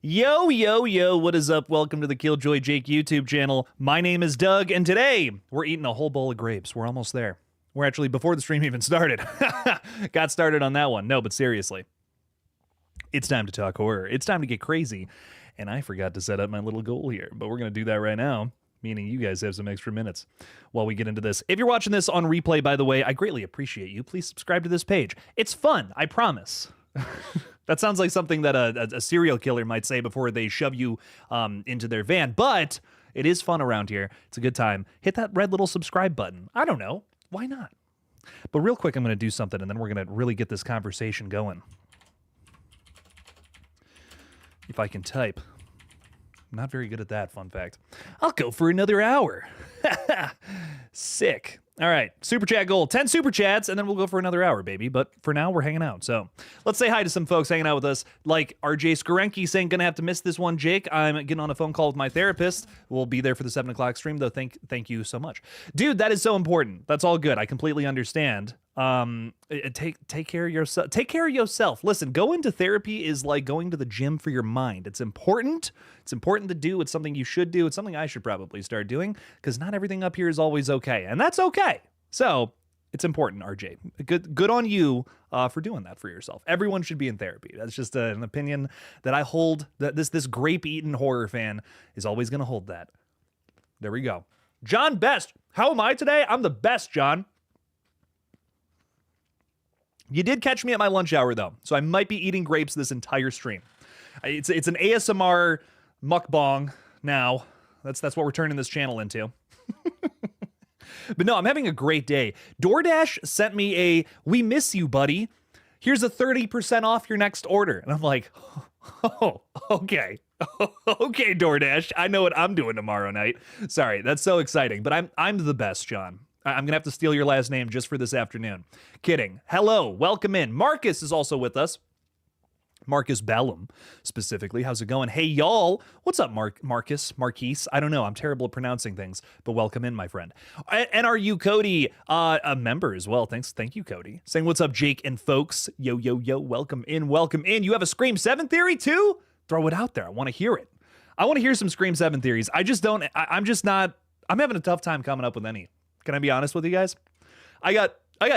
Yo, yo, yo, what is up? Welcome to the Killjoy Jake YouTube channel. My name is Doug, and today we're eating a whole bowl of grapes. We're almost there. We're actually before the stream even started. Got started on that one. No, but seriously. It's time to talk horror. It's time to get crazy. And I forgot to set up my little goal here, but we're going to do that right now, meaning you guys have some extra minutes while we get into this. If you're watching this on replay, by the way, I greatly appreciate you. Please subscribe to this page. It's fun, I promise. That sounds like something that a serial killer might say before they shove you into their van, but it is fun around here. It's a good time. Hit that red little subscribe button. I don't know. Why not? But real quick, I'm going to do something, and then we're going to really get this conversation going. If I can type. I'm not very good at that, fun fact. I'll go for another hour. Sick. All right, super chat goal, 10 super chats, and then we'll go for another hour, baby. But for now, we're hanging out. So let's say hi to some folks hanging out with us, like RJ Skarenki saying, gonna have to miss this one, Jake. I'm getting on a phone call with my therapist. We'll be there for the 7 o'clock stream, though. Thank you so much. Dude, that is so important. That's all good. I completely understand. Take care of yourself. Take care of yourself. Listen, going to therapy is like going to the gym for your mind. It's important. It's important to do. It's something you should do. It's something I should probably start doing because not everything up here is always okay, and that's okay. So it's important, RJ. Good on you for doing that for yourself. Everyone should be in therapy. That's just an opinion that I hold. That this grape-eating horror fan is always going to hold that. There we go. John Best. How am I today? I'm the best, John. You did catch me at my lunch hour, though, so I might be eating grapes this entire stream. It's an ASMR mukbang now. That's what we're turning this channel into. But no, I'm having a great day. DoorDash sent me a, we miss you, buddy. Here's a 30% off your next order. And I'm like, oh, okay. Okay, DoorDash. I know what I'm doing tomorrow night. Sorry, that's so exciting. But I'm the best, John. I'm going to have to steal your last name just for this afternoon. Kidding. Hello, welcome in. Marcus is also with us. Marcus Bellum, specifically. How's it going? Hey, y'all. What's up, Marquise? I don't know. I'm terrible at pronouncing things, but welcome in, my friend. And are you, Cody, a member as well? Thank you, Cody. Saying what's up, Jake and folks. Yo, yo, yo. Welcome in, welcome in. You have a Scream 7 theory, too? Throw it out there. I want to hear it. I want to hear some Scream 7 theories. I'm having a tough time coming up with any. Can I be honest with you guys? I got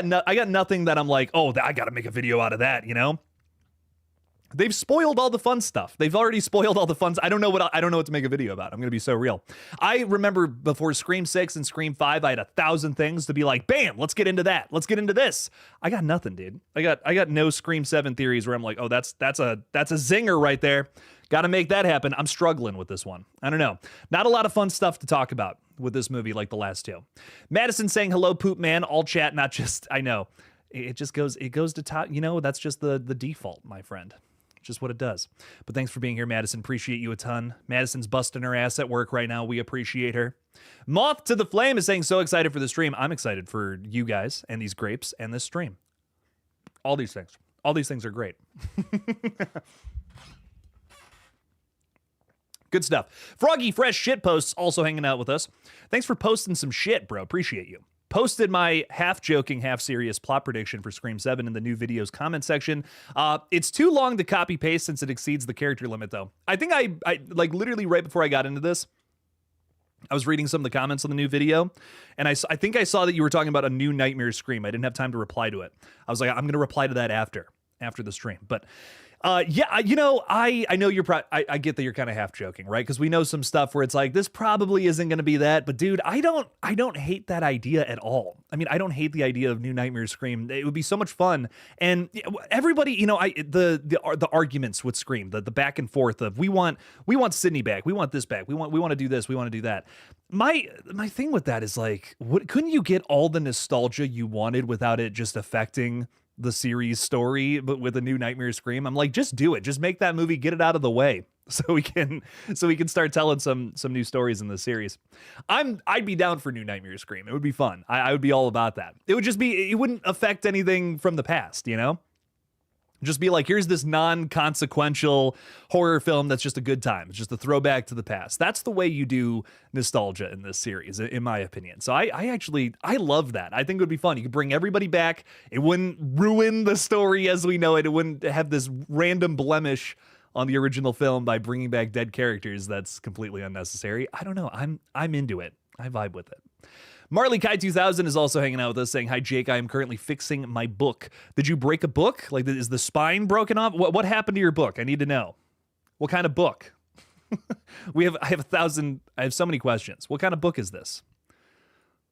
nothing that I'm like, oh, I got to make a video out of that, you know? They've spoiled all the fun stuff. They've already spoiled all the fun. I don't know what to make a video about. I'm going to be so real. I remember before Scream 6 and Scream 5, I had 1,000 things to be like, bam, let's get into that. Let's get into this. I got nothing, dude. I got no Scream 7 theories where I'm like, oh, that's a zinger right there. Got to make that happen. I'm struggling with this one. I don't know. Not a lot of fun stuff to talk about with this movie like the last two. Madison saying hello, poop man. All chat, not just, I know. It goes to top, you know, that's just the default, my friend. Just what it does. But thanks for being here, Madison. Appreciate you a ton. Madison's busting her ass at work right now. We appreciate her. Moth to the Flame is saying so excited for the stream. I'm excited for you guys and these grapes and this stream. All these things. All these things are great. Good stuff. Froggy Fresh Shit Posts also hanging out with us. Thanks for posting some shit, bro. Appreciate you. Posted my half-joking, half-serious plot prediction for Scream 7 in the new video's comment section. It's too long to copy-paste since it exceeds the character limit, though. I think I like, literally right before I got into this, I was reading some of the comments on the new video, and I think I saw that you were talking about a new Nightmare Scream. I didn't have time to reply to it. I was like, I'm going to reply to that after the stream. But yeah, you know, I know you're I get that you're kind of half joking, right? Because we know some stuff where it's like, this probably isn't going to be that, but dude, I don't hate that idea at all. I mean, I don't hate the idea of new Nightmare Scream. It would be so much fun, and everybody, you know, the arguments with Scream, the back and forth of we want Sydney back, we want this back, we want to do this, we want to do that. My thing with that is like, couldn't you get all the nostalgia you wanted without it just affecting the series story, but with a new Nightmare Scream? I'm like, just do it. Just make that movie, get it out of the way so we can start telling some new stories in the series. I'd be down for new Nightmare Scream. It would be fun. I would be all about that. It would just be, it wouldn't affect anything from the past, you know? Just be like, here's this non-consequential horror film that's just a good time. It's just a throwback to the past. That's the way you do nostalgia in this series, in my opinion. So I love that. I think it would be fun. You could bring everybody back. It wouldn't ruin the story as we know it. It wouldn't have this random blemish on the original film by bringing back dead characters that's completely unnecessary. I don't know. I'm into it. I vibe with it. Marley Kai 2000 is also hanging out with us saying, "Hi Jake, I am currently fixing my book. Did you break a book? Like, is the spine broken off? What happened to your book? I need to know. What kind of book?" I have so many questions. What kind of book is this?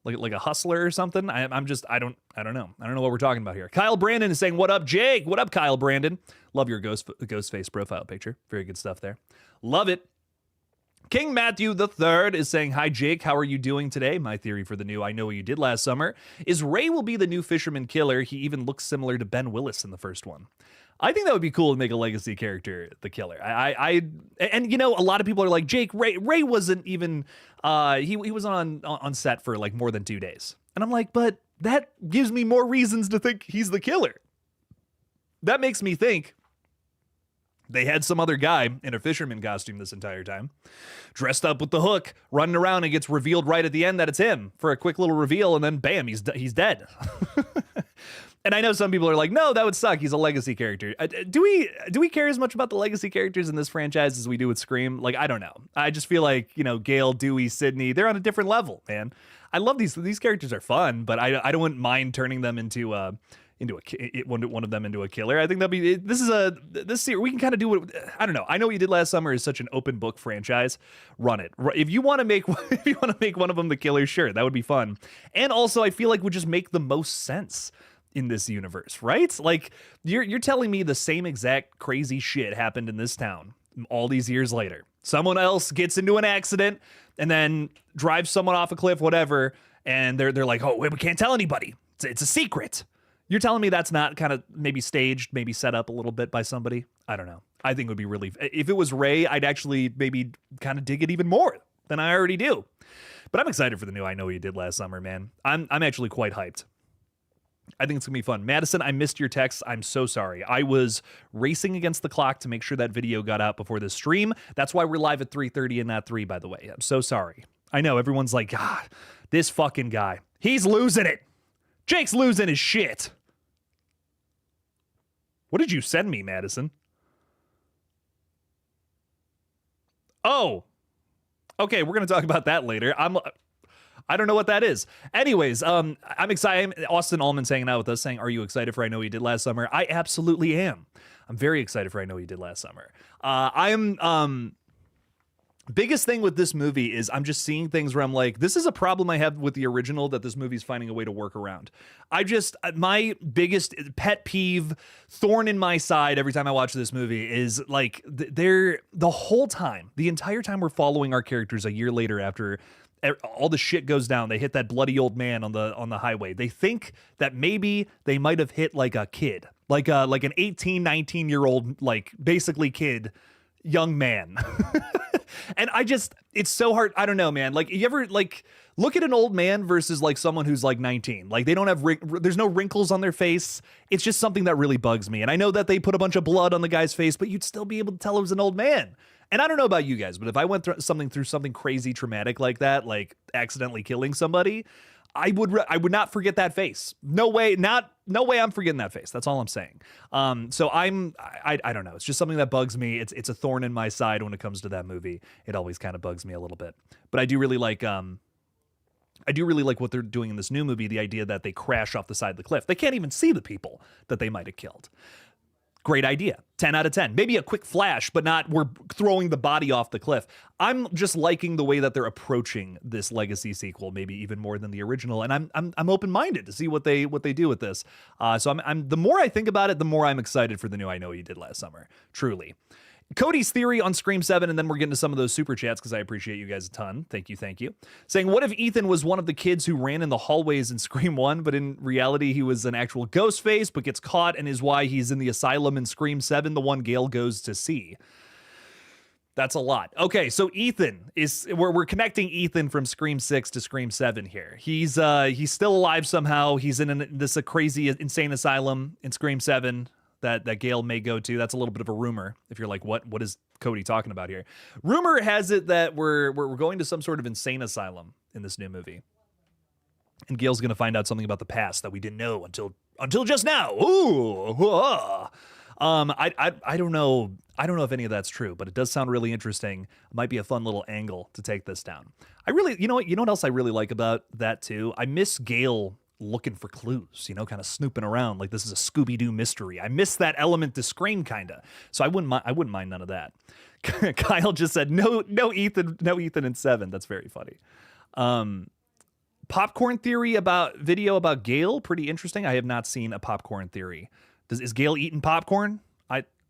Like a hustler or something? I don't know. I don't know what we're talking about here. Kyle Brandon is saying, "What up, Jake? What up, Kyle Brandon? Love your ghost face profile picture. Very good stuff there. Love it." King Matthew III is saying, "Hi Jake, how are you doing today? My theory for the new I Know What You Did Last Summer is Ray will be the new Fisherman Killer. He even looks similar to Ben Willis in the first one." I think that would be cool to make a legacy character the killer. And you know, a lot of people are like, "Jake, Ray wasn't even he was on set for like more than 2 days." And I'm like, but that gives me more reasons to think he's the killer. That makes me think they had some other guy in a fisherman costume this entire time, dressed up with the hook, running around, and gets revealed right at the end that it's him for a quick little reveal, and then bam, he's dead. And I know some people are like, "No, that would suck. He's a legacy character." Do we care as much about the legacy characters in this franchise as we do with Scream? Like, I don't know. I just feel like, you know, Gale, Dewey, Sidney, they're on a different level, man. I love these characters are fun, but I don't mind turning them into one of them into a killer. I think this series we can kind of do what I don't know. I Know What You Did Last Summer is such an open book franchise. Run it. If you want to make one of them the killer, sure, that would be fun. And also, I feel like would just make the most sense in this universe, right? Like you're telling me the same exact crazy shit happened in this town all these years later. Someone else gets into an accident and then drives someone off a cliff, whatever, and they're like, "Oh, wait, we can't tell anybody. It's a secret." You're telling me that's not kind of maybe staged, maybe set up a little bit by somebody? I don't know. I think it would be really, if it was Ray, I'd actually maybe kind of dig it even more than I already do. But I'm excited for the new I Know What You Did Last Summer, man. I'm actually quite hyped. I think it's gonna be fun. Madison, I missed your text. I'm so sorry. I was racing against the clock to make sure that video got out before this stream. That's why we're live at 3:30 and not 3, by the way. I'm so sorry. I know everyone's like, "God, this fucking guy. He's losing it. Jake's losing his shit." What did you send me, Madison? Oh, okay. We're gonna talk about that later. I don't know what that is. Anyways, I'm excited. Austin Allman's hanging out with us saying, "Are you excited for I Know What You Did Last Summer?" I absolutely am. I'm very excited for I Know What You Did Last Summer. Biggest thing with this movie is I'm just seeing things where I'm like, this is a problem I have with the original that this movie's finding a way to work around. My biggest pet peeve, thorn in my side every time I watch this movie is like the entire time we're following our characters a year later after all the shit goes down, they hit that bloody old man on the highway. They think that maybe they might have hit like a kid, like an 18, 19-year-old, like basically kid, young man. And it's so hard. I don't know, man. Like, you ever like look at an old man versus like someone who's like 19? Like, they don't have there's no wrinkles on their face. It's just something that really bugs me. And I know that they put a bunch of blood on the guy's face, but you'd still be able to tell it was an old man. And I don't know about you guys, but if I went through something crazy traumatic like that, like accidentally killing somebody, I would not forget that face. No way I'm forgetting that face. That's all I'm saying. So I don't know. It's just something that bugs me. It's a thorn in my side when it comes to that movie. It always kind of bugs me a little bit. But I do really like what they're doing in this new movie, the idea that they crash off the side of the cliff. They can't even see the people that they might have killed. Great idea. 10 out of 10. Maybe a quick flash, but not we're throwing the body off the cliff. I'm just liking the way that they're approaching this legacy sequel, maybe even more than the original. And I'm open-minded to see what they do with this. So I'm the more I think about it, the more I'm excited for the new I Know What You Did Last Summer. Truly. Cody's theory on Scream 7, and then we're getting to some of those super chats because I appreciate you guys a ton. Thank you. Saying, what if Ethan was one of the kids who ran in the hallways in Scream 1, but in reality he was an actual ghost face, but gets caught and is why he's in the asylum in Scream 7, the one Gale goes to see? That's a lot. Okay, so Ethan is we're connecting Ethan from Scream 6 to Scream 7 here. He's still alive somehow. He's in this crazy insane asylum in Scream 7. That Gale may go to. That's a little bit of a rumor. If you're like, what is Cody talking about here? Rumor has it that we're going to some sort of insane asylum in this new movie, and Gale's gonna find out something about the past that we didn't know until just now. Ooh, I don't know. I don't know if any of that's true, but it does sound really interesting. It might be a fun little angle to take this down. I really, you know what else I really like about that too? I miss Gale looking for clues, kind of snooping around like this is a Scooby-Doo mystery. I miss that element to Scream kind of. So I wouldn't mind none of that. Kyle just said no Ethan in 7. That's very funny. Popcorn theory video about Gale, pretty interesting. I have not seen a popcorn theory. Is Gale eating popcorn?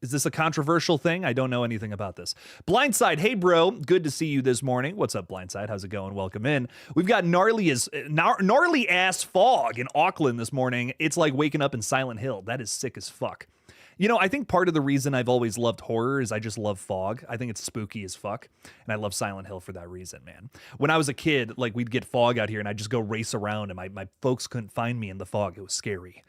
Is this a controversial thing? I don't know anything about this. Blindside, hey bro, good to see you this morning. What's up, Blindside? How's it going? Welcome in. We've got gnarly ass fog in Auckland this morning. It's like waking up in Silent Hill. That is sick as fuck. I think part of the reason I've always loved horror is I just love fog. I think it's spooky as fuck, and I love Silent Hill for that reason, man. When I was a kid, like, we'd get fog out here, and I'd just go race around, and my folks couldn't find me in the fog. It was scary.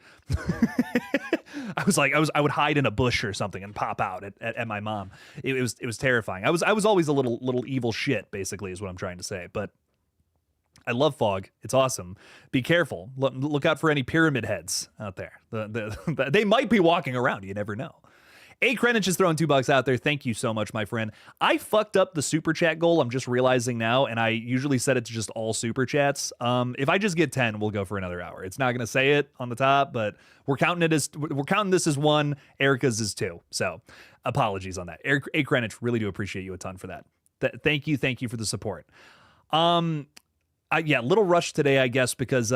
I would hide in a bush or something and pop out at my mom. It was terrifying. I was always a little evil shit, basically, is what I'm trying to say, but I love fog. It's awesome. Be careful. Look out for any pyramid heads out there. They might be walking around. You never know. A. Krenich is throwing $2 out there. Thank you so much, my friend. I fucked up the super chat goal. I'm just realizing now, and I usually set it to just all super chats. If I just get 10, we'll go for another hour. It's not going to say it on the top, but we're counting this as 1. Erica's is 2. So apologies on that. A. Krenich, really do appreciate you a ton for that. Thank you for the support. Yeah, little rush today, I guess, because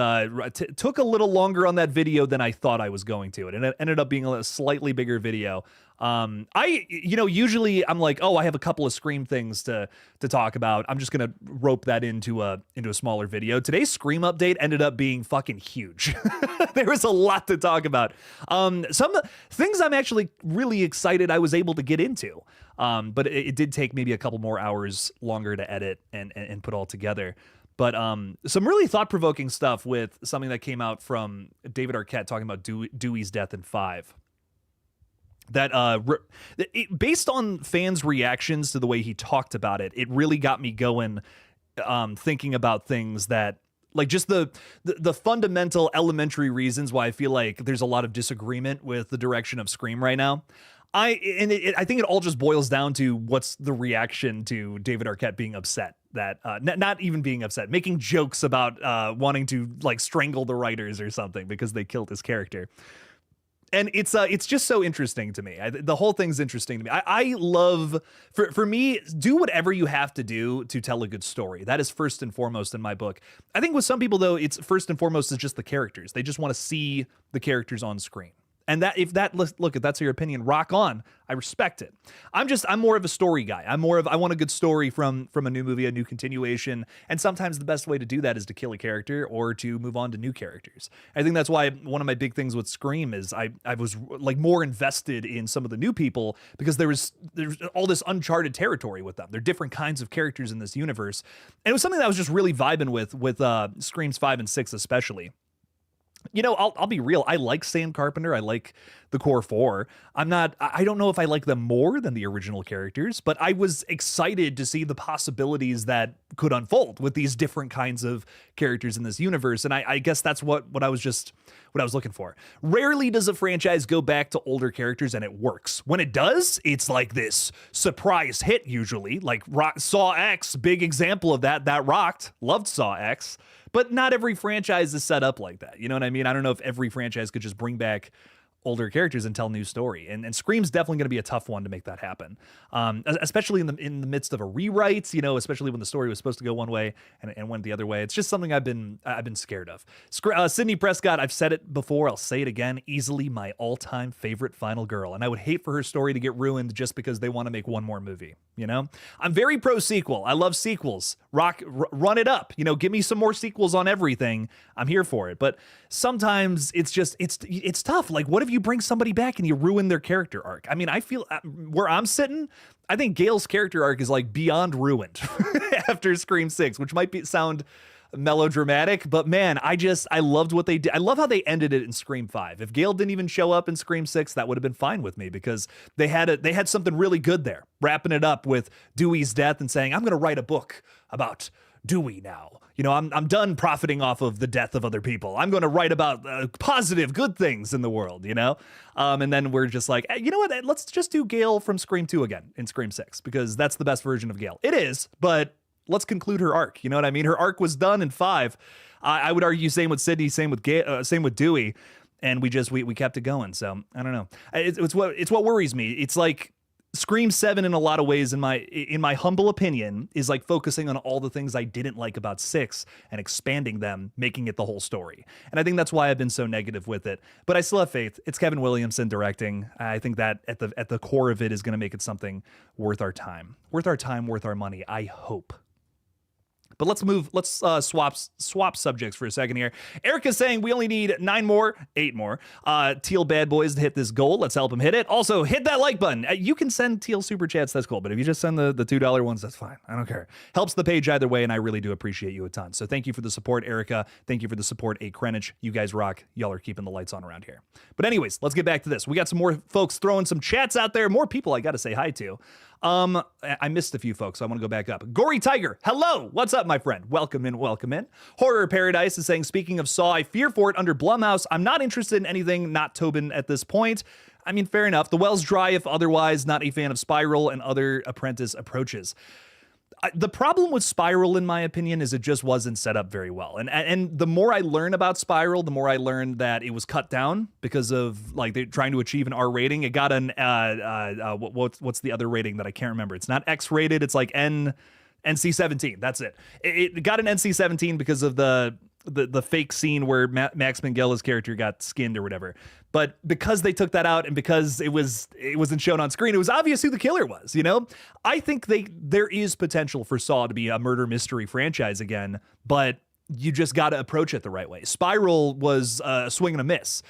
took a little longer on that video than I thought I was going to. And it ended up being a slightly bigger video. Usually I'm like, oh, I have a couple of Scream things to talk about. I'm just gonna rope that into a smaller video. Today's Scream update ended up being fucking huge. There was a lot to talk about. Some things I'm actually really excited I was able to get into. But it did take maybe a couple more hours longer to edit and put all together. But some really thought-provoking stuff with something that came out from David Arquette talking about Dewey's death in 5. That based on fans' reactions to the way he talked about it, it really got me going, thinking about things that, like, just the fundamental elementary reasons why I feel like there's a lot of disagreement with the direction of Scream right now. I think it all just boils down to what's the reaction to David Arquette being upset that not even being upset, making jokes about wanting to like strangle the writers or something because they killed his character. And it's just so interesting to me. The whole thing's interesting to me. I love, for me, do whatever you have to do to tell a good story. That is first and foremost in my book. I think with some people, though, it's first and foremost is just the characters. They just want to see the characters on screen. And if that's your opinion, rock on. I respect it. I'm more of a story guy. I want a good story from a new movie, a new continuation. And sometimes the best way to do that is to kill a character or to move on to new characters. I think that's why one of my big things with Scream is I was like more invested in some of the new people because there's all this uncharted territory with them. They're different kinds of characters in this universe. And it was something that I was just really vibing with Screams 5 and 6 especially. I'll be real. I like Sam Carpenter. I like the core 4. I don't know if I like them more than the original characters, but I was excited to see the possibilities that could unfold with these different kinds of characters in this universe. And I guess that's what I was looking for. Rarely does a franchise go back to older characters and it works. When it does, it's like this surprise hit usually, like Saw X, big example of that. That rocked. Loved Saw X. But not every franchise is set up like that. You know what I mean? I don't know if every franchise could just bring back older characters and tell a new story. And Scream's definitely going to be a tough one to make that happen. Especially in the midst of a rewrite, especially when the story was supposed to go one way and went the other way. It's just something I've been scared of. Sydney Prescott, I've said it before, I'll say it again, easily my all-time favorite final girl. And I would hate for her story to get ruined just because they want to make one more movie. I'm very pro sequel. I love sequels. Run it up. Give me some more sequels on everything. I'm here for it. But sometimes it's tough. Like, what if you bring somebody back and you ruin their character arc? I mean, I feel where I'm sitting, I think Gale's character arc is like beyond ruined after Scream 6, which might sound melodramatic, but man, I loved what they did. I love how they ended it in Scream 5. If Gale didn't even show up in Scream 6, that would have been fine with me because they had something really good there, wrapping it up with Dewey's death and saying, I'm going to write a book about Dewey now. You know, I'm done profiting off of the death of other people. I'm going to write about positive, good things in the world, you know? And then we're just like, hey, you know what? Let's just do Gale from Scream 2 again in Scream 6, because that's the best version of Gale. It is, but let's conclude her arc. You know what I mean? Her arc was done in 5. I would argue same with Sydney, same with same with Dewey. And we kept it going. So I don't know. It's what worries me. It's like Scream 7 in a lot of ways, in my humble opinion, is like focusing on all the things I didn't like about 6 and expanding them, making it the whole story. And I think that's why I've been so negative with it. But I still have faith. It's Kevin Williamson directing. I think that at the core of it is going to make it something worth our time, worth our money. I hope. But let's swap subjects for a second here. Erica's saying we only need 8 more Teal bad boys to hit this goal. Let's help him hit it. Also, hit that like button. You can send Teal super chats, that's cool. But if you just send the $2 ones, that's fine. I don't care. Helps the page either way, and I really do appreciate you a ton. So thank you for the support, Erica. Thank you for the support, A. Krenich. You guys rock. Y'all are keeping the lights on around here. But anyways, let's get back to this. We got some more folks throwing some chats out there. More people I got to say hi to. I missed a few folks, so I want to go back up. Gory Tiger, hello. What's up, my friend? Welcome in, welcome in. Horror Paradise is saying, speaking of Saw, I fear for it under Blumhouse. I'm not interested in anything not Tobin at this point. I mean, fair enough. The well's dry if otherwise. Not a fan of Spiral and other Apprentice approaches. The problem with Spiral, in my opinion, is it just wasn't set up very well. And the more I learn about Spiral, the more I learned that it was cut down because of like they're trying to achieve an R rating. It got an what's the other rating that I can't remember? It's not X rated. It's like NC-17. That's it. It got an NC-17 because of the fake scene where Max Minghella character got skinned or whatever. But because they took that out and because it wasn't shown on screen, it was obvious who the killer was, you know? I think there is potential for Saw to be a murder mystery franchise again, but you just got to approach it the right way. Spiral was a swing and a miss.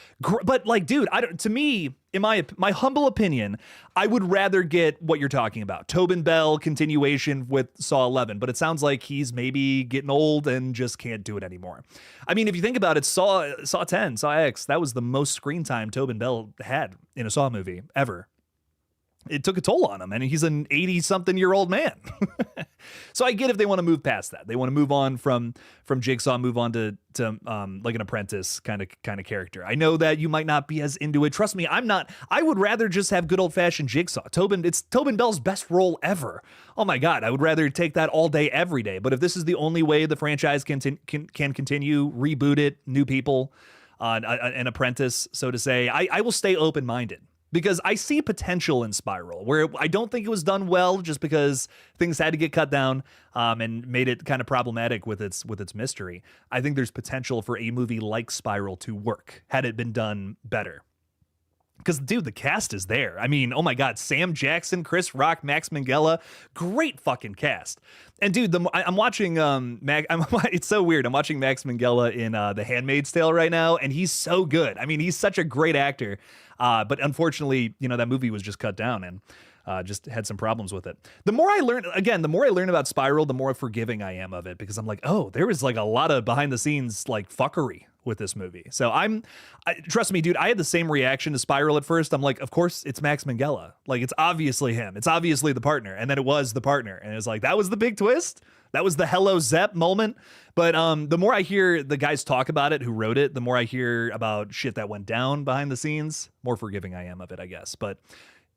But like, dude, to me, in my humble opinion, I would rather get what you're talking about. Tobin Bell continuation with Saw 11, but it sounds like he's maybe getting old and just can't do it anymore. I mean, if you think about it, Saw 10, Saw X, that was the most screen time Tobin Bell had in a Saw movie ever. It took a toll on him, and he's an 80-something-year-old man. So I get if they want to move past that. They want to move on from Jigsaw, move on to like an Apprentice kind of character. I know that you might not be as into it. Trust me, I'm not. I would rather just have good old-fashioned Jigsaw. It's Tobin Bell's best role ever. Oh my God, I would rather take that all day, every day. But if this is the only way the franchise can continue, reboot it, new people, an Apprentice, so to say, I will stay open-minded. Because I see potential in Spiral, where I don't think it was done well just because things had to get cut down and made it kind of problematic with its mystery. I think there's potential for a movie like Spiral to work had it been done better. Because, dude, the cast is there. I mean, oh my God, Sam Jackson, Chris Rock, Max Minghella, great fucking cast. And dude, I'm watching it's so weird. I'm watching Max Minghella in The Handmaid's Tale right now, and he's so good. I mean, he's such a great actor. But unfortunately, you know, that movie was just cut down and just had some problems with it. The more I learn about Spiral, the more forgiving I am of it, because I'm like, oh, there was like a lot of behind the scenes like fuckery with this movie. So trust me, dude, I had the same reaction to Spiral at first. I'm like, of course it's Max Minghella. Like, it's obviously him. It's obviously the partner. And then it was the partner. And it was like, that was the big twist. That was the hello Zepp moment. But the more I hear the guys talk about it who wrote it, the more I hear about shit that went down behind the scenes, more forgiving I am of it, I guess. But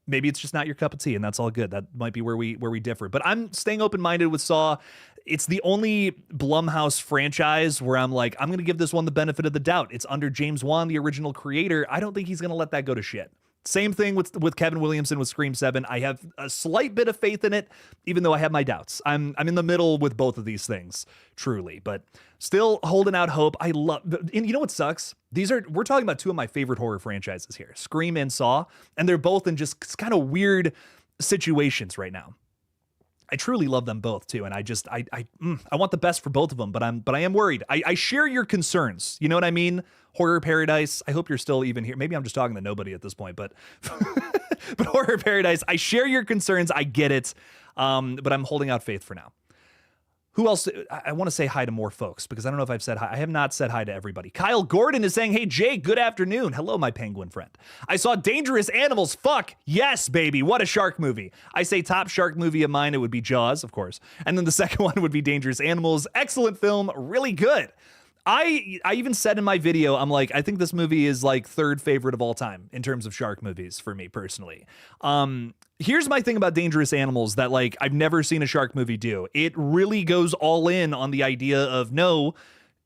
maybe it's just not your cup of tea, and that's all good. That might be where we differ. But I'm staying open-minded with Saw. It's the only Blumhouse franchise where I'm like, I'm going to give this one the benefit of the doubt. It's under James Wan, the original creator. I don't think he's going to let that go to shit. Same thing with Kevin Williamson with Scream 7. I have a slight bit of faith in it, even though I have my doubts. I'm in the middle with both of these things, truly, but still holding out hope. And you know what sucks? We're talking about two of my favorite horror franchises here, Scream and Saw, and they're both in just kind of weird situations right now. I truly love them both too, and I want the best for both of them, but I am worried. I share your concerns. You know what I mean? Horror Paradise. I hope you're still even here. Maybe I'm just talking to nobody at this point, but but Horror Paradise. I share your concerns. I get it, but I'm holding out faith for now. Who else? I want to say hi to more folks because I don't know if I've said hi. I have not said hi to everybody. Kyle Gordon is saying, hey, Jake, good afternoon. Hello, my penguin friend. I saw Dangerous Animals. Fuck. Yes, baby. What a shark movie. I say top shark movie of mine. It would be Jaws, of course. And then the second one would be Dangerous Animals. Excellent film. Really good. I even said in my video, I'm like, I think this movie is like third favorite of all time in terms of shark movies for me personally. Here's my thing about Dangerous Animals that like I've never seen a shark movie do. It really goes all in on the idea of no,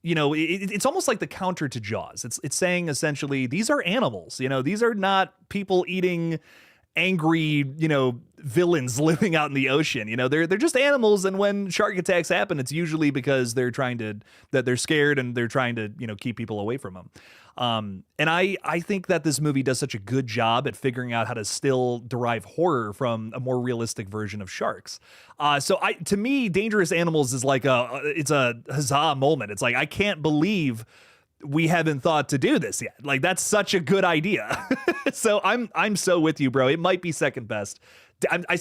you know, it's almost like the counter to Jaws. It's saying essentially these are animals, you know, these are not people eating angry, you know, villains living out in the ocean. You know, they're just animals, and when shark attacks happen, it's usually because they're scared and they're trying to, you know, keep people away from them. And I think that this movie does such a good job at figuring out how to still derive horror from a more realistic version of sharks. So to me, Dangerous Animals is like it's a huzzah moment. It's like, I can't believe we haven't thought to do this yet. Like, that's such a good idea. So I'm so with you, bro. It might be second best. I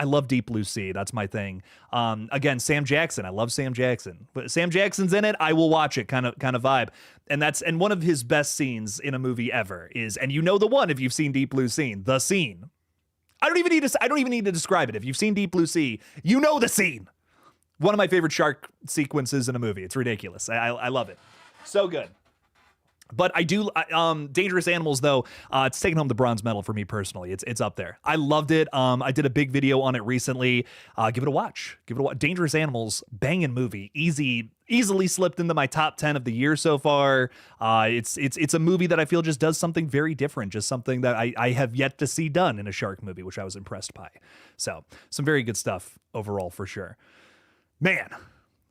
love Deep Blue Sea. That's my thing. Again, Sam Jackson. I love Sam Jackson. But Sam Jackson's in it, I will watch it kind of vibe. And one of his best scenes in a movie ever is, and you know the one if you've seen Deep Blue Sea, the scene. I don't even need to describe it. If you've seen Deep Blue Sea, you know the scene. One of my favorite shark sequences in a movie. It's ridiculous. I love it. So good. But I do, Dangerous Animals, though, it's taking home the bronze medal for me personally. It's up there. I loved it. I did a big video on it recently. Give it a watch. Dangerous Animals, banging movie. Easily slipped into my top 10 of the year so far. It's a movie that I feel just does something very different, just something that I have yet to see done in a shark movie, which I was impressed by. So some very good stuff overall for sure. Man,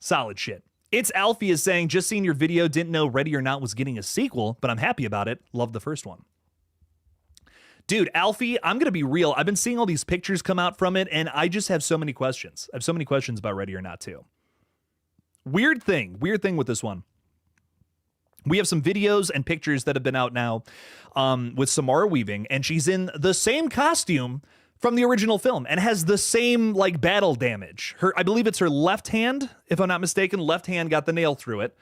solid shit. It's Alfie is saying, just seen your video, didn't know Ready or Not was getting a sequel, but I'm happy about it. Love the first one. Dude, Alfie, I'm going to be real. I've been seeing all these pictures come out from it, and I just have so many questions. I have so many questions about Ready or Not too. Weird thing with this one. We have some videos and pictures that have been out now with Samara Weaving, and she's in the same costume from the original film and has the same like battle damage. I believe it's her left hand, if I'm not mistaken. Left hand got the nail through it.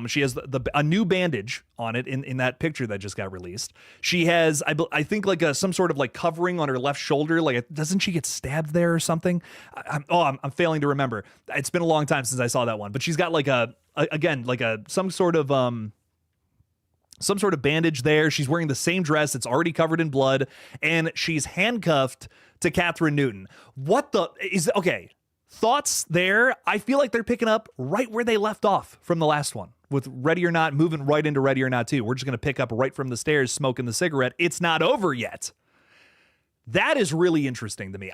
She has a new bandage on it in that picture that just got released. She has, I think, like some sort of like covering on her left shoulder. Like, doesn't she get stabbed there or something? I'm failing to remember. It's been a long time since I saw that one. But she's got like some sort of bandage there. She's wearing the same dress. It's already covered in blood, and she's handcuffed to Catherine Newton. Okay. Thoughts there? I feel like they're picking up right where they left off from the last one with Ready or Not, moving right into Ready or Not 2. We're just going to pick up right from the stairs, smoking the cigarette. It's not over yet. That is really interesting to me.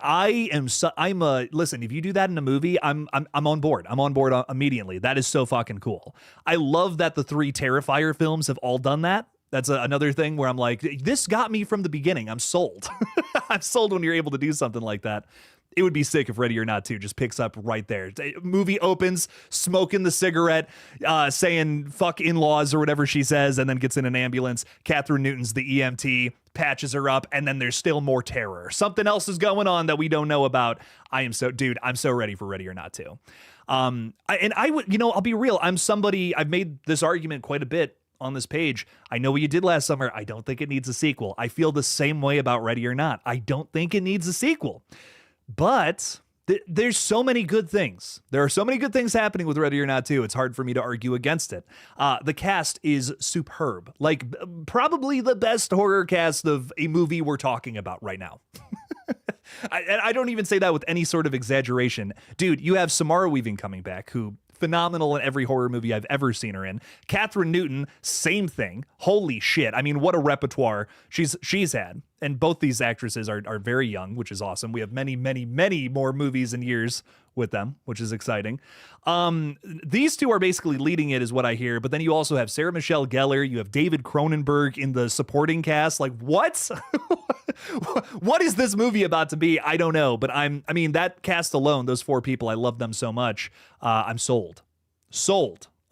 Listen, if you do that in a movie, I'm on board. I'm on board immediately. That is so fucking cool. I love that the 3 Terrifier films have all done that. That's another thing where I'm like, this got me from the beginning. I'm sold. I'm sold when you're able to do something like that. It would be sick if Ready or Not 2 just picks up right there. Movie opens, smoking the cigarette, saying fuck in-laws or whatever she says, and then gets in an ambulance. Catherine Newton's the EMT, patches her up, and then there's still more terror. Something else is going on that we don't know about. I'm so ready for Ready or Not 2. I'll be real. I've made this argument quite a bit on this page. I know what you did last summer. I don't think it needs a sequel. I feel the same way about Ready or Not. I don't think it needs a sequel. But there's so many good things. There are so many good things happening with Ready or Not 2. It's hard for me to argue against it. The cast is superb. Like, probably the best horror cast of a movie we're talking about right now. I don't even say that with any sort of exaggeration. Dude, you have Samara Weaving coming back, who phenomenal in every horror movie I've ever seen her in. Catherine Newton, same thing. Holy shit. I mean, what a repertoire she's had. And both these actresses are very young, which is awesome. We have many, many, many more movies and years with them, which is exciting. These two are basically leading it, is what I hear. But then you also have Sarah Michelle Gellar. You have David Cronenberg in the supporting cast. Like, what? What is this movie about to be? I don't know. But that cast alone, those 4 people, I love them so much. I'm sold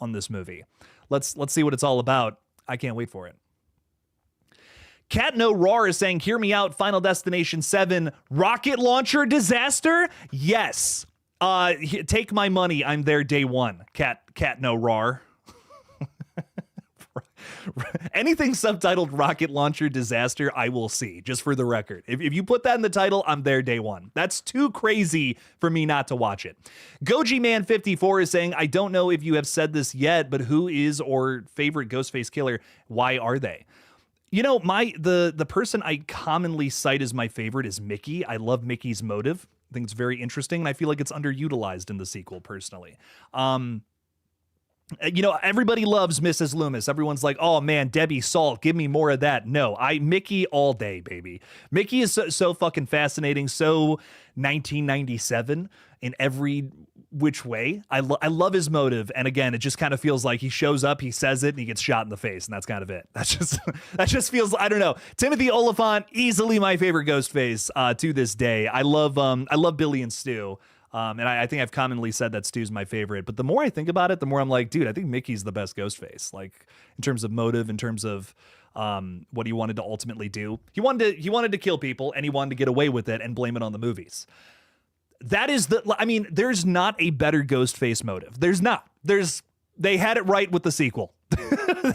on this movie. Let's see what it's all about. I can't wait for it. Cat No Roar is saying, hear me out, Final Destination 7 rocket launcher disaster? Yes. Take my money. I'm there day one. Cat no rar. Anything subtitled rocket launcher disaster, I will see, just for the record. If you put that in the title, I'm there day one. That's too crazy for me not to watch it. Goji Man 54 is saying, I don't know if you have said this yet, but who is or favorite Ghostface killer? Why are they? You know, the person I commonly cite as my favorite is Mickey. I love Mickey's motive. I think it's very interesting, and I feel like it's underutilized in the sequel, personally. You know, everybody loves Mrs. Loomis. Everyone's like, oh man, Debbie Salt, give me more of that. No, Mickey all day, baby. Mickey is so fucking fascinating, so 1997 in every which way. I love his motive, and again, it just kind of feels like he shows up, he says it, and he gets shot in the face, and that's kind of it. That just feels, I don't know. Timothy Oliphant, easily my favorite Ghostface to this day. I love Billy and Stu. And I think I've commonly said that Stu's my favorite, but the more I think about it, the more I'm like, dude, I think Mickey's the best Ghostface, like in terms of motive, in terms of what he wanted to ultimately do. He wanted to kill people, and he wanted to get away with it and blame it on the movies. That is there's not a better Ghostface motive. There's not. They had it right with the sequel.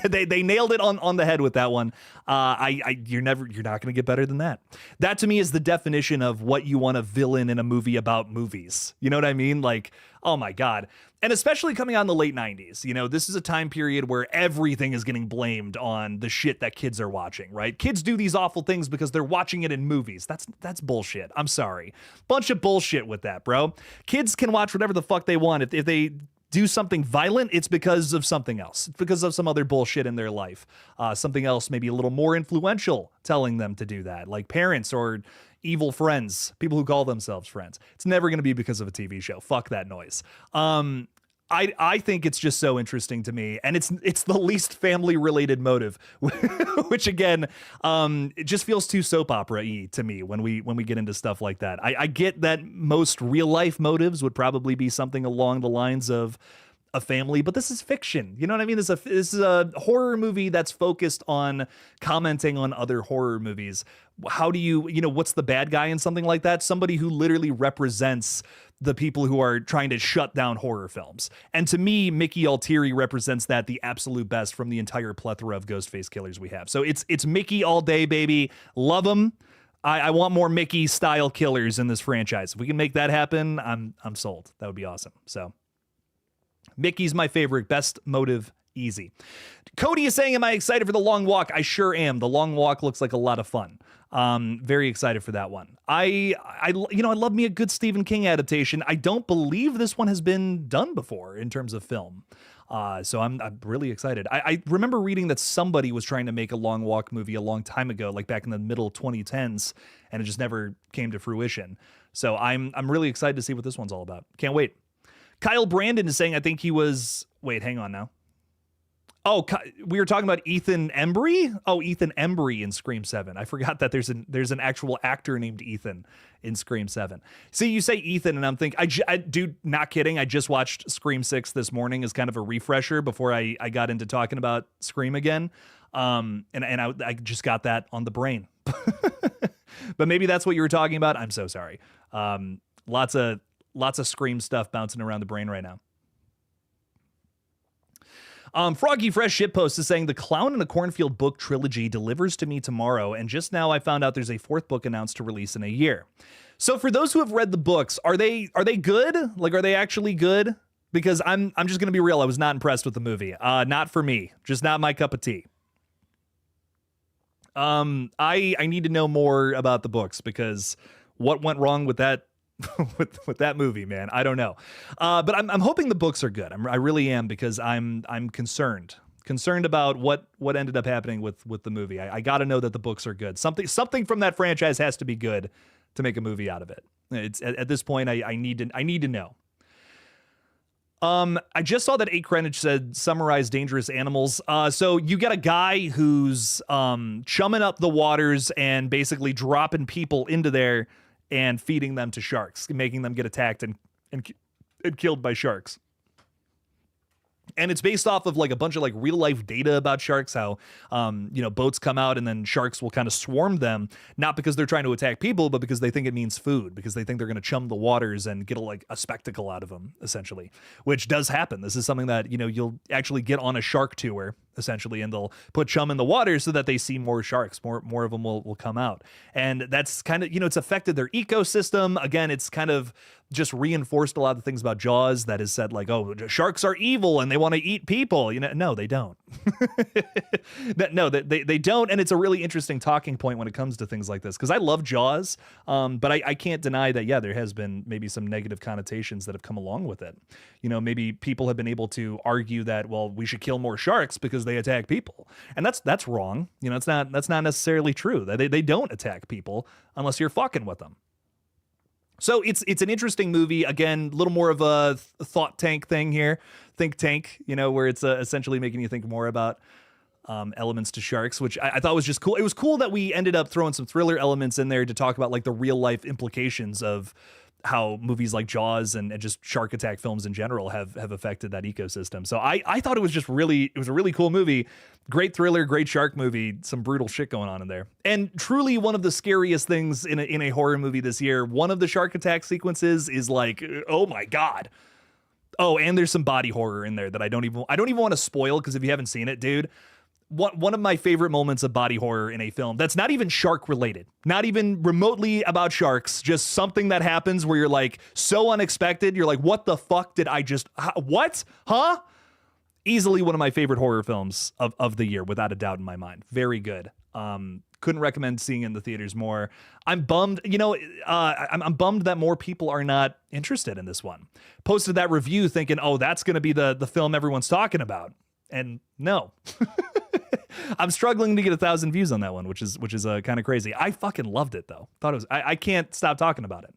they nailed it on the head with that one. You're not going to get better than that. That to me is the definition of what you want a villain in a movie about movies. You know what I mean? Like, oh my God. And especially coming out in the late 90s, you know, this is a time period where everything is getting blamed on the shit that kids are watching, right? Kids do these awful things because they're watching it in movies. That's bullshit. I'm sorry. Bunch of bullshit with that, bro. Kids can watch whatever the fuck they want. If they do something violent, it's because of something else. It's because of some other bullshit in their life. Something else maybe a little more influential telling them to do that, like parents or evil friends, people who call themselves friends. It's never going to be because of a TV show. Fuck that noise. I think it's just so interesting to me, and it's the least family related motive, which again, it just feels too soap opera-y to me when we get into stuff like that. I get that most real life motives would probably be something along the lines of a family, but this is fiction. You know what I mean? This is a horror movie that's focused on commenting on other horror movies. How do you what's the bad guy in something like that? Somebody who literally represents the people who are trying to shut down horror films. And to me, Mickey Altieri represents that the absolute best from the entire plethora of Ghostface killers we have. So it's Mickey all day, baby. Love him. I want more Mickey style killers in this franchise. If we can make that happen, I'm sold. That would be awesome. So Mickey's my favorite. Best motive, easy. Cody is saying, am I excited for The Long Walk? I sure am. The Long Walk looks like a lot of fun. Very excited for that one. I love me a good Stephen King adaptation. I don't believe this one has been done before in terms of film. So I'm really excited. I remember reading that somebody was trying to make a Long Walk movie a long time ago, like back in the middle 2010s, and it just never came to fruition. So I'm really excited to see what this one's all about. Can't wait. Kyle Brandon is saying, I think he was, wait, hang on now. Oh, we were talking about Ethan Embry? Oh, Ethan Embry in Scream 7. I forgot that there's an actual actor named Ethan in Scream 7. See, you say Ethan, and I'm thinking, dude, not kidding. I just watched Scream 6 this morning as kind of a refresher before I got into talking about Scream again. And I just got that on the brain. But maybe that's what you were talking about. I'm so sorry. Lots of Scream stuff bouncing around the brain right now. Froggy Fresh Shitpost is saying the Clown in a Cornfield book trilogy delivers to me tomorrow, and just now I found out there's a fourth book announced to release in a year. So for those who have read the books, are they good? Like, are they actually good? Because I'm just gonna be real, I was not impressed with the movie. Not for me, just not my cup of tea. I need to know more about the books, because what went wrong with that with that movie, man? I don't know. But I'm hoping the books are good. I really am, because I'm concerned about what ended up happening with the movie. I got to know that the books are good. Something from that franchise has to be good to make a movie out of it. It's at this point I need to know. I just saw that 8 Greenwich said summarize dangerous animals. So you get a guy who's chumming up the waters and basically dropping people into there and feeding them to sharks, making them get attacked and killed by sharks. And it's based off of like a bunch of like real life data about sharks, how, boats come out and then sharks will kind of swarm them, not because they're trying to attack people, but because they think it means food, because they think they're going to chum the waters and get a spectacle out of them, essentially, which does happen. This is something that, you'll actually get on a shark tour, essentially, and they'll put chum in the water so that they see more sharks, more of them will come out. And that's kind of, it's affected their ecosystem. Again, it's kind of just reinforced a lot of the things about Jaws that is said, like, oh, sharks are evil and they want to eat people. No, they don't. No, they don't. And it's a really interesting talking point when it comes to things like this, because I love Jaws, but I can't deny that, yeah, there has been maybe some negative connotations that have come along with it. Maybe people have been able to argue that, well, we should kill more sharks because they attack people. And that's wrong. That's not necessarily true. They don't attack people unless you're fucking with them. So it's an interesting movie. Again, a little more of a thought tank thing here, think tank, where it's essentially making you think more about elements to sharks, which I thought was just cool. It was cool that we ended up throwing some thriller elements in there to talk about like the real life implications of how movies like Jaws and just shark attack films in general have affected that ecosystem. So I thought it was a really cool movie. Great thriller, great shark movie, some brutal shit going on in there. And truly one of the scariest things in a horror movie this year. One of the shark attack sequences is like, oh my God. Oh, and there's some body horror in there that I don't even want to spoil, because if you haven't seen it, dude, one of my favorite moments of body horror in a film that's not even shark related, not even remotely about sharks, just something that happens where you're like so unexpected. You're like, what the fuck did I just, what? Huh? Easily one of my favorite horror films of the year, without a doubt in my mind. Very good. Couldn't recommend seeing it in the theaters more. I'm bummed, I'm bummed that more people are not interested in this one. Posted that review thinking, oh, that's going to be the film everyone's talking about. And no. I'm struggling to get 1,000 views on that one, which is kind of crazy. I fucking loved it though. Thought it was, I can't stop talking about it.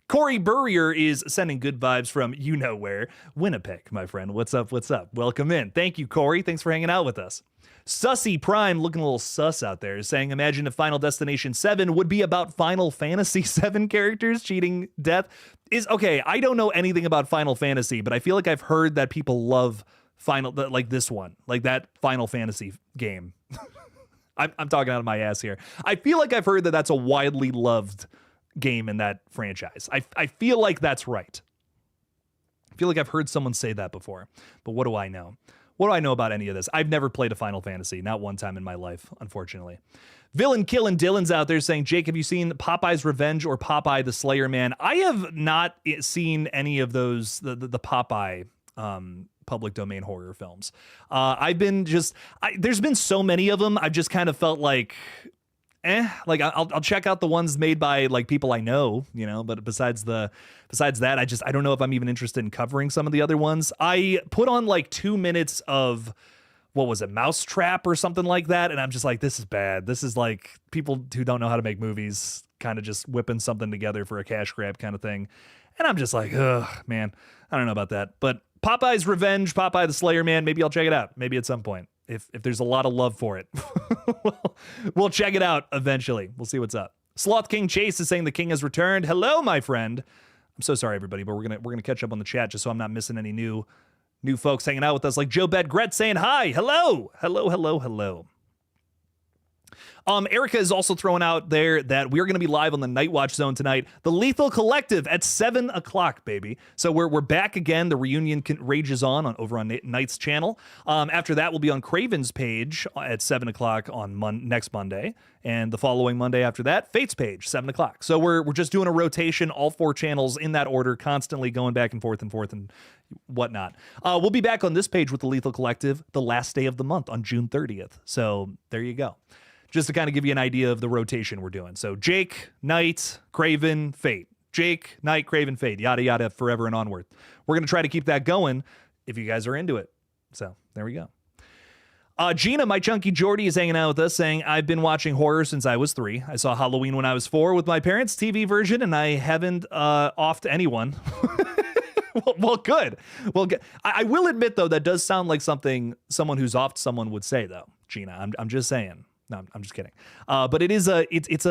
Corey Burrier is sending good vibes from where, Winnipeg, my friend. What's up? Welcome in. Thank you, Corey. Thanks for hanging out with us. Sussy Prime, looking a little sus out there, is saying, imagine if Final Destination 7 would be about Final Fantasy 7 characters cheating death. Okay, I don't know anything about Final Fantasy, but I feel like I've heard that people love like this one, like that Final Fantasy game. I'm talking out of my ass here. I feel like I've heard that that's a widely loved game in that franchise. I feel like that's right. I feel like I've heard someone say that before, but what do I know? What do I know about any of this? I've never played a Final Fantasy, not one time in my life, unfortunately. Villain Killin' Dylan's out there saying, Jake, have you seen Popeye's Revenge or Popeye the Slayer Man? I have not seen any of those, the Popeye public domain horror films. There's been so many of them. I've just kind of felt like, like I'll check out the ones made by like people I know, but besides that, I don't know if I'm even interested in covering some of the other ones. I put on like 2 minutes of, what was it, Mousetrap or something like that, and I'm just like, this is bad. This is like people who don't know how to make movies kind of just whipping something together for a cash grab kind of thing. And I'm just like, ugh, man, I don't know about that. But Popeye's Revenge, Popeye the Slayer Man, maybe I'll check it out. Maybe at some point. If there's a lot of love for it, we'll check it out eventually. We'll see what's up. Sloth King Chase is saying the king has returned. Hello, my friend. I'm so sorry, everybody, but we're gonna catch up on the chat just so I'm not missing any new folks hanging out with us, like Joe Bedgret saying hi. Hello. Erica is also throwing out there that we're going to be live on the Night Watch Zone tonight. The Lethal Collective at 7 o'clock, baby. So we're back again. The reunion rages on over on Night's channel. After that, we'll be on Craven's page at 7 o'clock on next Monday. And the following Monday after that, Fate's page, 7 o'clock. So we're just doing a rotation, all 4 channels in that order, constantly going back and forth and whatnot. We'll be back on this page with the Lethal Collective the last day of the month on June 30th. So there you go. Just to kind of give you an idea of the rotation we're doing. So Jake, Knight, Craven, Fate. Jake, Knight, Craven, Fate. Yada, yada, forever and onward. We're going to try to keep that going if you guys are into it. So there we go. Gina, my chunky Geordie, is hanging out with us saying, I've been watching horror since I was 3. I saw Halloween when I was 4 with my parents' TV version, and I haven't offed anyone. Well, good. Well, good. I will admit, though, that does sound like something someone who's offed someone would say, though, Gina. I'm just saying. No, I'm just kidding. But it's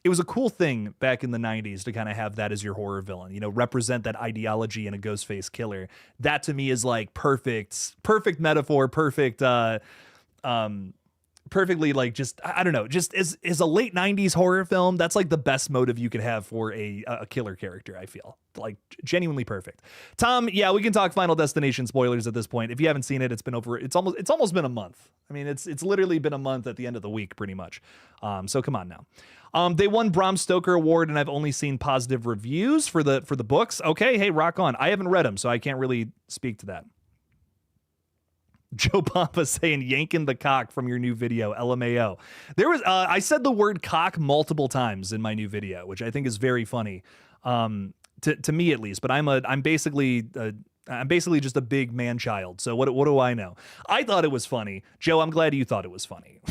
it was a cool thing back in the 90s to kind of have that as your horror villain, you know, represent that ideology in a ghost face killer. That to me is like perfect metaphor, perfectly like just I don't know, just is a late 90s horror film. That's like the best motive you could have for a killer character. I feel like genuinely perfect. Tom, yeah, we can talk Final Destination spoilers at this point. If you haven't seen it, it's almost been a month. I mean, it's literally been a month at the end of the week pretty much. So come on now. They won Bram Stoker Award, and I've only seen positive reviews for the books. Okay, hey, rock on. I haven't read them, so I can't really speak to that. Joe Papa saying yanking the cock from your new video, LMAO. There was I said the word cock multiple times in my new video, which I think is very funny, to me at least. But I'm basically just a big man child. So what do I know? I thought it was funny. Joe, I'm glad you thought it was funny.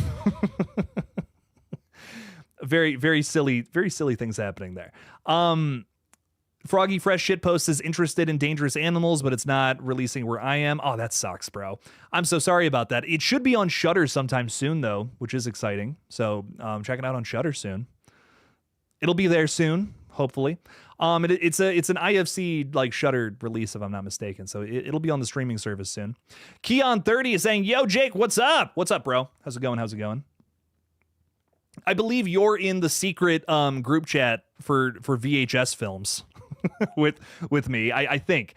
Very silly things happening there. Froggy Fresh Shitpost is interested in dangerous animals, but it's not releasing where I am. Oh, that sucks, bro. I'm so sorry about that. It should be on Shudder sometime soon, though, which is exciting. So check it out on Shudder soon. It'll be there soon, hopefully. It's an IFC like Shudder release, if I'm not mistaken. So it'll be on the streaming service soon. Keon30 is saying, "Yo, Jake, what's up? What's up, bro? How's it going? I believe you're in the secret group chat for VHS films." with me. I think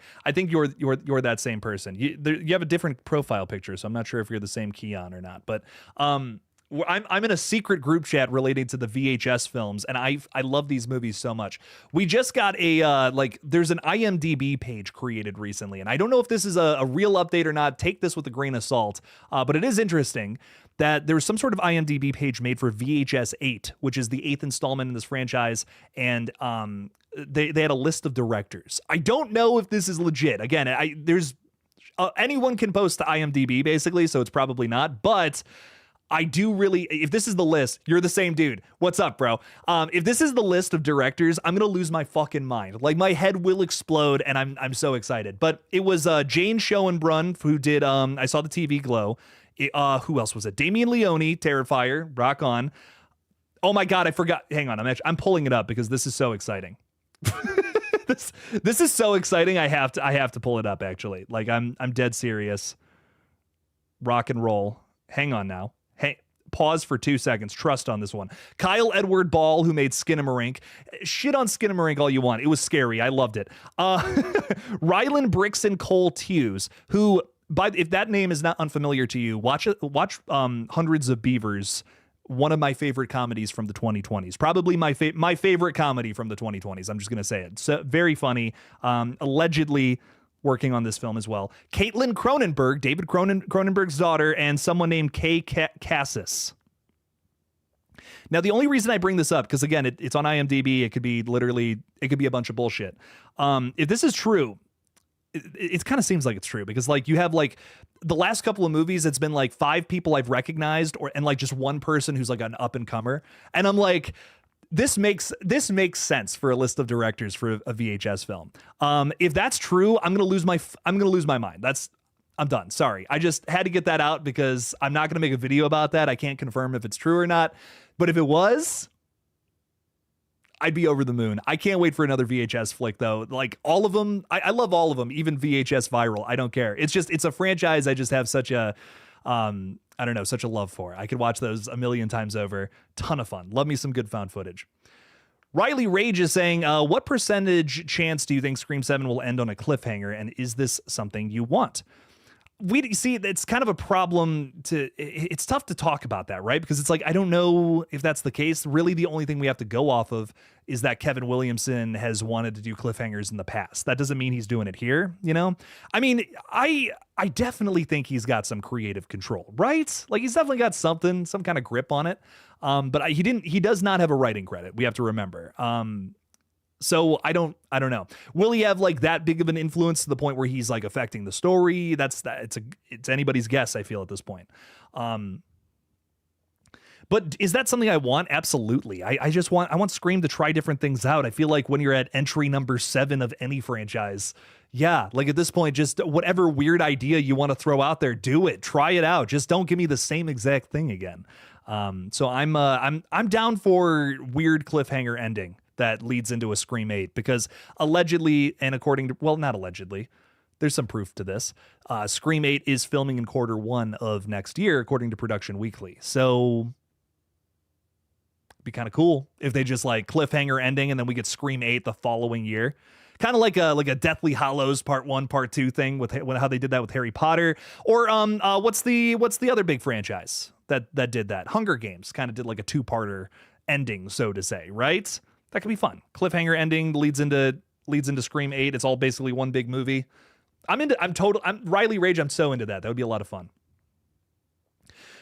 you're that same person. You have a different profile picture, so I'm not sure if you're the same Keon or not. But I'm in a secret group chat relating to the VHS films, and I love these movies so much. We just got there's an IMDb page created recently, and I don't know if this is a real update or not. Take this with a grain of salt, but it is interesting that there was some sort of IMDb page made for VHS 8, which is the 8th installment in this franchise, and they had a list of directors. I don't know if this is legit. Again, there's anyone can post to IMDb basically, so it's probably not. But I do really, if this is the list, you're the same dude. What's up, bro? If this is the list of directors, I'm gonna lose my fucking mind. Like my head will explode, and I'm so excited. But it was Jane Schoenbrunn who did. I saw the TV Glow. Who else was it? Damien Leone, Terrifier, rock on. Oh my God, I forgot. Hang on, I'm pulling it up because this is so exciting. This is so exciting. I have to pull it up actually. Like I'm dead serious. Rock and roll. Hang on now. Hey, pause for 2 seconds. Trust on this one. Kyle Edward Ball, who made Skinamarink. Shit on Skinamarink all you want. It was scary. I loved it. Ryland Bricks and Cole Hughes, who if that name is not unfamiliar to you, watch Hundreds of Beavers. One of my favorite comedies from the 2020s. Probably my favorite comedy from the 2020s. I'm just going to say it. So very funny. Allegedly working on this film as well. Caitlin Cronenberg, David Cronenberg's daughter, and someone named Kay Cassis. Now, the only reason I bring this up, because again, it's on IMDb. It could be a bunch of bullshit. If this is true, it kind of seems like it's true because like you have like the last couple of movies, it's been like 5 people I've recognized and like just one person who's like an up and comer. And I'm like, this makes sense for a list of directors for a VHS film. If that's true, I'm going to lose my mind. I'm done. Sorry. I just had to get that out because I'm not going to make a video about that. I can't confirm if it's true or not, but if it was, I'd be over the moon. I can't wait for another VHS flick though. Like all of them, I love all of them, even VHS Viral. I don't care. It's a franchise I just have such a, such a love for. I could watch those a million times over. Ton of fun. Love me some good found footage. Riley Rage is saying, what percentage chance do you think Scream 7 will end on a cliffhanger? And is this something you want? We see it's kind of a problem it's tough to talk about that, right? Because it's like, I don't know if that's the case. Really, the only thing we have to go off of is that Kevin Williamson has wanted to do cliffhangers in the past. That doesn't mean he's doing it here, you know? I mean, I definitely think he's got some creative control, right? Like he's definitely got some kind of grip on it. But he does not have a writing credit. We have to remember. So I don't know. Will he have like that big of an influence to the point where he's like affecting the story? It's anybody's guess, I feel at this point. But is that something I want? Absolutely. I want Scream to try different things out. I feel like when you're at entry number 7 of any franchise, yeah, like at this point, just whatever weird idea you want to throw out there, do it, try it out. Just don't give me the same exact thing again. So I'm down for weird cliffhanger ending that leads into a Scream 8 because allegedly, and according to, well, not allegedly, there's some proof to this. Scream 8 is filming in Q1 of next year, according to Production Weekly. So it'd be kind of cool if they just like cliffhanger ending and then we get Scream 8 the following year. Kind of like a Deathly Hallows Part 1, Part 2 thing with how they did that with Harry Potter. Or what's the other big franchise that did that? Hunger Games kind of did like a two-parter ending, so to say, right? That could be fun. Cliffhanger ending leads into Scream 8. It's all basically one big movie. I'm Riley Rage. I'm so into that. That would be a lot of fun.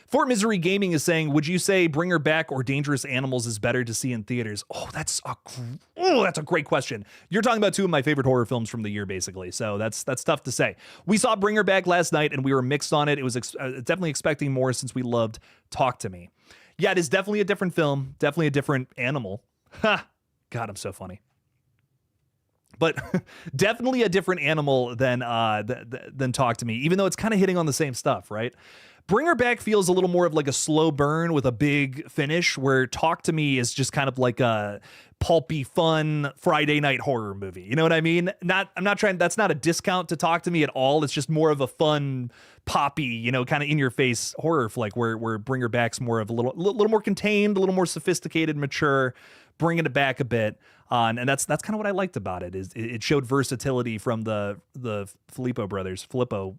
Fort Misery Gaming is saying, would you say Bring Her Back or Dangerous Animals is better to see in theaters? Oh, that's a great question. You're talking about two of my favorite horror films from the year, basically. So that's tough to say. We saw Bring Her Back last night, and we were mixed on it. It was definitely expecting more since we loved Talk to Me. Yeah, it is definitely a different film, definitely a different animal. Ha! God, I'm so funny. But definitely a different animal than Talk to Me, even though it's kind of hitting on the same stuff, right? Bring Her Back feels a little more of like a slow burn with a big finish, where Talk to Me is just kind of like a pulpy, fun Friday night horror movie. You know what I mean? That's not a discount to Talk to Me at all. It's just more of a fun, poppy, kind of in your face horror flick where Bring Her Back's more of a little more contained, a little more sophisticated, mature, bringing it back a bit. And that's kind of what I liked about it. Is it showed versatility from the Filippo brothers,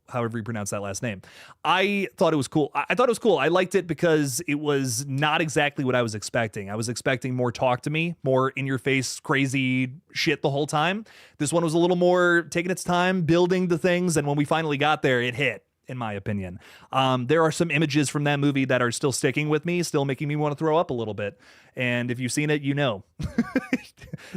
however you pronounce that last name. I thought it was cool. I thought it was cool. I liked it because it was not exactly what I was expecting. I was expecting more Talk to Me, more in your face, crazy shit the whole time. This one was a little more taking its time, building the things, and when we finally got there, it hit. In my opinion, there are some images from that movie that are still sticking with me, still making me want to throw up a little bit. And if you've seen it, you know.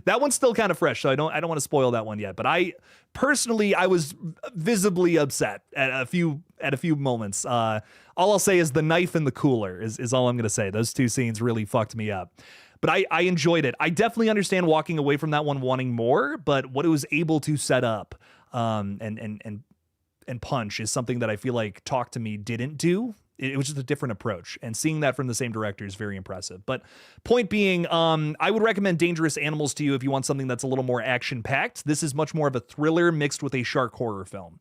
That one's still kind of fresh, so I don't want to spoil that one yet. But I was visibly upset at a few moments. All I'll say is the knife and the cooler is all I'm going to say. Those two scenes really fucked me up. But I enjoyed it. I definitely understand walking away from that one wanting more, but what it was able to set up and punch is something that I feel like Talk to Me didn't do. It was just a different approach, and seeing that from the same director is very impressive. But point being, I would recommend Dangerous Animals to you if you want something that's a little more action-packed. This is much more of a thriller mixed with a shark horror film.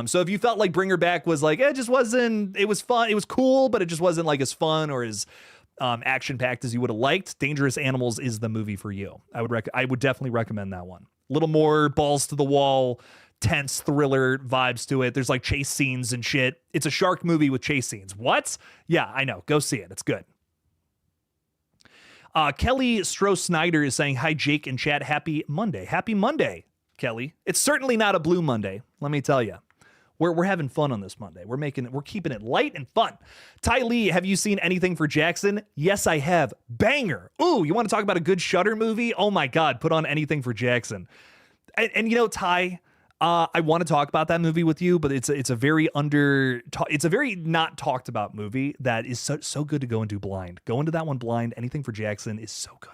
So if you felt like Bring Her Back was like, it was fun, it was cool, but it just wasn't like as fun or as action-packed as you would have liked, Dangerous Animals is the movie for you. I would definitely recommend that one. A little more balls to the wall, tense thriller vibes to it. There's like chase scenes and shit. It's a shark movie with chase scenes. What? Yeah, I know. Go see it. It's good. Kelly Stroh-Snyder is saying, hi, Jake and chat. Happy Monday. Happy Monday, Kelly. It's certainly not a blue Monday, let me tell you. We're having fun on this Monday. We're keeping it light and fun. Ty Lee, have you seen anything for Jackson? Yes, I have. Banger. Ooh, you want to talk about a good Shudder movie? Oh my God, put on Anything for Jackson. And Ty, I want to talk about that movie with you, but it's a very not talked about movie that is so good to go into blind. Go into that one blind. Anything for Jackson is so good.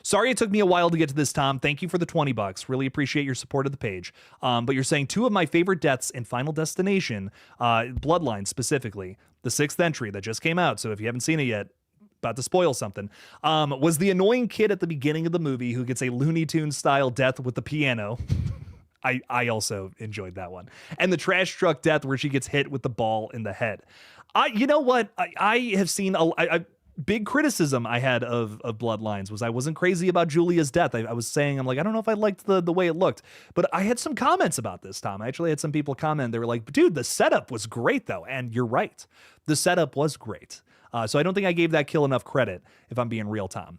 Sorry it took me a while to get to this, Tom. Thank you for the $20. Really appreciate your support of the page. But you're saying two of my favorite deaths in Final Destination, Bloodline specifically, the 6th entry that just came out. So if you haven't seen it yet, about to spoil something, was the annoying kid at the beginning of the movie who gets a Looney Tunes style death with the piano. I also enjoyed that one. And the trash truck death where she gets hit with the ball in the head. You know what? I have seen big criticism I had of Bloodlines was I wasn't crazy about Julia's death. I was saying, I don't know if I liked the way it looked, but I had some comments about this, Tom. I actually had some people comment. They were like, dude, the setup was great though. And you're right. The setup was great. So I don't think I gave that kill enough credit, if I'm being real, Tom.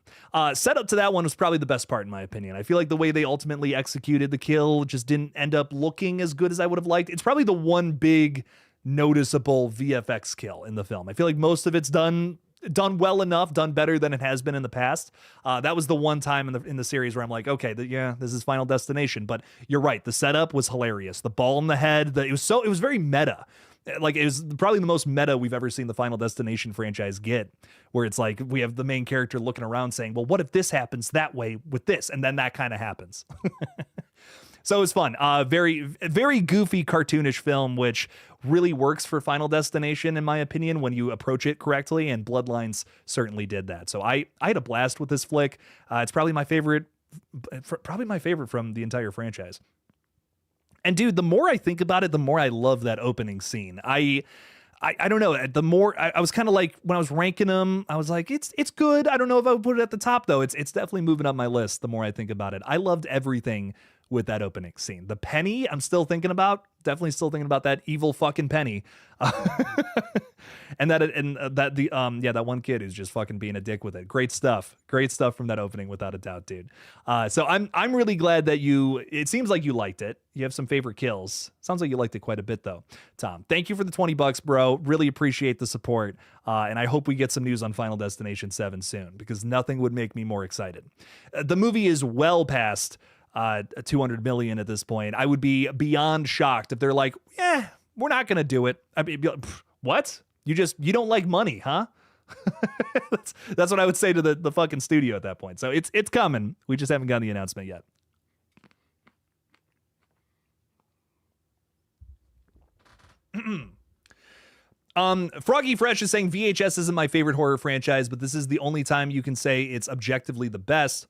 Setup to that one was probably the best part, in my opinion. I feel like the way they ultimately executed the kill just didn't end up looking as good as I would have liked. It's probably the one big noticeable VFX kill in the film. I feel like most of it's done well enough, done better than it has been in the past. That was the one time in the series where I'm like, okay, this is Final Destination. But you're right, the setup was hilarious. The ball in the head, it was very meta. Like, it was probably the most meta we've ever seen the Final Destination franchise get, where it's like we have the main character looking around saying, well, what if this happens that way with this? And then that kind of happens. So it was fun. Very, very goofy, cartoonish film, which really works for Final Destination, in my opinion, when you approach it correctly. And Bloodlines certainly did that. So I had a blast with this flick. It's probably my favorite from the entire franchise. And dude, the more I think about it, the more I love that opening scene. I don't know. The more I was kind of like, when I was ranking them, I was like, it's good. I don't know if I would put it at the top though. It's definitely moving up my list. The more I think about it, I loved everything with that opening scene. The penny, I'm still thinking about. Definitely still thinking about that evil fucking penny. And that one kid who's just fucking being a dick with it. Great stuff from that opening, without a doubt, dude. So I'm really glad that it seems like you liked it. You have some favorite kills. Sounds like you liked it quite a bit though, Tom. Thank you for the $20, bro. Really appreciate the support. And I hope we get some news on Final Destination 7 soon, because nothing would make me more excited. The movie is well past 200 million at this point. I would be beyond shocked if they're like, yeah, we're not gonna do it. I mean, what? You don't like money, huh? that's what I would say to the fucking studio at that point. So it's coming. We just haven't gotten the announcement yet. Froggy Fresh is saying VHS isn't my favorite horror franchise, but this is the only time you can say it's objectively the best.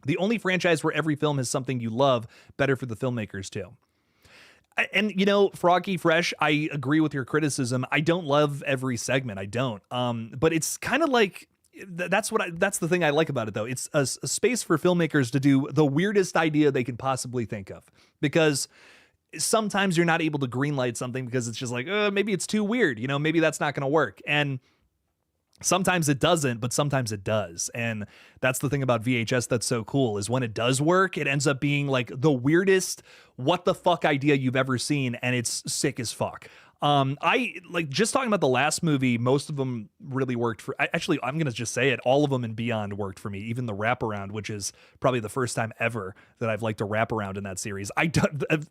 The only franchise where every film has something you love, better for the filmmakers too. And, you know, Froggy Fresh, I agree with your criticism. I don't love every segment. I don't. But it's kind of like, that's the thing I like about it, though. It's a space for filmmakers to do the weirdest idea they can possibly think of. Because sometimes you're not able to greenlight something because it's just like, maybe it's too weird. You know, maybe that's not going to work. And sometimes it doesn't, but sometimes it does. And that's the thing about VHS that's so cool, is when it does work, it ends up being like the weirdest what the fuck idea you've ever seen, and it's sick as fuck. I like, just talking about the last movie, most of them really worked for, actually, I'm going to just say it, all of them and beyond worked for me. Even the wraparound, which is probably the first time ever that I've liked a wraparound in that series.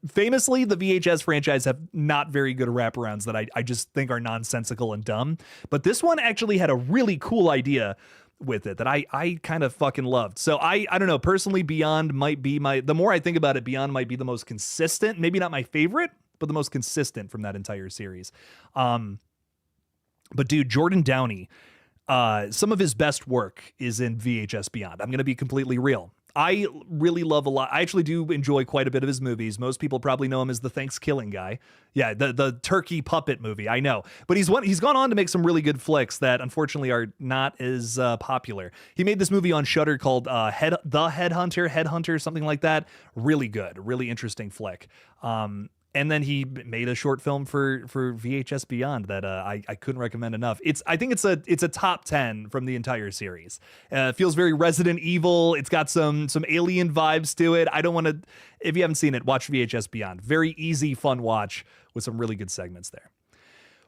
Famously, the VHS franchise have not very good wraparounds that I just think are nonsensical and dumb. But this one actually had a really cool idea with it that I kind of fucking loved. So I don't know, personally, Beyond might be the more I think about it, Beyond might be the most consistent, maybe not my favorite, but the most consistent from that entire series. But dude, Jordan Downey, some of his best work is in VHS Beyond. I'm going to be completely real. I really love a lot. I actually do enjoy quite a bit of his movies. Most people probably know him as the Thanksgiving guy. Yeah, the turkey puppet movie, I know. But he's gone on to make some really good flicks that unfortunately are not as popular. He made this movie on Shudder called The Headhunter, something like that. Really good, really interesting flick. And then he made a short film for VHS Beyond that I couldn't recommend enough. I think it's a top 10 from the entire series. It feels very Resident Evil. It's got some alien vibes to it. I don't want to, if you haven't seen it, watch VHS Beyond. Very easy, fun watch with some really good segments there.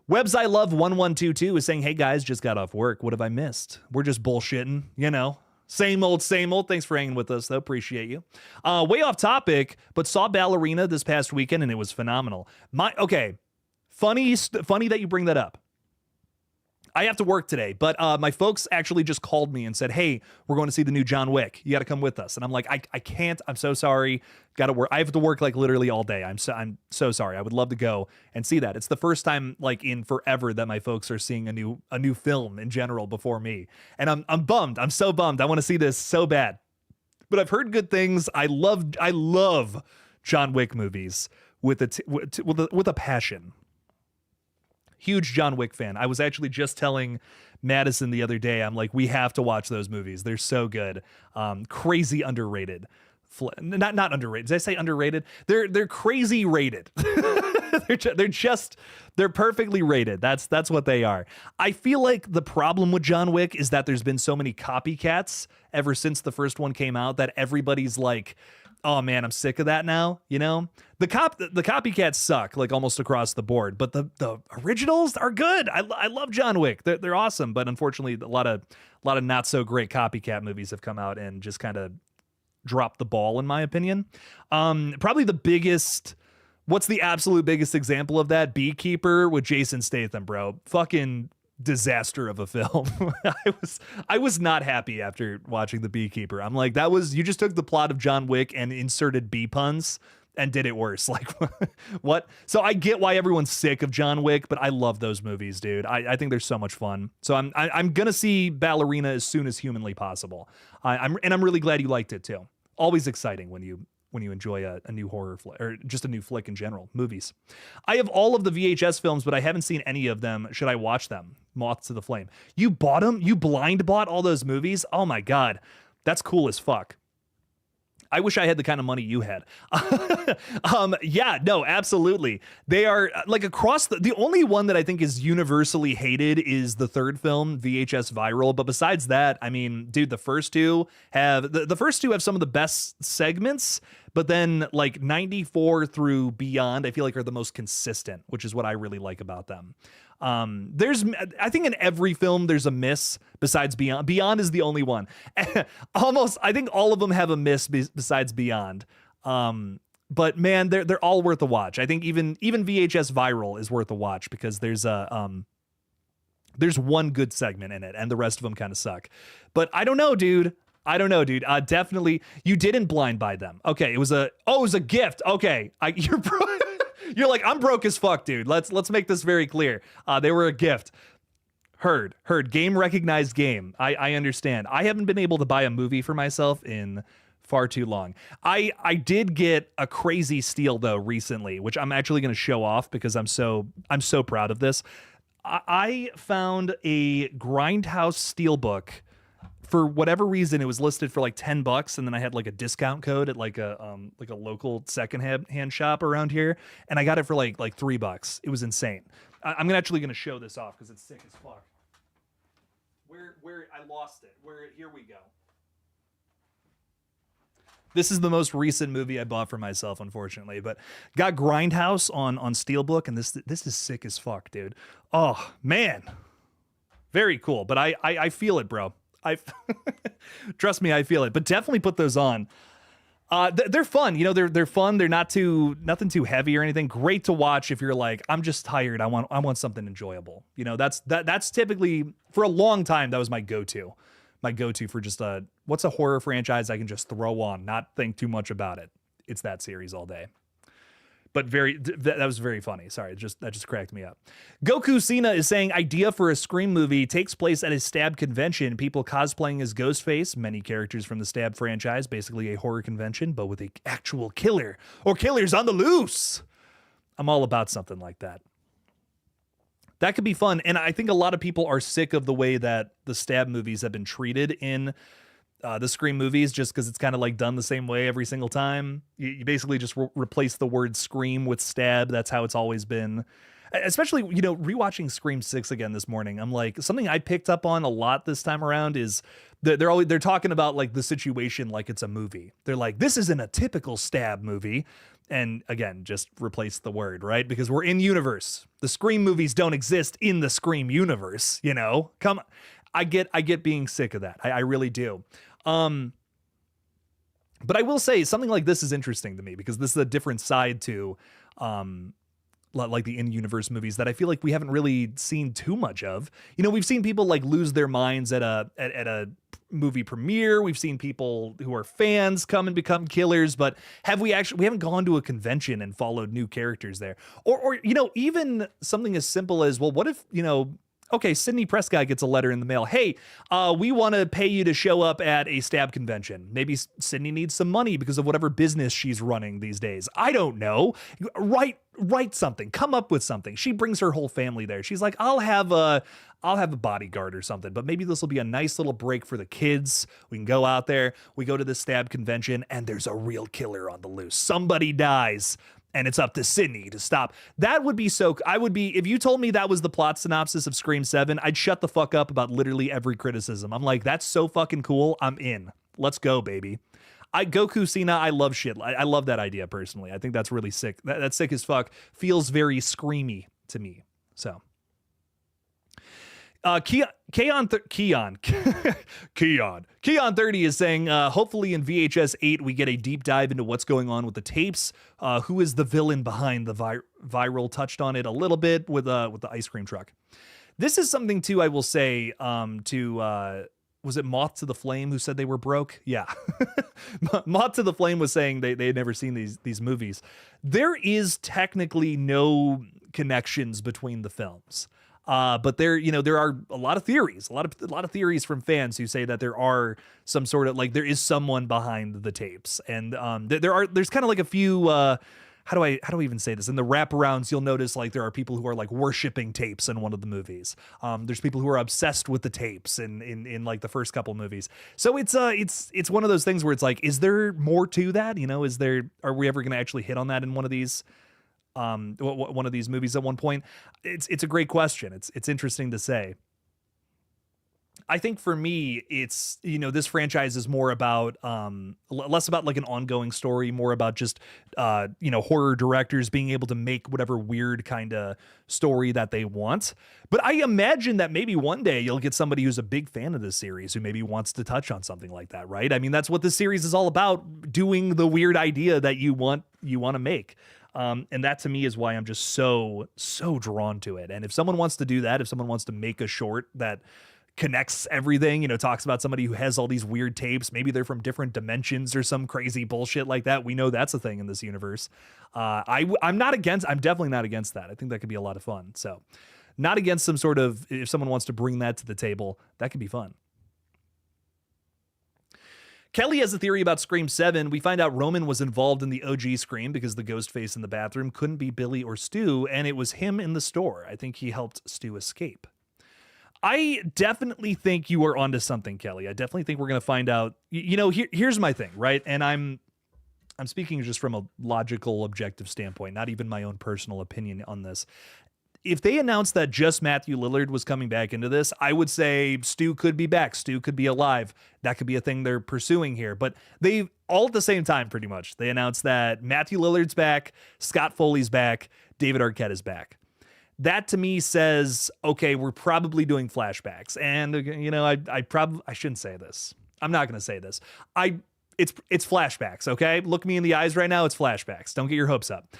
Webs I Love 1122 is saying, hey guys, just got off work. What have I missed? We're just bullshitting, you know. Same old, same old. Thanks for hanging with us, though. Appreciate you. Way off topic, but saw Ballerina this past weekend, and it was phenomenal. Funny that you bring that up. I have to work today, but my folks actually just called me and said, hey, we're going to see the new John Wick. You got to come with us. And I'm like, I can't. I'm so sorry. Got to work. I have to work like literally all day. I'm so sorry. I would love to go and see that. It's the first time like in forever that my folks are seeing a new film in general before me. And I'm bummed. I'm so bummed. I want to see this so bad. But I've heard good things. I love John Wick movies with a passion. Huge John Wick fan. I was actually just telling Madison the other day, I'm like, we have to watch those movies. They're so good. Crazy underrated. Not underrated. Did I say underrated? They're crazy rated. they're perfectly rated. That's what they are. I feel like the problem with John Wick is that there's been so many copycats ever since the first one came out that everybody's like, oh man, I'm sick of that now. You know, the copycats suck like almost across the board, but the originals are good. I love John Wick. They're awesome, but unfortunately, a lot of not so great copycat movies have come out and just kind of dropped the ball, in my opinion. Probably the biggest. What's the absolute biggest example of that? Beekeeper with Jason Statham, bro. Fucking disaster of a film. I was not happy after watching The Beekeeper. I'm like, you just took the plot of John Wick and inserted bee puns and did it worse. Like, what? So I get why everyone's sick of John Wick, but I love those movies, dude. I think they're so much fun. So I'm gonna see Ballerina as soon as humanly possible. I'm really glad you liked it too. Always exciting when you enjoy a new horror flick, or just a new flick in general, movies. I have all of the VHS films, but I haven't seen any of them. Should I watch them? Moth to the Flame. You bought them? You blind bought all those movies? Oh my God. That's cool as fuck. I wish I had the kind of money you had. Yeah, no, absolutely. They are like across the only one that I think is universally hated is the third film, VHS Viral. But besides that, I mean, dude, the first two have some of the best segments, but then like 94 through beyond, I feel like are the most consistent, which is what I really like about them. I think in every film there's a miss besides Beyond. Beyond is the only one. Almost, I think all of them have a miss besides Beyond. But man, they're all worth a watch. I think even VHS Viral is worth a watch because there's one good segment in it and the rest of them kind of suck. But I don't know, dude. Definitely, you didn't blind buy them. Okay, it was a gift. Okay, you're like, I'm broke as fuck, dude. Let's make this very clear. They were a gift. Heard. Game recognized game. I understand. I haven't been able to buy a movie for myself in far too long. I did get a crazy steal though recently, which I'm actually going to show off because I'm so proud of this. I found a Grindhouse steelbook. For whatever reason, it was listed for like $10, and then I had like a discount code at like a local secondhand shop around here, and I got it for like $3. It was insane. I'm actually gonna show this off because it's sick as fuck. Where I lost it. Here we go. This is the most recent movie I bought for myself, unfortunately, but got Grindhouse on Steelbook, and this is sick as fuck, dude. Oh man, very cool. But I feel it, bro. Trust me, I feel it. But definitely put those on. They're fun, you know. They're fun. They're nothing too heavy or anything. Great to watch if you're like, I'm just tired. I want something enjoyable. You know, that's typically for a long time that was my go-to for just what's a horror franchise I can just throw on, not think too much about it. It's that series all day. But that was very funny. Sorry, that just cracked me up. Goku Cena is saying idea for a Scream movie takes place at a Stab convention. People cosplaying as Ghostface, many characters from the Stab franchise, basically a horror convention, but with an actual killer or killers on the loose. I'm all about something like that. That could be fun. And I think a lot of people are sick of the way that the Stab movies have been treated in the Scream movies, just because it's kind of like done the same way every single time. You basically just replace the word Scream with Stab. That's how it's always been. Especially, you know, rewatching Scream 6 again this morning, I'm like, something I picked up on a lot this time around is they're talking about like the situation like it's a movie. They're like, this isn't a typical Stab movie. And again, just replace the word, right? Because we're in universe. The Scream movies don't exist in the Scream universe, you know? Come on. I get being sick of that. I really do. But I will say something like this is interesting to me because this is a different side to like the in-universe movies that I feel like we haven't really seen too much of. You know, we've seen people like lose their minds at a movie premiere. We've seen people who are fans come and become killers, but we haven't gone to a convention and followed new characters there. Or you know, even something as simple as, well, what if, you know, okay, Sidney Prescott gets a letter in the mail. Hey, we want to pay you to show up at a Stab convention. Maybe Sidney needs some money because of whatever business she's running these days. I don't know. Write something. Come up with something. She brings her whole family there. She's like, I'll have a bodyguard or something, but maybe this will be a nice little break for the kids. We can go out there. We go to the Stab convention and there's a real killer on the loose. Somebody dies. And it's up to Sidney to stop. That would be if you told me that was the plot synopsis of Scream 7, I'd shut the fuck up about literally every criticism. I'm like, that's so fucking cool. I'm in. Let's go, baby. Goku Cena, I love shit. I love that idea personally. I think that's really sick. That's sick as fuck. Feels very screamy to me. So. Keon 30 is saying, hopefully in VHS 8 we get a deep dive into what's going on with the tapes. Who is the villain behind the viral? Touched on it a little bit with the ice cream truck. This is something too, I will say, was it Moth to the Flame who said they were broke? Yeah. Moth to the Flame was saying they had never seen these movies. There is technically no connections between the films. But there are a lot of theories, a lot of theories from fans who say that there are some sort of, like, there is someone behind the tapes. And there's kind of like a few, how do I even say this? In the wraparounds, you'll notice like there are people who are like worshiping tapes in one of the movies. There's people who are obsessed with the tapes in like the first couple movies. So it's one of those things where it's like, is there more to that? Are we ever going to actually hit on that in one of these movies at one point? It's a great question. It's interesting to say. I think for me, it's, this franchise is more about, less about like an ongoing story, more about just, horror directors being able to make whatever weird kind of story that they want. But I imagine that maybe one day you'll get somebody who's a big fan of this series who maybe wants to touch on something like that, right? I mean, that's what this series is all about, doing the weird idea that you want to make. And that to me is why I'm just so drawn to it. And if someone wants to do that, if someone wants to make a short that connects everything, talks about somebody who has all these weird tapes, maybe they're from different dimensions or some crazy bullshit like that. We know that's a thing in this universe. I'm definitely not against that. I think that could be a lot of fun. So not against some sort of, if someone wants to bring that to the table, that could be fun. Kelly has a theory about Scream 7. We find out Roman was involved in the OG Scream because the ghost face in the bathroom couldn't be Billy or Stu, and it was him in the store. I think he helped Stu escape. I definitely think you are onto something, Kelly. I definitely think we're going to find out. Here's my thing, right? And I'm speaking just from a logical, objective standpoint, not even my own personal opinion on this. If they announced that just Matthew Lillard was coming back into this, I would say Stu could be back. Stu could be alive. That could be a thing they're pursuing here. But they all at the same time, pretty much, they announced that Matthew Lillard's back, Scott Foley's back, David Arquette is back. That to me says, okay, we're probably doing flashbacks. And I shouldn't say this. I'm not going to say this. It's flashbacks, okay? Look me in the eyes right now, it's flashbacks. Don't get your hopes up.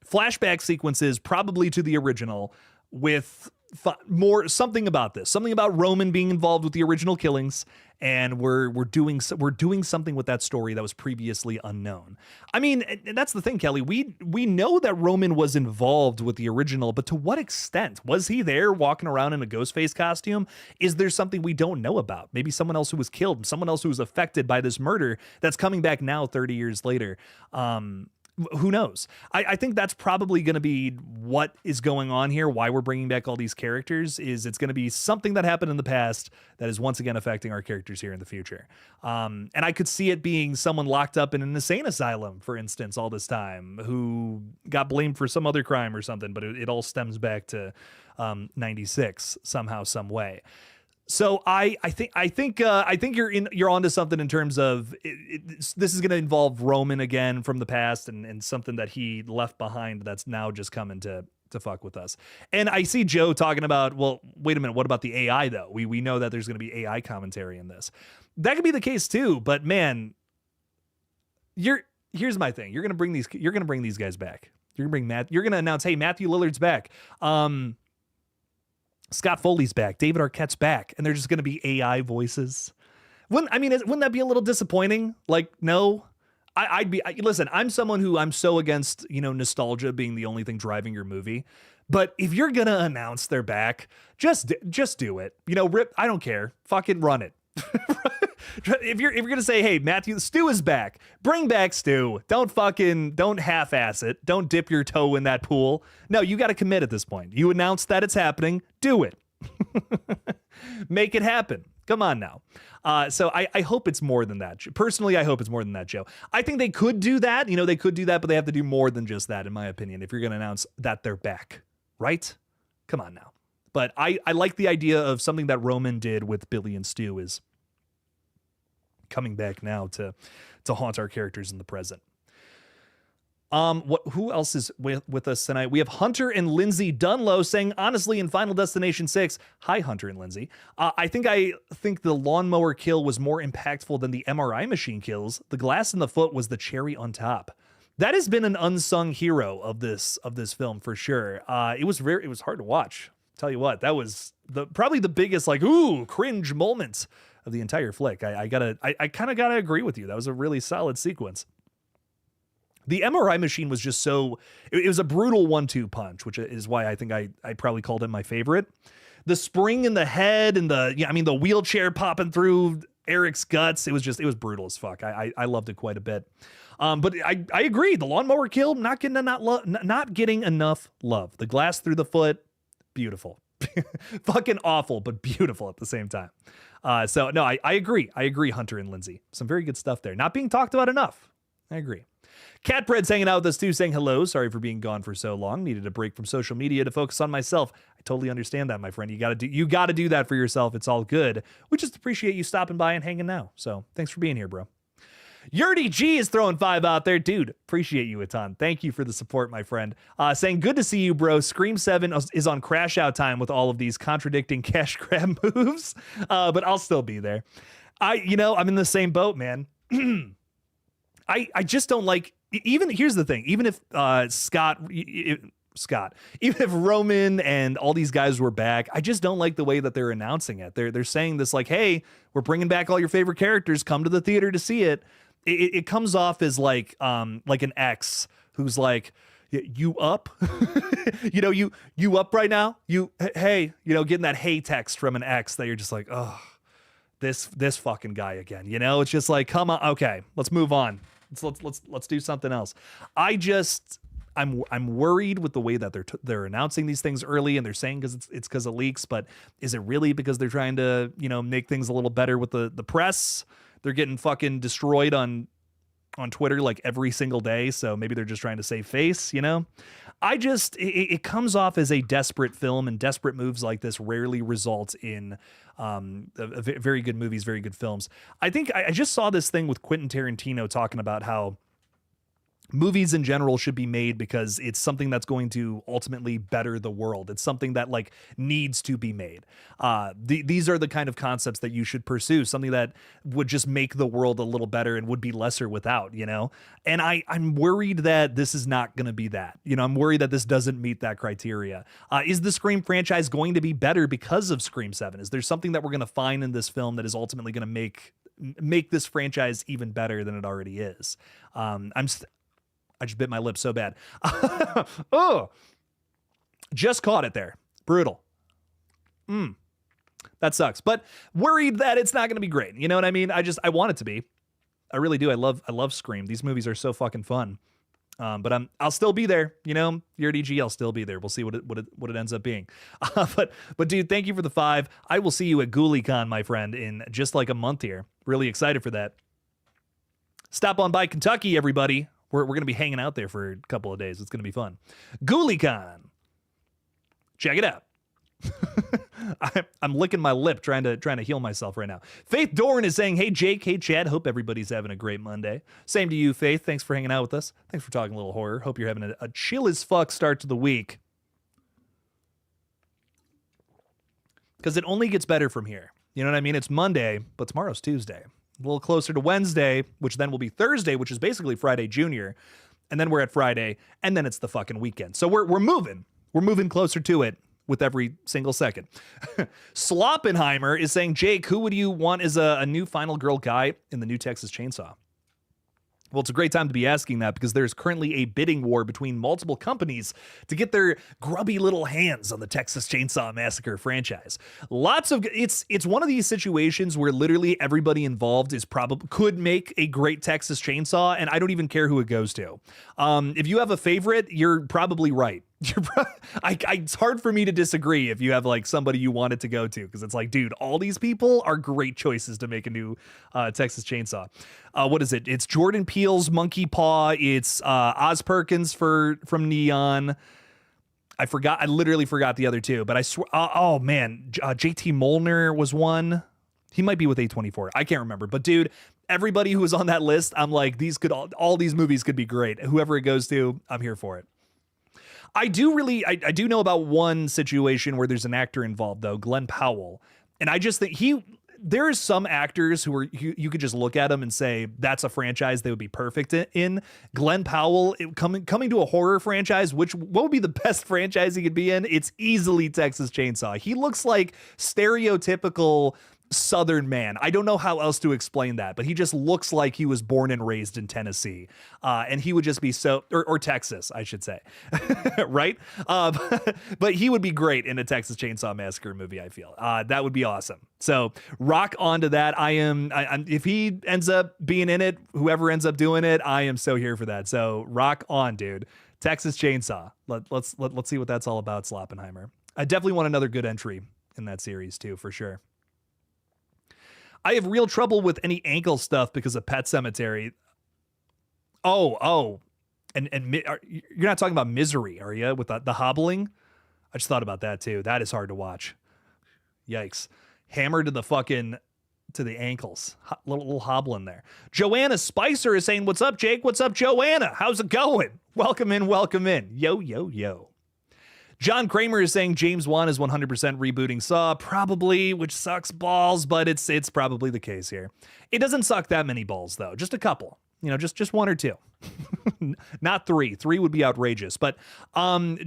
Flashback sequences probably to the original with something about Roman being involved with the original killings, and we're doing something with that story that was previously unknown. I mean, that's the thing, Kelly. We know that Roman was involved with the original, but to what extent? Was he there walking around in a Ghostface costume? Is there something we don't know about? Maybe someone else who was killed, someone else who was affected by this murder that's coming back now 30 years later. Who knows? I think that's probably going to be what is going on here. Why we're bringing back all these characters is it's going to be something that happened in the past that is once again affecting our characters here in the future. And I could see it being someone locked up in an insane asylum, for instance, all this time, who got blamed for some other crime or something, but it all stems back to 96 somehow, some way. So I think you're onto something in terms of this is going to involve Roman again from the past and something that he left behind that's now just coming to fuck with us. And I see Joe talking about, well, wait a minute, what about the AI though? We know that there's going to be AI commentary in this. That could be the case too, but man, here's my thing. You're going to bring these guys back. You're going to announce, hey, Matthew Lillard's back. Scott Foley's back. David Arquette's back. And they're just going to be AI voices. Wouldn't that be a little disappointing? Like, no. Listen, I'm someone who I'm so against, nostalgia being the only thing driving your movie. But if you're going to announce they're back, just do it. Rip, I don't care. Fucking run it. If you're going to say, hey, Stu is back, bring back Stu. Don't half-ass it. Don't dip your toe in that pool. No, you got to commit at this point. You announced that it's happening. Do it. Make it happen. Come on now. So I hope it's more than that. Personally, I hope it's more than that, Joe. I think they could do that. They could do that, but they have to do more than just that, in my opinion, if you're going to announce that they're back. Right? Come on now. But I like the idea of something that Roman did with Billy and Stu is coming back now to haunt our characters in the present. Who else is with us tonight? We have Hunter and Lindsay Dunlow saying, honestly, in Final Destination 6, hi, Hunter and Lindsay. I think the lawnmower kill was more impactful than the MRI machine kills. The glass in the foot was the cherry on top. that has been an unsung hero of this film for sure. It was hard to watch. Tell you what, that was probably the biggest like ooh cringe moment of the entire flick. I kind of gotta agree with you. That was a really solid sequence. The MRI machine was just it was a brutal 1-2 punch, which is why I think I probably called it my favorite. The spring in the head and the wheelchair popping through Eric's guts. It was brutal as fuck. I loved it quite a bit. But I agree. The lawnmower kill, not getting enough love. The glass through the foot, beautiful. Fucking awful, but beautiful at the same time. So no, I agree. I agree, Hunter and Lindsay. Some very good stuff there. Not being talked about enough. I agree. Catbread's hanging out with us too, saying hello. Sorry for being gone for so long. Needed a break from social media to focus on myself. I totally understand that, my friend. You gotta do that for yourself. It's all good. We just appreciate you stopping by and hanging now. So thanks for being here, bro. Yurdy G is throwing 5 out there. Dude, appreciate you a ton. Thank you for the support, my friend. Saying, good to see you, bro. Scream 7 is on crash out time with all of these contradicting cash grab moves. But I'll still be there. I'm in the same boat, man. I just don't like, here's the thing, even if Scott, even if Roman and all these guys were back, I just don't like the way that they're announcing it. They're saying this like, hey, we're bringing back all your favorite characters. Come to the theater to see it. It comes off as like an ex who's like, you up? you up right now? Hey, getting that hey text from an ex that you're just like, oh, this fucking guy again. It's just like, come on, okay, let's move on. Let's do something else. I'm worried with the way that they're announcing these things early, and they're saying it's because of leaks, but is it really because they're trying to make things a little better with the press? They're getting fucking destroyed on Twitter like every single day, so maybe they're just trying to save face. It comes off as a desperate film, and desperate moves like this rarely result in very good movies, very good films. I think I just saw this thing with Quentin Tarantino talking about how movies in general should be made because it's something that's going to ultimately better the world. It's something that like needs to be made. These are the kind of concepts that you should pursue, something that would just make the world a little better and would be lesser without, and I'm worried that this is not going to be that. I'm worried that this doesn't meet that criteria. Is the Scream franchise going to be better because of Scream 7? Is there something that we're going to find in this film that is ultimately going to make this franchise even better than it already is? I just bit my lip so bad. Oh, just caught it there. Brutal. That sucks. But worried that it's not going to be great. You know what I mean? I want it to be. I really do. I love Scream. These movies are so fucking fun. But I'll still be there. Your DG, I'll still be there. We'll see what it ends up being. But dude, thank you for the 5. I will see you at GullGotha, my friend, in just like a month here. Really excited for that. Stop on by Kentucky, everybody. We're going to be hanging out there for a couple of days. It's going to be fun. GullGotha. Check it out. I'm licking my lip trying to heal myself right now. Faith Doran is saying, hey, Jake, hey, Chad. Hope everybody's having a great Monday. Same to you, Faith. Thanks for hanging out with us. Thanks for talking a little horror. Hope you're having a chill as fuck start to the week. Because it only gets better from here. You know what I mean? It's Monday, but tomorrow's Tuesday. A little closer to Wednesday, which then will be Thursday, which is basically Friday Junior. And then we're at Friday, and then it's the fucking weekend. So we're moving. We're moving closer to it with every single second. Sloppenheimer is saying, Jake, who would you want as a new final girl guy in the new Texas Chainsaw? Well, it's a great time to be asking that because there's currently a bidding war between multiple companies to get their grubby little hands on the Texas Chainsaw Massacre franchise. It's one of these situations where literally everybody involved could make a great Texas Chainsaw, and I don't even care who it goes to. If you have a favorite, you're probably right. It's hard for me to disagree if you have like somebody you want it to go to, because it's like, dude, all these people are great choices to make a new Texas Chainsaw. What is it? It's Jordan Peele's Monkey Paw. It's Oz Perkins from Neon. I literally forgot the other two, but I swear. Oh man, JT Molnar was one. He might be with A24. I can't remember, but dude, everybody who was on that list, I'm like, all these movies could be great. Whoever it goes to, I'm here for it. I do know about one situation where there's an actor involved, though, Glenn Powell. And I just think there are some actors who are you could just look at them and say that's a franchise they would be perfect in. Glenn Powell coming to a horror franchise, what would be the best franchise he could be in? It's easily Texas Chainsaw. He looks like stereotypical Southern man. I don't know how else to explain that, but he just looks like he was born and raised in Tennessee, and he would just be so, or Texas, I should say, right? But he would be great in a Texas Chainsaw Massacre movie. I feel that would be awesome. So rock onto that. I'm if he ends up being in it, whoever ends up doing it, I am so here for that. So rock on, dude. Texas Chainsaw. Let's see what that's all about, Sloppenheimer. I definitely want another good entry in that series too, for sure. I have real trouble with any ankle stuff because of Pet Sematary. And you're not talking about Misery, are you? With the hobbling? I just thought about that too. That is hard to watch. Yikes. Hammer to the ankles. Little hobbling there. Joanna Spicer is saying, what's up, Jake? What's up, Joanna? How's it going? Welcome in, welcome in. Yo, yo, yo. John Kramer is saying James Wan is 100% rebooting Saw, probably, which sucks balls, but it's probably the case here. It doesn't suck that many balls though, just a couple, just one or two, not three. Three would be outrageous. But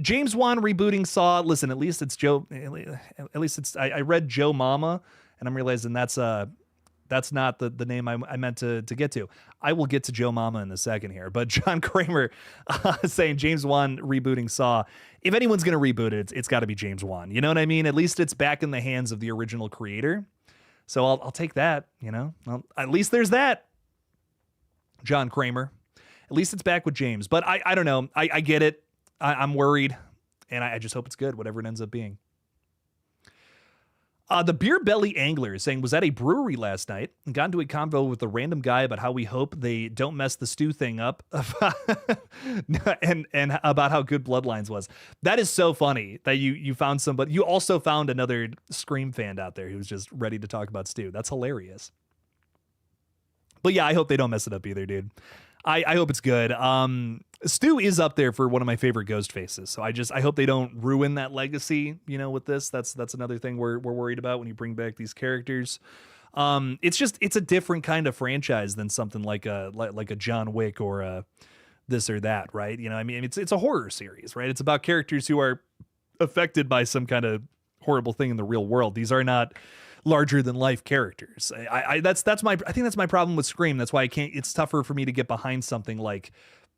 James Wan rebooting Saw. Listen, at least it's Joe. At least it's I read Joe Mama, and I'm realizing that's not the name I meant to get to. I will get to Joe Mama in a second here. But John Kramer saying James Wan rebooting Saw. If anyone's going to reboot it, it's got to be James Wan. You know what I mean? At least it's back in the hands of the original creator. So I'll take that, at least there's that. John Kramer. At least it's back with James. But I don't know. I get it. I'm worried. And I just hope it's good, whatever it ends up being. The Beer Belly Angler is saying, was at a brewery last night and got into a convo with a random guy about how we hope they don't mess the stew thing up and about how good Bloodlines was. That is so funny that you found somebody. You also found another Scream fan out there who's just ready to talk about stew. That's hilarious. But yeah, I hope they don't mess it up either, dude. I hope it's good. Stu is up there for one of my favorite ghost faces. So I hope they don't ruin that legacy, with this. That's another thing we're worried about when you bring back these characters. It's a different kind of franchise than something like a John Wick or a this or that, right? It's a horror series, right? It's about characters who are affected by some kind of horrible thing in the real world. These are not larger than life characters. I think that's my problem with Scream. That's why it's tougher for me to get behind something like,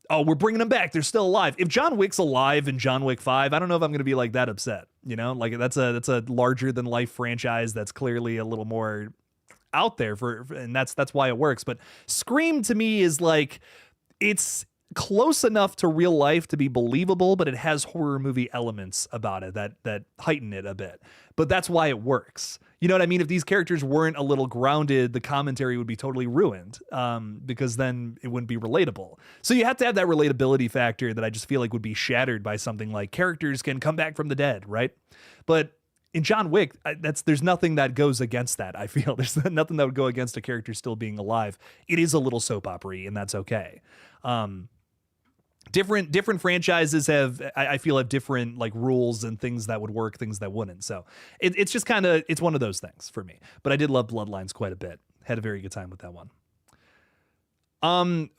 oh, we're bringing them back, they're still alive. If John Wick's alive in John Wick 5, I don't know if I'm going to be like that upset, like that's a larger than life franchise that's clearly a little more out there and that's why it works. But Scream to me is like, it's close enough to real life to be believable, but it has horror movie elements about it that heighten it a bit. But that's why it works. You know what I mean? If these characters weren't a little grounded, the commentary would be totally ruined, because then it wouldn't be relatable. So you have to have that relatability factor that I just feel like would be shattered by something like characters can come back from the dead, right? But in John Wick, there's nothing that goes against that. I feel there's nothing that would go against a character still being alive. It is a little soap opera-y, and that's okay. Different franchises I feel have different like rules and things that would work, things that wouldn't. So it's just kind of, it's one of those things for me. But I did love Bloodlines quite a bit. Had a very good time with that one.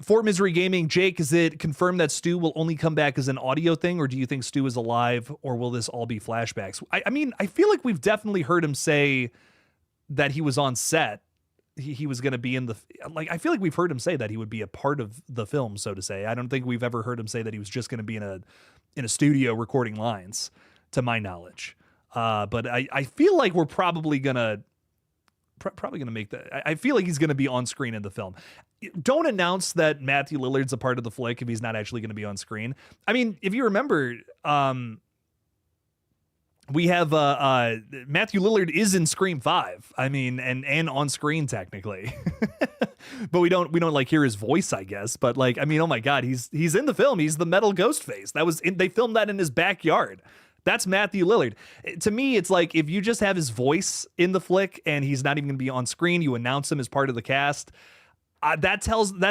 For Misery Gaming, Jake, is it confirmed that Stu will only come back as an audio thing, or do you think Stu is alive, or will this all be flashbacks? I feel like we've definitely heard him say that he was on set. He was going to be in I feel like we've heard him say that he would be a part of the film, so to say. I don't think we've ever heard him say that he was just going to be in a studio recording lines, to my knowledge. But I feel like we're probably going to make that. I feel like he's going to be on screen in the film. Don't announce that Matthew Lillard's a part of the flick if he's not actually going to be on screen. I mean, if you remember, we have Matthew Lillard is in Scream 5. I mean, and on screen technically, but we don't like hear his voice, I guess. But like, I mean, oh my God, he's in the film. He's the metal ghost face. They filmed that in his backyard. That's Matthew Lillard. To me, it's like if you just have his voice in the flick and he's not even going to be on screen, you announce him as part of the cast. That's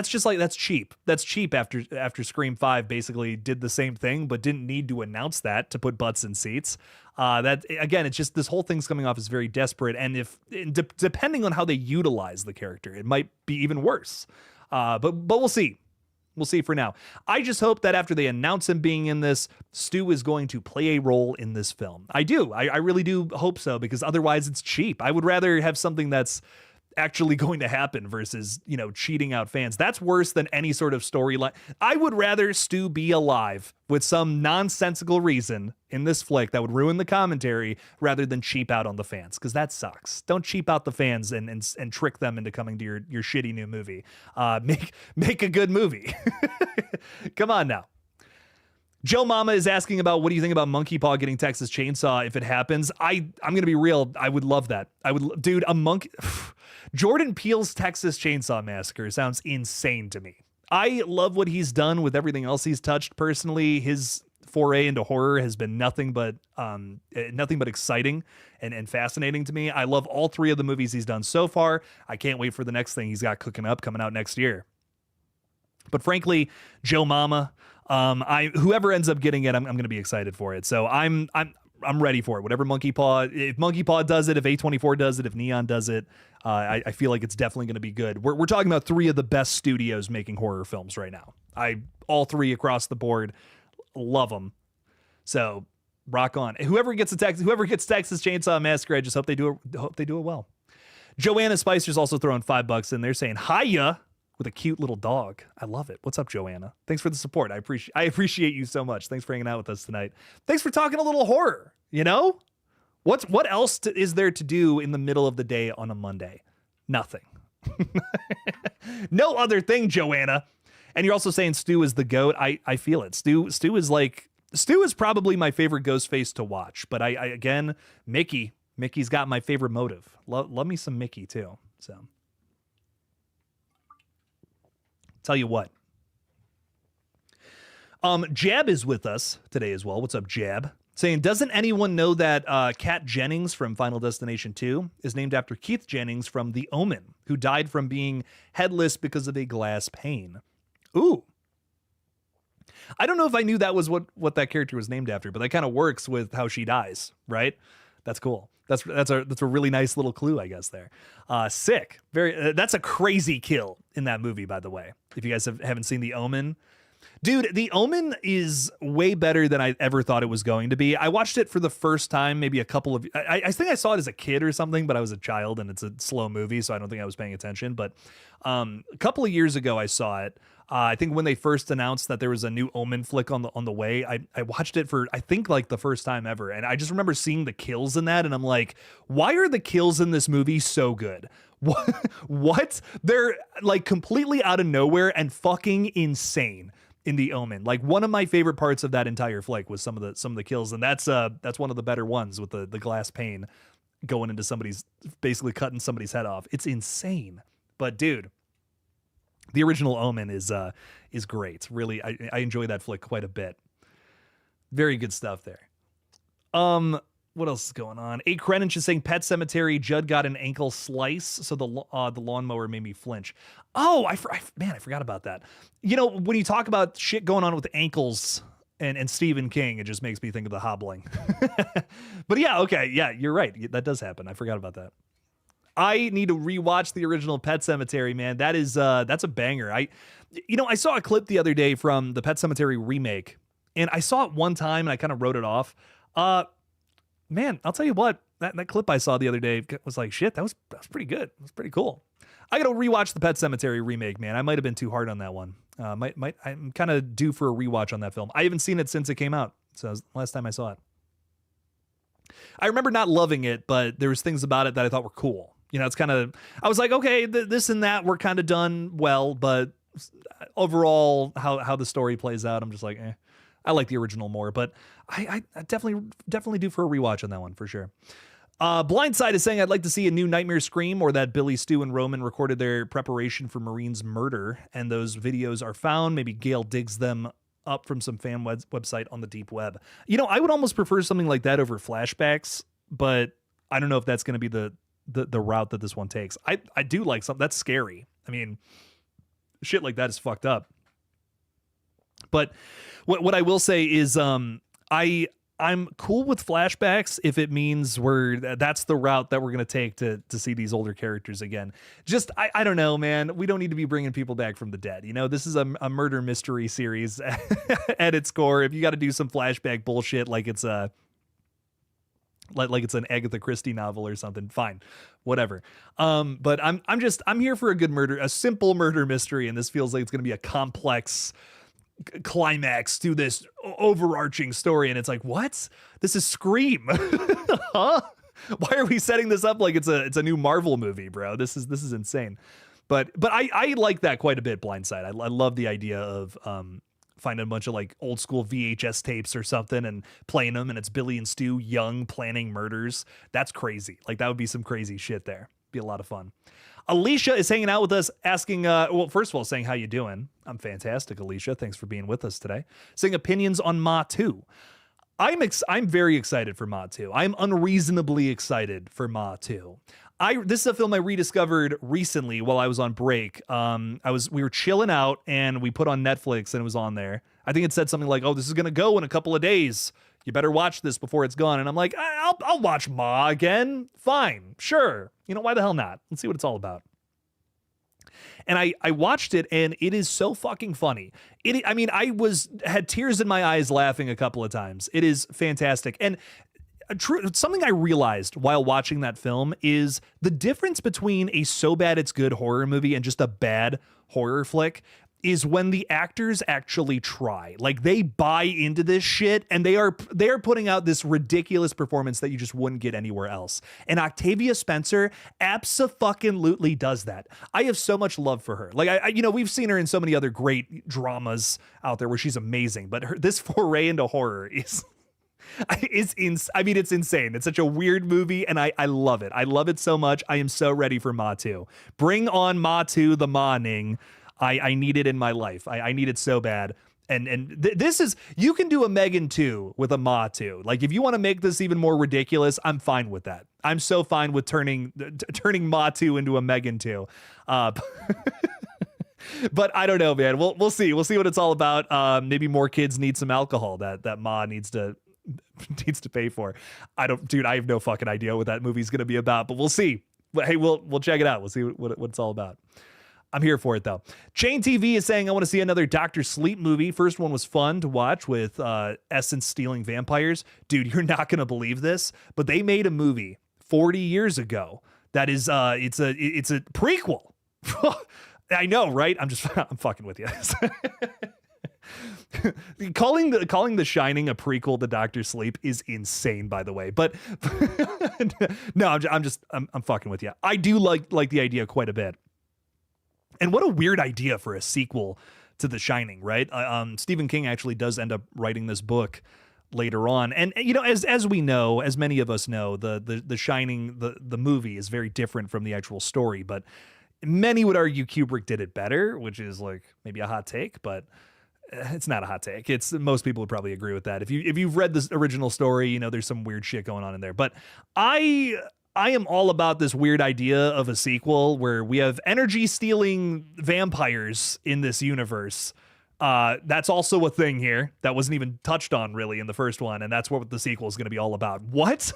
just like, that's cheap. That's cheap after Scream 5 basically did the same thing, but didn't need to announce that to put butts in seats. That again, it's just, this whole thing's coming off as very desperate. And depending on how they utilize the character, it might be even worse. But we'll see. We'll see for now. I just hope that after they announce him being in this, Stu is going to play a role in this film. I do. I really do hope so, because otherwise it's cheap. I would rather have something that's actually going to happen versus, cheating out fans. That's worse than any sort of storyline. I would rather Stu be alive with some nonsensical reason in this flick that would ruin the commentary rather than cheap out on the fans, because that sucks. Don't cheap out the fans and trick them into coming to your shitty new movie. Make a good movie. Come on now. Joe Mama is asking about, what do you think about Monkey Paw getting Texas Chainsaw if it happens? I'm going to be real. I would love that. Dude, a monkey... Jordan Peele's Texas Chainsaw Massacre sounds insane to me. I love what he's done with everything else he's touched personally. His foray into horror has been nothing but exciting and fascinating to me. I love all three of the movies he's done so far. I can't wait for the next thing he's got cooking up coming out next year. But frankly, Joe Mama, whoever ends up getting it, I'm going to be excited for it. So I'm ready for it. Whatever Monkey Paw, if Monkey Paw does it, if A24 does it, if Neon does it, I feel like it's definitely going to be good. We're talking about three of the best studios making horror films right now. All three across the board, love them. So rock on. Whoever gets Texas Chainsaw Massacre, I just hope they do it well. Joanna Spicer's also throwing $5 in there, saying hiya with a cute little dog. I love it. What's up, Joanna? Thanks for the support. I appreciate you so much. Thanks for hanging out with us tonight. Thanks for talking a little horror. What else is there to do in the middle of the day on a Monday? Nothing. No other thing, Joanna. And you're also saying Stu is the GOAT. I feel it. Stu is probably my favorite Ghostface to watch. But again, Mickey's got my favorite motive. Love me some Mickey too. So tell you what. Jab is with us today as well. What's up, Jab? Saying, doesn't anyone know that Kat Jennings from Final Destination 2 is named after Keith Jennings from The Omen, who died from being headless because of a glass pane? Ooh. I don't know if I knew that was what that character was named after, but that kind of works with how she dies, right? That's cool. That's a really nice little clue, I guess, there. Sick. That's a crazy kill in that movie, by the way. If you guys haven't seen The Omen. Dude, The Omen is way better than I ever thought it was going to be. I watched it for the first time, maybe I think I saw it as a kid or something, but I was a child and it's a slow movie, so I don't think I was paying attention. But a couple of years ago, I saw it. I think when they first announced that there was a new Omen flick on the way, I watched it for, I think, like the first time ever. And I just remember seeing the kills in that, and I'm like, why are the kills in this movie so good? What? They're like completely out of nowhere and fucking insane in The Omen. Like, one of my favorite parts of that entire flick was some of the kills, and that's one of the better ones, with the glass pane going into basically cutting somebody's head off. It's insane. But dude, the original Omen is great. Really, I enjoy that flick quite a bit. Very good stuff there. What else is going on? A Crenich is saying Pet Cemetery, Judd got an ankle slice, so the lawnmower made me flinch. Oh, I forgot about that. When you talk about shit going on with ankles and Stephen King, it just makes me think of The Hobbling. But yeah, okay, yeah, you're right. That does happen. I forgot about that. I need to rewatch the original Pet Cemetery, man. That's a banger. I saw a clip the other day from the Pet Cemetery remake, and I saw it one time and I kind of wrote it off. Man, I'll tell you what, that clip I saw the other day was like, shit, that was pretty good. It was pretty cool. I gotta rewatch the Pet Cemetery remake, man. I might have been too hard on that one. I'm kind of due for a rewatch on that film. I haven't seen it since it came out, so that was the last time I saw it. I remember not loving it, but there was things about it that I thought were cool. It's kind of, I was like, okay, this and that were kind of done well, but overall, how the story plays out, I'm just like, eh. I like the original more, but I definitely do for a rewatch on that one for sure. Blindside is saying, I'd like to see a new Nightmare Scream, or that Billy, Stu, and Roman recorded their preparation for Marine's murder, and those videos are found. Maybe Gail digs them up from some fan website on the deep web. I would almost prefer something like that over flashbacks, but I don't know if that's going to be the route that this one takes. I do like something that's scary. I mean, Shit like that is fucked up. But what I will say is I'm cool with flashbacks if it means that's the route that we're going to take to see these older characters again. Just, I don't know, man. We don't need to be bringing people back from the dead. You know, this is a murder mystery series at its core. If you got to do some flashback bullshit like it's a like it's an Agatha Christie novel or something, fine, whatever. But I'm here for a simple murder mystery, and this feels like it's going to be a complex climax to this overarching story, and it's like, what? This is Scream. Huh? Why are we setting this up like it's a new Marvel movie, bro? This is insane. But I like that quite a bit, Blindside. I love the idea of finding a bunch of like old school VHS tapes or something and playing them, and it's Billy and Stu young planning murders. That's crazy. Like, that would be some crazy shit there. Be a lot of fun. Alicia is hanging out with us, asking, well, first of all, saying, how you doing? I'm fantastic, Alicia. Thanks for being with us today. Saying opinions on Ma 2. I'm very excited for Ma 2. I'm unreasonably excited for Ma 2. This is a film I rediscovered recently while I was on break. We were chilling out and we put on Netflix and it was on there. I think it said something like, oh, this is going to go in a couple of days. You better watch this before it's gone. And I'm like, I'll watch Ma again. Fine. Sure. You know, why the hell not? Let's see what it's all about. And I watched it, and it is so fucking funny. I had tears in my eyes laughing a couple of times. It is fantastic. And something I realized while watching that film is the difference between a so bad it's good horror movie and just a bad horror flick is when the actors actually try. Like, they buy into this shit, and they are putting out this ridiculous performance that you just wouldn't get anywhere else. And Octavia Spencer abso-fucking-lutely does that. I have so much love for her. Like, we've seen her in so many other great dramas out there where she's amazing, but this foray into horror is it's insane. It's such a weird movie, and I love it. I love it so much. I am so ready for Ma 2. Bring on Ma 2, the Ma-ning. I need it in my life. I need it so bad. And this is, you can do a Megan 2 with a Ma 2. Like, if you want to make this even more ridiculous, I'm fine with that. I'm so fine with turning Ma 2 into a Megan 2. But I don't know, man. We'll see. We'll see what it's all about. Maybe more kids need some alcohol that Ma needs to pay for. I have no fucking idea what that movie's going to be about, but we'll see. But hey, we'll check it out. We'll see what it's all about. I'm here for it, though. Chain TV is saying, I want to see another Dr. Sleep movie. First one was fun to watch with essence stealing vampires. Dude, you're not going to believe this, but they made a movie 40 years ago that is it's a prequel. I know, right? I'm fucking with you. calling The Shining a prequel to Dr. Sleep is insane, by the way. But no, I'm fucking with you. I do like the idea quite a bit. And what a weird idea for a sequel to The Shining, right? Stephen King actually does end up writing this book later on. And, as we know, as many of us know, the Shining, the movie is very different from the actual story. But many would argue Kubrick did it better, which is like maybe a hot take, but it's not a hot take. Most people would probably agree with that. If you've read the original story, there's some weird shit going on in there. But I am all about this weird idea of a sequel where we have energy stealing vampires in this universe. That's also a thing here that wasn't even touched on really in the first one. And that's what the sequel is going to be all about. What?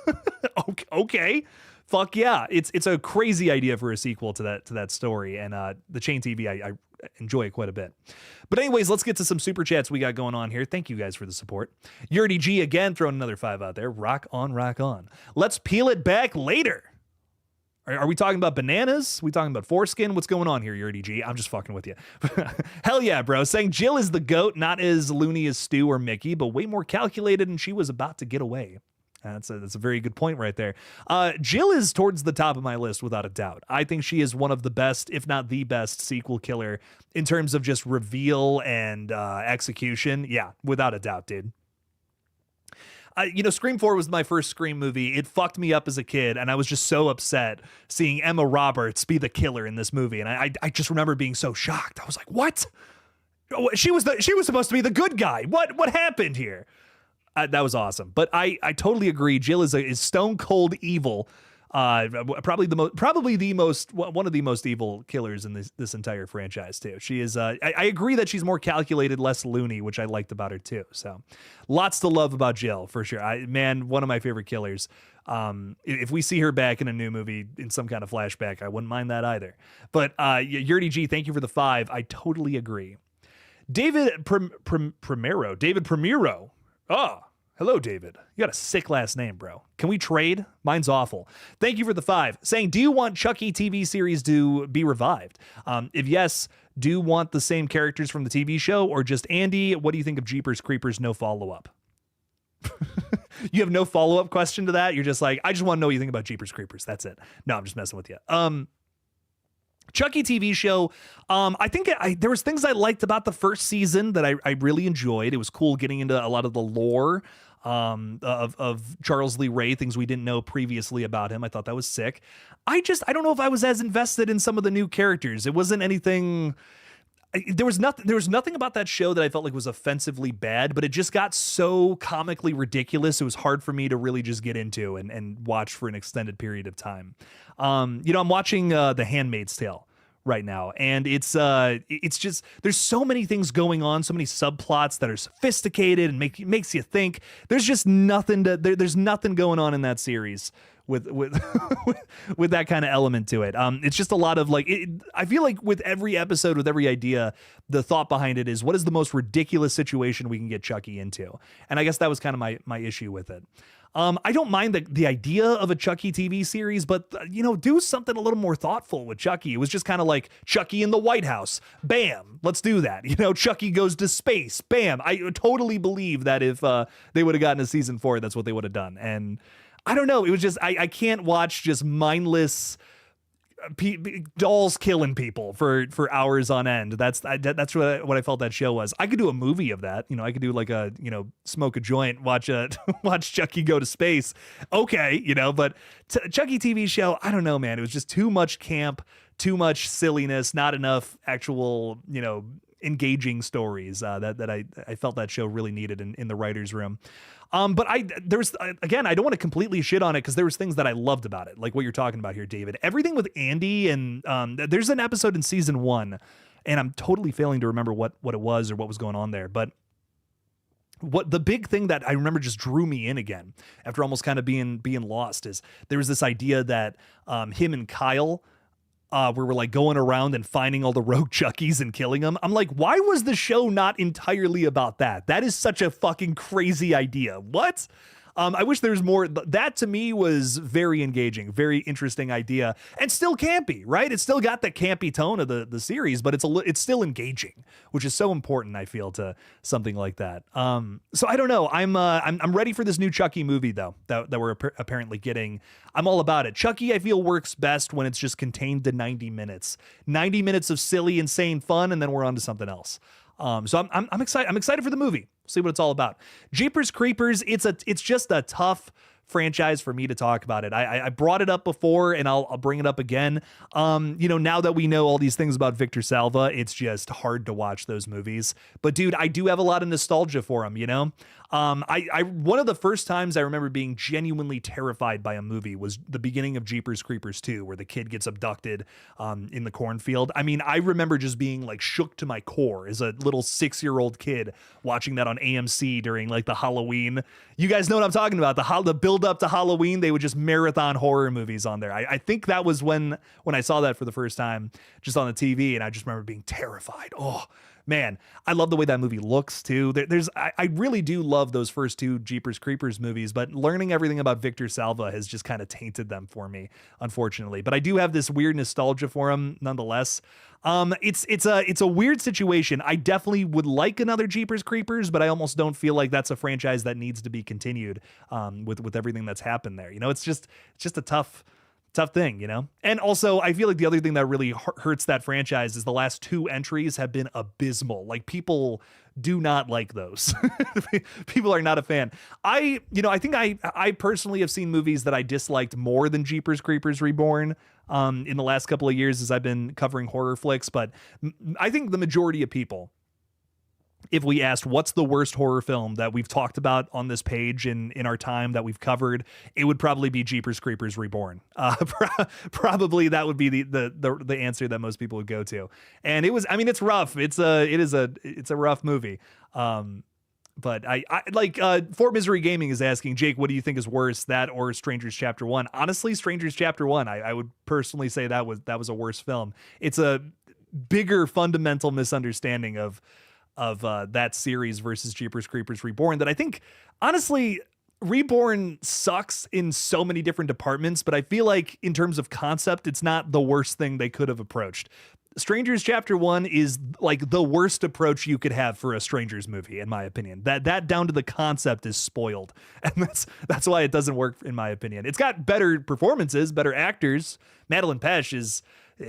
Okay. Fuck yeah. It's a crazy idea for a sequel to that story. And the Chain TV, I enjoy it quite a bit. But anyways, let's get to some super chats we got going on here. Thank you guys for the support. Yurdy G again throwing another 5 out there. Rock on, rock on. Let's peel it back later. Are we talking about bananas? We talking about foreskin? What's going on here, Yurdy G? I'm just fucking with you. Hell yeah, bro. Saying Jill is the GOAT, not as loony as Stu or Mickey, but way more calculated, and she was about to get away. That's a very good point right there. Jill is towards the top of my list without a doubt. I think she is one of the best, if not the best, sequel killer in terms of just reveal and execution. Yeah, without a doubt, dude. Scream 4 was my first Scream movie. It fucked me up as a kid, and I was just so upset seeing Emma Roberts be the killer in this movie. And I just remember being so shocked. I was like, what? She was supposed to be the good guy. What happened here? That was awesome. But I totally agree. Jill is stone cold evil. Probably the most one of the most evil killers in this entire franchise too. She is. I agree that she's more calculated, less loony, which I liked about her too. So, lots to love about Jill for sure. Man, one of my favorite killers. If we see her back in a new movie in some kind of flashback, I wouldn't mind that either. But Yurdy G, thank you for the 5. I totally agree. David Primero. David Primero. Oh, hello, David. You got a sick last name, bro. Can we trade? Mine's awful. Thank you for the 5. Saying, do you want Chucky TV series to be revived? If yes, do you want the same characters from the TV show or just Andy? What do you think of Jeepers Creepers? No follow-up. You have no follow-up question to that? You're just like, I just want to know what you think about Jeepers Creepers. That's it. No, I'm just messing with you. Chucky TV show. I think there was things I liked about the first season that I really enjoyed. It was cool getting into a lot of the lore of Charles Lee Ray, things we didn't know previously about him. I thought that was sick. I don't know if I was as invested in some of the new characters. It wasn't anything. There was nothing about that show that I felt like was offensively bad, but it just got so comically ridiculous. It was hard for me to really just get into and watch for an extended period of time. I'm watching The Handmaid's Tale right now, and it's just, there's so many things going on, so many subplots that are sophisticated and makes you think. There's just nothing there's nothing going on in that series with with that kind of element to it. It's just a lot of I feel like with every episode, with every idea, the thought behind it is, what is the most ridiculous situation we can get Chucky into? And I guess that was kind of my issue with it. I don't mind the idea of a Chucky TV series, but do something a little more thoughtful with Chucky. It was just kind of like Chucky in the White House. Bam, let's do that. Chucky goes to space. Bam. I totally believe that if they would have gotten a season 4, that's what they would have done. And I don't know. It was just, I can't watch just mindless dolls killing people for hours on end. That's what I felt that show was. I could do a movie of that. I could do like a, smoke a joint, watch Chucky go to space. Okay. But Chucky TV show, I don't know, man. It was just too much camp, too much silliness, not enough actual, engaging stories that I felt that show really needed in the writer's room. But I don't want to completely shit on it because there was things that I loved about it, like what you're talking about here, David. Everything with Andy, and there's an episode in season 1, and I'm totally failing to remember what it was or what was going on there. But what the big thing that I remember just drew me in again after almost kind of being lost is there was this idea that him and Kyle were like going around and finding all the rogue Chuckies and killing them. I'm like, why was the show not entirely about that? That is such a fucking crazy idea. What? I wish there was more. That to me was very engaging, very interesting idea, and still campy, right? It's still got the campy tone of the series, but it's still engaging, which is so important, I feel, to something like that. So I don't know. I'm ready for this new Chucky movie though that we're apparently getting. I'm all about it. Chucky, I feel, works best when it's just contained to 90 minutes. 90 minutes of silly, insane fun, and then we're on to something else. So I'm excited. I'm excited for the movie. See what it's all about. Jeepers Creepers. It's just a tough franchise for me to talk about it. I brought it up before, and I'll bring it up again. Now that we know all these things about Victor Salva, it's just hard to watch those movies. But dude, I do have a lot of nostalgia for him. One of the first times I remember being genuinely terrified by a movie was the beginning of Jeepers Creepers 2, where the kid gets abducted in the cornfield. I mean, I remember just being like shook to my core as a little 6-year-old kid watching that on AMC during like the Halloween. You guys know what I'm talking about. The build up to Halloween, they would just marathon horror movies on there. I think that was when I saw that for the first time just on the TV, and I just remember being terrified. Oh, man, I love the way that movie looks too. I really do love those first 2 Jeepers Creepers movies, but learning everything about Victor Salva has just kind of tainted them for me, unfortunately. But I do have this weird nostalgia for him nonetheless. It's a weird situation. I definitely would like another Jeepers Creepers, but I almost don't feel like that's a franchise that needs to be continued with everything that's happened there. It's just a tough thing, And also, I feel like the other thing that really hurts that franchise is the last 2 entries have been abysmal. Like, people do not like those. People are not a fan. I think I personally have seen movies that I disliked more than Jeepers Creepers Reborn in the last couple of years as I've been covering horror flicks, but I think the majority of people if we asked what's the worst horror film that we've talked about on this page in our time that we've covered, it would probably be Jeepers Creepers Reborn. Probably that would be the answer that most people would go to. And it was, I mean, it's rough. It's a rough movie. But I like Fort Misery Gaming is asking, Jake, what do you think is worse, that or Strangers Chapter 1? Honestly, Strangers Chapter 1, I would personally say that was a worse film. It's a bigger fundamental misunderstanding of that series versus Jeepers Creepers Reborn that I think, honestly, Reborn sucks in so many different departments, but I feel like in terms of concept, it's not the worst thing they could have approached. Strangers Chapter 1 is like the worst approach you could have for a Strangers movie, in my opinion. That down to the concept is spoiled. And that's why it doesn't work, in my opinion. It's got better performances, better actors. Madeline Pesh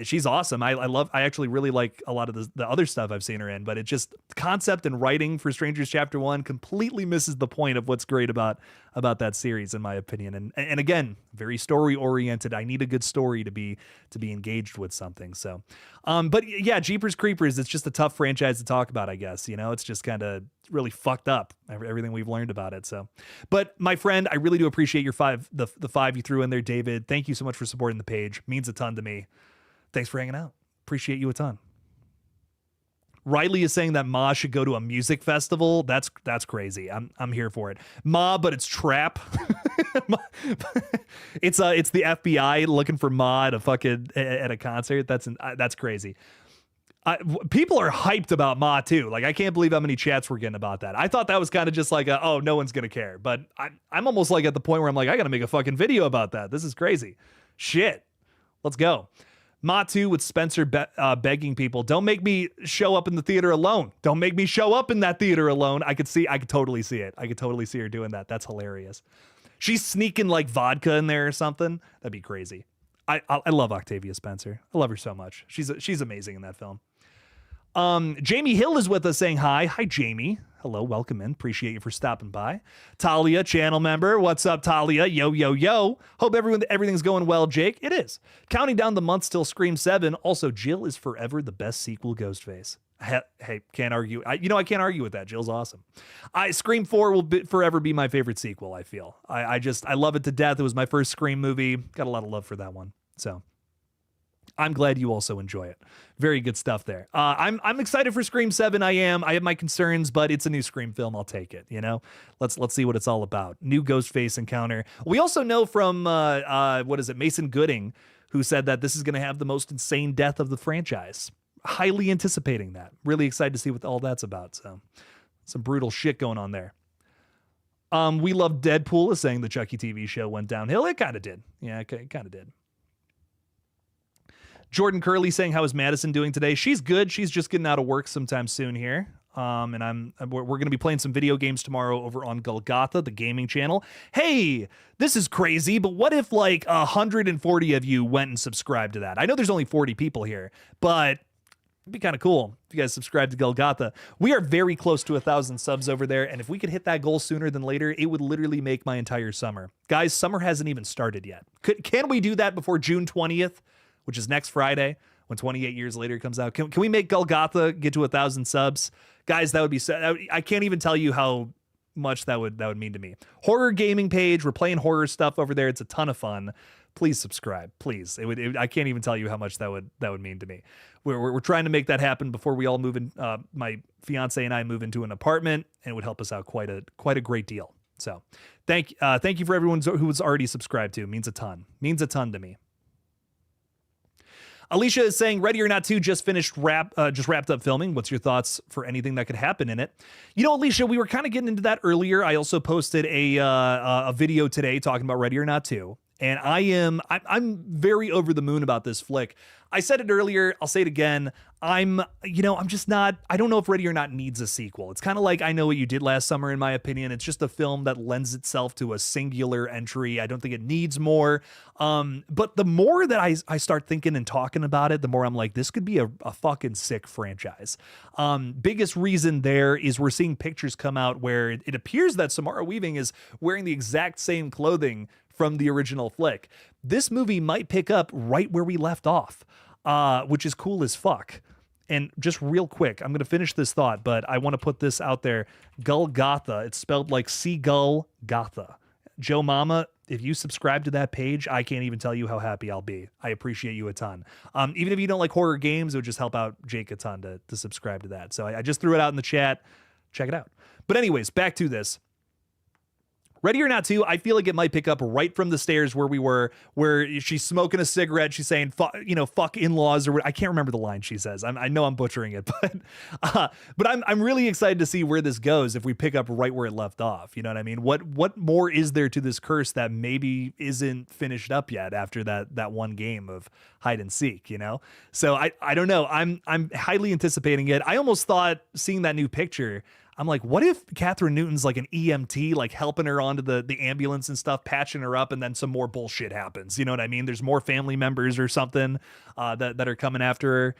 she's awesome. I actually really like a lot of the other stuff I've seen her in, but it just concept and writing for Strangers Chapter 1 completely misses the point of what's great about that series, in my opinion. And again, very story oriented. I need a good story to be engaged with something. So, but yeah, Jeepers Creepers, it's just a tough franchise to talk about, I guess. You know, it's just kind of really fucked up, everything we've learned about it. So, but my friend, I really do appreciate your the 5 you threw in there, David. Thank you so much for supporting the page. Means a ton to me. Thanks for hanging out. Appreciate you a ton. Riley is saying that Ma should go to a music festival. That's crazy. I'm here for it. Ma, but it's trap. It's the FBI looking for Ma at a concert. That's crazy. People are hyped about Ma too. Like, I can't believe how many chats we're getting about that. I thought that was kind of just like oh, no one's gonna care. But I'm almost like at the point where I'm like, I gotta make a fucking video about that. This is crazy. Shit. Let's go. Ma 2 with Spencer begging people, don't make me show up in the theater alone. Don't make me show up in that theater alone. I could totally see it. I could totally see her doing that. That's hilarious. She's sneaking like vodka in there or something. That'd be crazy. I love Octavia Spencer. I love her so much. She's amazing in that film. Jamie Hill is with us saying hi. Hi, Jamie. Hello, welcome in. Appreciate you for stopping by. Talia, channel member. What's up, Talia? Yo, yo, yo. Hope everything's going well, Jake. It is. Counting down the months till Scream 7. Also, Jill is forever the best sequel Ghostface. Hey, can't argue. I can't argue with that. Jill's awesome. Scream 4 will forever be my favorite sequel, I feel. I love it to death. It was my first Scream movie. Got a lot of love for that one. So I'm glad you also enjoy it. Very good stuff there. I'm excited for Scream 7. I have my concerns, but it's a new Scream film. I'll take it. You know, let's see what it's all about. New Ghostface encounter. We also know from Mason Gooding, who said that this is going to have the most insane death of the franchise. Highly anticipating that. Really excited to see what all that's about. So some brutal shit going on there. We love Deadpool is saying the Chucky TV show went downhill. It kind of did. Yeah, it kind of did. Jordan Curley saying, how is Madison doing today? She's good. She's just getting out of work sometime soon here. And we're going to be playing some video games tomorrow over on GullGotha, the gaming channel. Hey, this is crazy, but what if like 140 of you went and subscribed to that? I know there's only 40 people here, but it'd be kind of cool if you guys subscribe to GullGotha. We are very close to 1,000 subs over there, and if we could hit that goal sooner than later, it would literally make my entire summer. Guys, summer hasn't even started yet. Can we do that before June 20th? Which is next Friday, when 28 Years Later comes out. Can we make GullGotha get to 1,000 subs? Guys, that would be I can't even tell you how much that would mean to me. Horror gaming page, we're playing horror stuff over there. It's a ton of fun. Please subscribe, please. I can't even tell you how much that would mean to me. We're trying to make that happen before we all move in. My fiance and I move into an apartment, and it would help us out quite a great deal. So thank you for everyone who was already subscribed to. It means a ton. Means a ton to me. Alicia is saying, Ready or Not 2 just wrapped up filming. What's your thoughts for anything that could happen in it? You know, Alicia, we were kind of getting into that earlier. I also posted a video today talking about Ready or Not 2. And I'm very over the moon about this flick. I said it earlier. I'll say it again. I'm just not, I don't know if Ready or Not needs a sequel. It's kind of like I Know What You Did Last Summer, in my opinion. It's just a film that lends itself to a singular entry. I don't think it needs more. But the more that I start thinking and talking about it, the more I'm like, this could be a fucking sick franchise. Biggest reason there is we're seeing pictures come out where it appears that Samara Weaving is wearing the exact same clothing from the original flick. This movie might pick up right where we left off, which is cool as fuck. And just real quick, I'm going to finish this thought, but I want to put this out there. GullGotha, it's spelled like Seagull Gotha. Joe Mama, if you subscribe to that page, I can't even tell you how happy I'll be. I appreciate you a ton. Even if you don't like horror games, it would just help out Jake a ton to subscribe to that. So I just threw it out in the chat. Check it out. But anyways, back to this. Ready or Not 2, I feel like it might pick up right from the stairs where we were, where she's smoking a cigarette. She's saying, fuck in-laws, or what. I can't remember the line she says. I know I'm butchering it, but I'm really excited to see where this goes if we pick up right where it left off. You know what I mean? What more is there to this curse that maybe isn't finished up yet after that one game of hide and seek, you know? So I don't know. I'm highly anticipating it. I almost thought seeing that new picture, I'm like, what if Catherine Newton's like an EMT, like helping her onto the ambulance and stuff, patching her up, and then some more bullshit happens? You know what I mean? There's more family members or something that are coming after her.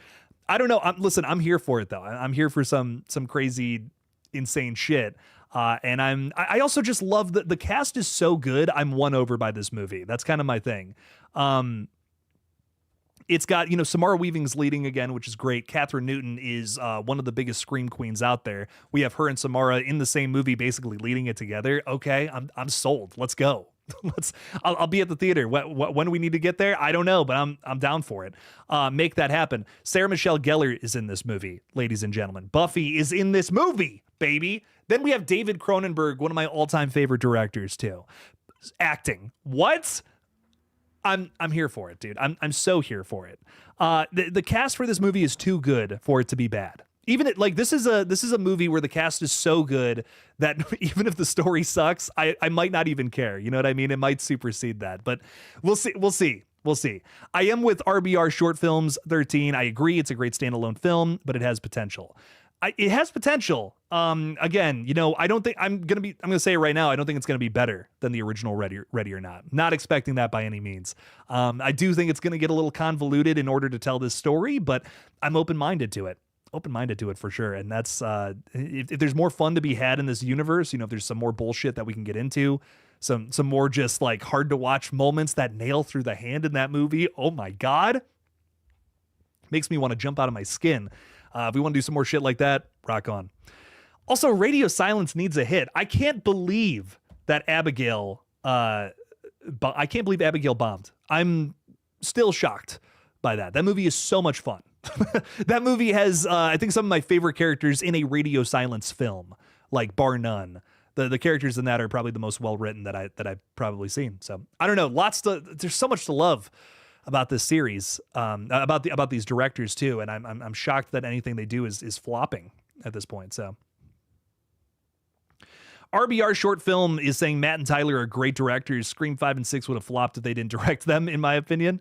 I don't know. Listen, I'm here for it though. I'm here for some crazy, insane shit. And I also just love that the cast is so good. I'm won over by this movie. That's kind of my thing. It's got, Samara Weaving's leading again, which is great. Catherine Newton is one of the biggest scream queens out there. We have her and Samara in the same movie, basically leading it together. Okay, I'm sold. Let's go. I'll be at the theater. When do we need to get there? I don't know, but I'm down for it. Make that happen. Sarah Michelle Gellar is in this movie, ladies and gentlemen. Buffy is in this movie, baby. Then we have David Cronenberg, one of my all-time favorite directors too. Acting. What? I'm here for it, dude. I'm so here for it. The cast for this movie is too good for it to be bad. Even this is a movie where the cast is so good that even if the story sucks, I might not even care. You know what I mean? It might supersede that, but we'll see. I am with RBR Short Films 13. I agree, it's a great standalone film, but it has potential. It has potential. Again, I don't think I'm going to say it right now. I don't think it's going to be better than the original Ready or Not. Not expecting that by any means. I do think it's going to get a little convoluted in order to tell this story, but I'm open-minded to it. For sure. And that's, if there's more fun to be had in this universe, if there's some more bullshit that we can get into, some more just like hard to watch moments, that nail through the hand in that movie. Oh my God. Makes me want to jump out of my skin. If we want to do some more shit like that, rock on. Also, Radio Silence needs a hit. I can't believe that Abigail bombed. I'm still shocked by that. That movie is so much fun. That movie has, I think, some of my favorite characters in a Radio Silence film, like bar none. The characters in that are probably the most well written that I've probably seen. So I don't know. There's so much to love about this series, about these directors too, and I'm shocked that anything they do is flopping at this point. So RBR Short Film is saying Matt and Tyler are great directors. Scream 5 and 6 would have flopped if they didn't direct them, in my opinion.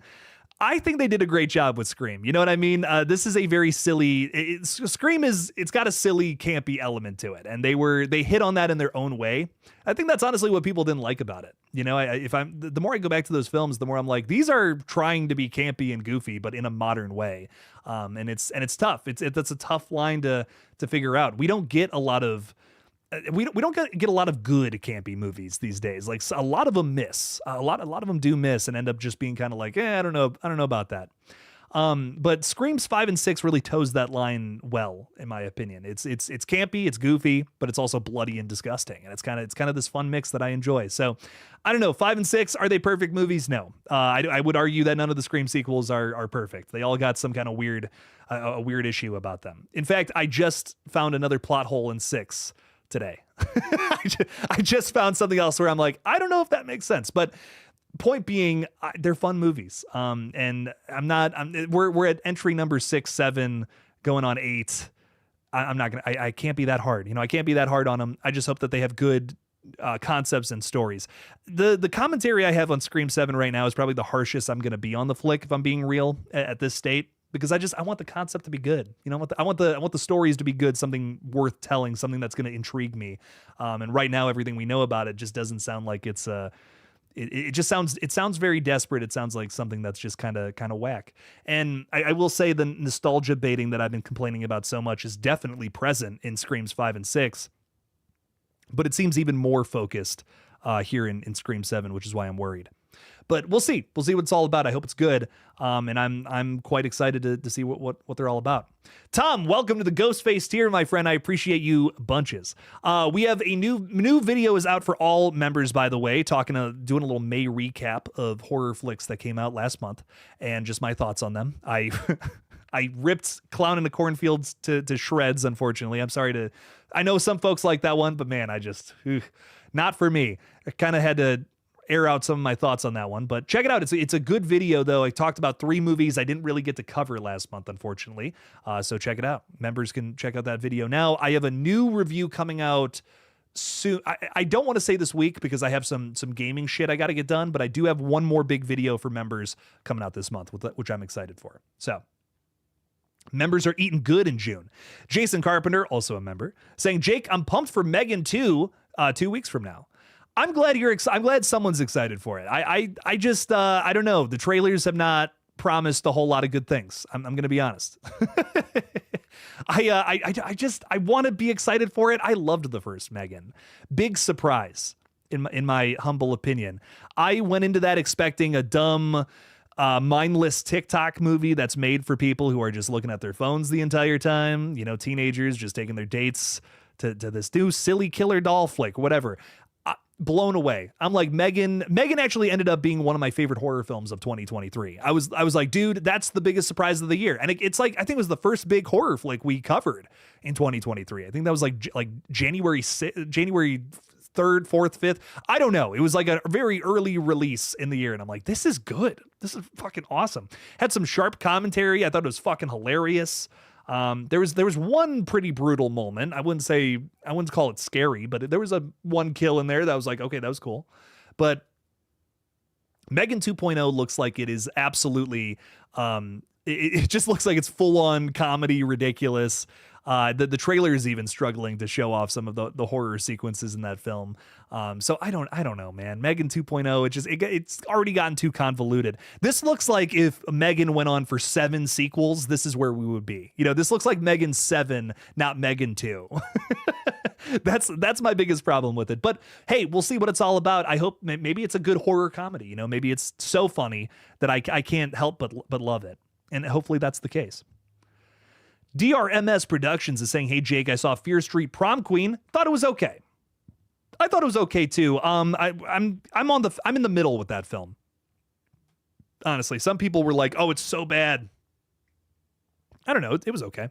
I think they did a great job with Scream. You know what I mean? This is a very silly. Scream it's got a silly, campy element to it, and they hit on that in their own way. I think that's honestly what people didn't like about it. The more I go back to those films, the more I'm like, these are trying to be campy and goofy, but in a modern way. And it's tough. That's a tough line to figure out. We don't get a lot of. We don't get a lot of good campy movies these days. Like a lot of them miss. A lot of them do miss and end up just being kind of like, I don't know about that. But Screams 5 and 6 really toes that line well, in my opinion. It's campy, it's goofy, but it's also bloody and disgusting, and it's kind of this fun mix that I enjoy. So I don't know. 5 and 6, are they perfect movies? No. I would argue that none of the Scream sequels are perfect. They all got some kind of weird issue about them. In fact, I just found another plot hole in 6 today. I just found something else where I'm like, I don't know if that makes sense, but point being, they're fun movies. And we're at entry number 6, 7, going on 8. I can't be that hard. I can't be that hard on them. I just hope that they have good concepts and stories. The commentary I have on Scream 7 right now is probably the harshest I'm going to be on the flick, if I'm being real, at this state. Because I want the concept to be good. I want the stories to be good, something worth telling, something that's going to intrigue me. And right now, everything we know about it just doesn't sound like it's it sounds very desperate. It sounds like something that's just kind of whack. And I will say the nostalgia baiting that I've been complaining about so much is definitely present in Screams 5 and 6, but it seems even more focused here in Scream 7, which is why I'm worried. But we'll see. We'll see what it's all about. I hope it's good. And I'm quite excited to see what they're all about. Tom, welcome to the Ghostface tier, my friend. I appreciate you bunches. We have a new video is out for all members, by the way, doing a little May recap of horror flicks that came out last month and just my thoughts on them. I ripped Clown in the Cornfields to shreds, unfortunately. I know some folks like that one, but man, not for me. I kind of had to air out some of my thoughts on that one, but check it out. It's a good video, though. I talked about 3 movies I didn't really get to cover last month, unfortunately. So check it out. Members can check out that video now. I have a new review coming out soon. I don't want to say this week because I have some gaming shit I got to get done, but I do have one more big video for members coming out this month, which I'm excited for. So members are eating good in June. Jason Carpenter, also a member, saying, Jake, I'm pumped for Megan 2 2 weeks from now. I'm glad I'm glad someone's excited for it. I just I don't know. The trailers have not promised a whole lot of good things. I'm going to be honest. I want to be excited for it. I loved the first Megan. Big surprise in my humble opinion. I went into that expecting a dumb mindless TikTok movie that's made for people who are just looking at their phones the entire time. You know, teenagers just taking their dates to this new silly killer doll flick, whatever. Blown away. I'm like, Megan actually ended up being one of my favorite horror films of 2023. I was like, dude, that's the biggest surprise of the year. And it's like, I think it was the first big horror flick we covered in 2023. I think that was like January 3rd, 4th, 5th. I don't know. It was like a very early release in the year. And I'm like, this is good. This is fucking awesome. Had some sharp commentary. I thought it was fucking hilarious. There was one pretty brutal moment. I wouldn't call it scary, but there was one kill in there that was like, okay, that was cool. But Megan 2.0 looks like it is absolutely, it just looks like it's full on comedy, ridiculous. The trailer is even struggling to show off some of the horror sequences in that film. So I don't know, man. Megan 2.0, it's already gotten too convoluted. This looks like if Megan went on for 7 sequels, this is where we would be. You know, this looks like Megan 7, not Megan 2. That's my biggest problem with it. But hey, we'll see what it's all about. I hope maybe it's a good horror comedy. You know, maybe it's so funny that I can't help but love it. And hopefully that's the case. DRMS Productions is saying, hey, Jake, I saw Fear Street Prom Queen. Thought it was okay. I thought it was okay, too. I'm in the middle with that film. Honestly, some people were like, oh, it's so bad. I don't know. It was okay.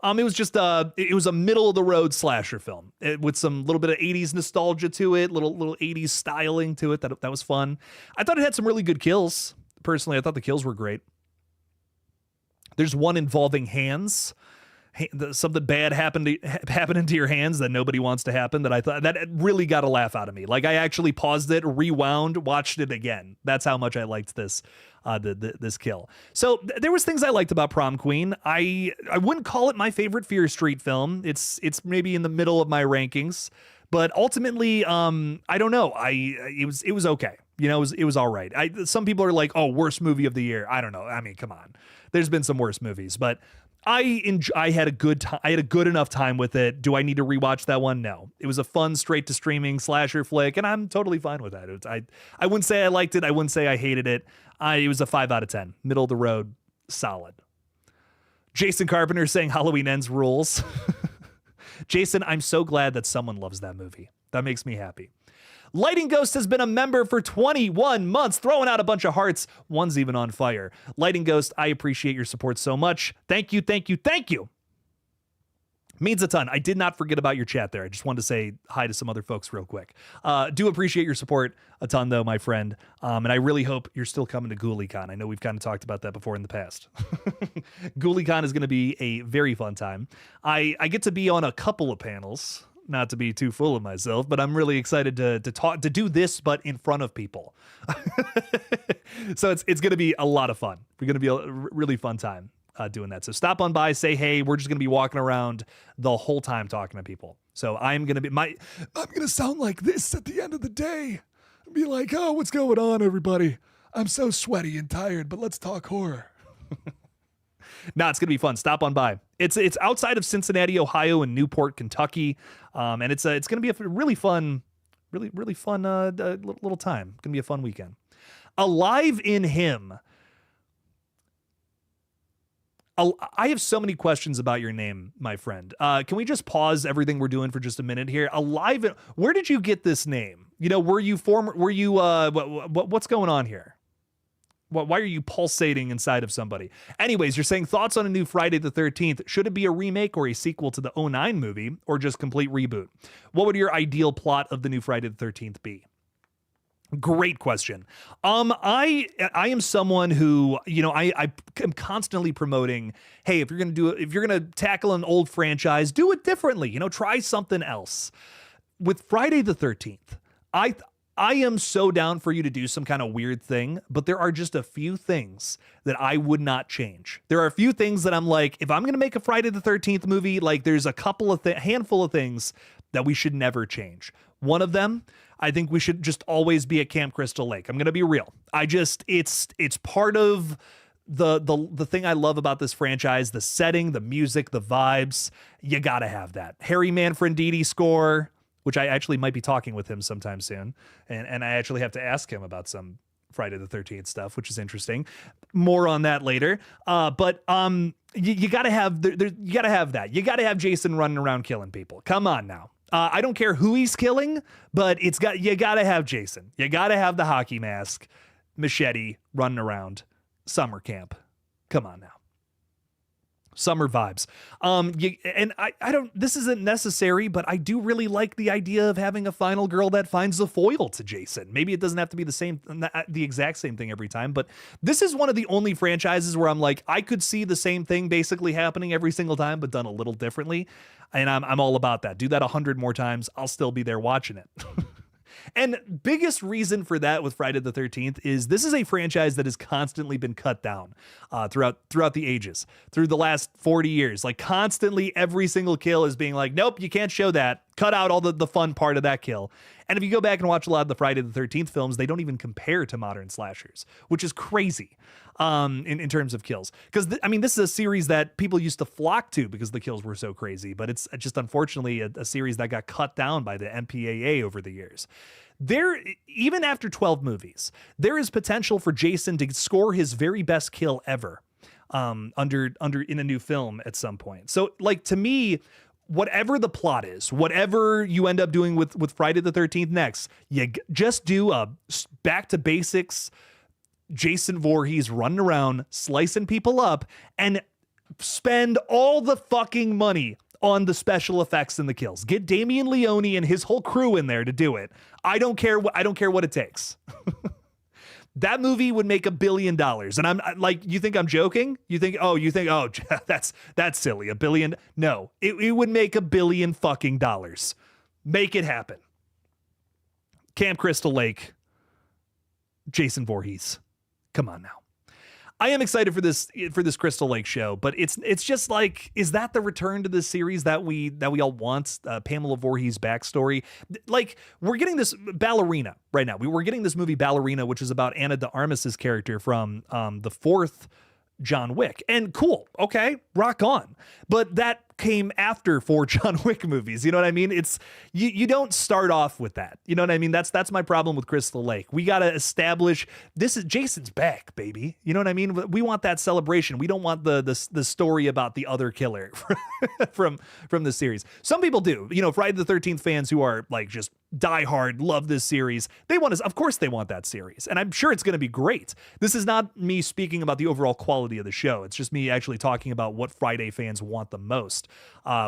It was just it was a middle of the road slasher film with some little bit of 80s nostalgia to it, little 80s styling to it. That was fun. I thought it had some really good kills. Personally, I thought the kills were great. There's one involving hands. Something bad happened into your hands that nobody wants to happen, that I thought that really got a laugh out of me. Like, I actually paused it, rewound, watched it again. That's how much I liked this this kill. So there was things I liked about Prom Queen. I wouldn't call it my favorite Fear Street film. It's maybe in the middle of my rankings, but ultimately, I don't know. It was okay. You know, it was all right. Some people are like, oh, worst movie of the year. I don't know. I mean, come on. There's been some worse movies, but I had a good time. I had a good enough time with it. Do I need to rewatch that one? No. It was a fun, straight to streaming slasher flick, and I'm totally fine with that. I wouldn't say I liked it. I wouldn't say I hated it. It was a 5 out of 10. Middle of the road, solid. Jason Carpenter saying Halloween Ends rules. Jason, I'm so glad that someone loves that movie. That makes me happy. Lighting Ghost has been a member for 21 months, throwing out a bunch of hearts. One's even on fire. Lighting Ghost, I appreciate your support so much. Thank you, thank you, thank you. Means a ton. I did not forget about your chat there. I just wanted to say hi to some other folks real quick. Do appreciate your support a ton, though, my friend. And I really hope you're still coming to GhouliCon. I know we've kind of talked about that before in the past. GhouliCon is going to be a very fun time. I get to be on a couple of panels. Not to be too full of myself, but I'm really excited to do this, but in front of people. So it's going to be a lot of fun. We're going to be a really fun time doing that. So stop on by, say hey. We're just going to be walking around the whole time talking to people. So I'm going to sound like this at the end of the day. I'll be like, oh, what's going on, everybody? I'm so sweaty and tired, but let's talk horror. No, it's going to be fun. Stop on by. It's outside of Cincinnati, Ohio, and Newport, Kentucky. And it's going to be a really fun little time. Going to be a fun weekend. Alive in him. I have so many questions about your name, my friend. Can we just pause everything we're doing for just a minute here? Alive, where did you get this name? You know, what's going on here? Why are you pulsating inside of somebody? Anyways, you're saying thoughts on a new Friday the 13th. Should it be a remake or a sequel to the '09 movie or just complete reboot? What would your ideal plot of the new Friday the 13th be? Great question. I am someone who, you know, I am constantly promoting, hey, if you're gonna tackle an old franchise, do it differently. You know, try something else. With Friday the 13th, I am so down for you to do some kind of weird thing, but there are just a few things that I would not change. There are a few things that I'm like, if I'm gonna make a Friday the 13th movie, like there's a handful of things that we should never change. One of them, I think we should just always be at Camp Crystal Lake. I'm going to be real. It's part of the thing I love about this franchise, the setting, the music, the vibes. You got to have that. Harry Manfredini score, which I actually might be talking with him sometime soon. And I actually have to ask him about some Friday the 13th stuff, which is interesting. More on that later. But you got to have you got to have that. You got to have Jason running around killing people. Come on now. I don't care who he's killing, but you got to have Jason. You got to have the hockey mask, machete running around summer camp. Come on now. Summer vibes. This isn't necessary, but I do really like the idea of having a final girl that finds the foil to Jason. Maybe it doesn't have to be the exact same thing every time, but this is one of the only franchises where I'm like, I could see the same thing basically happening every single time, but done a little differently. And I'm all about that. Do that 100 more times. I'll still be there watching it. And biggest reason for that with Friday the 13th is this is a franchise that has constantly been cut down throughout the ages, through the last 40 years. Like constantly every single kill is being like, nope, you can't show that. Cut out all the fun part of that kill. And if you go back and watch a lot of the Friday the 13th films, they don't even compare to modern slashers, which is crazy in terms of kills. Because, this is a series that people used to flock to because the kills were so crazy, but it's just unfortunately a series that got cut down by the MPAA over the years. Even after 12 movies, there is potential for Jason to score his very best kill ever in a new film at some point. So, like, to me, whatever the plot is, whatever you end up doing with Friday the 13th next, you just do a back to basics Jason Voorhees running around, slicing people up, and spend all the fucking money on the special effects and the kills. Get Damian Leone and his whole crew in there to do it. I don't care what it takes. That movie would make $1 billion. And I'm like, you think I'm joking? You think, oh, that's silly. $1 billion. No, it would make $1 billion fucking dollars. Make it happen. Camp Crystal Lake, Jason Voorhees. Come on now. I am excited for this Crystal Lake show, but it's just like, is that the return to this series that we all want? Pamela Voorhees' backstory, like we're getting this Ballerina right now. We're getting this movie Ballerina, which is about Anna de Armas's character from the fourth John Wick, and cool, okay, rock on. But that came after 4 John Wick movies. You know what I mean? It's you don't start off with that. You know what I mean? That's my problem with Crystal Lake. We got to establish this is Jason's back, baby. You know what I mean? We want that celebration. We don't want the story about the other killer from the series. Some people do. You know, Friday the 13th fans who are like just die hard, love this series. Of course they want that series. And I'm sure it's going to be great. This is not me speaking about the overall quality of the show. It's just me actually talking about what Friday fans want the most,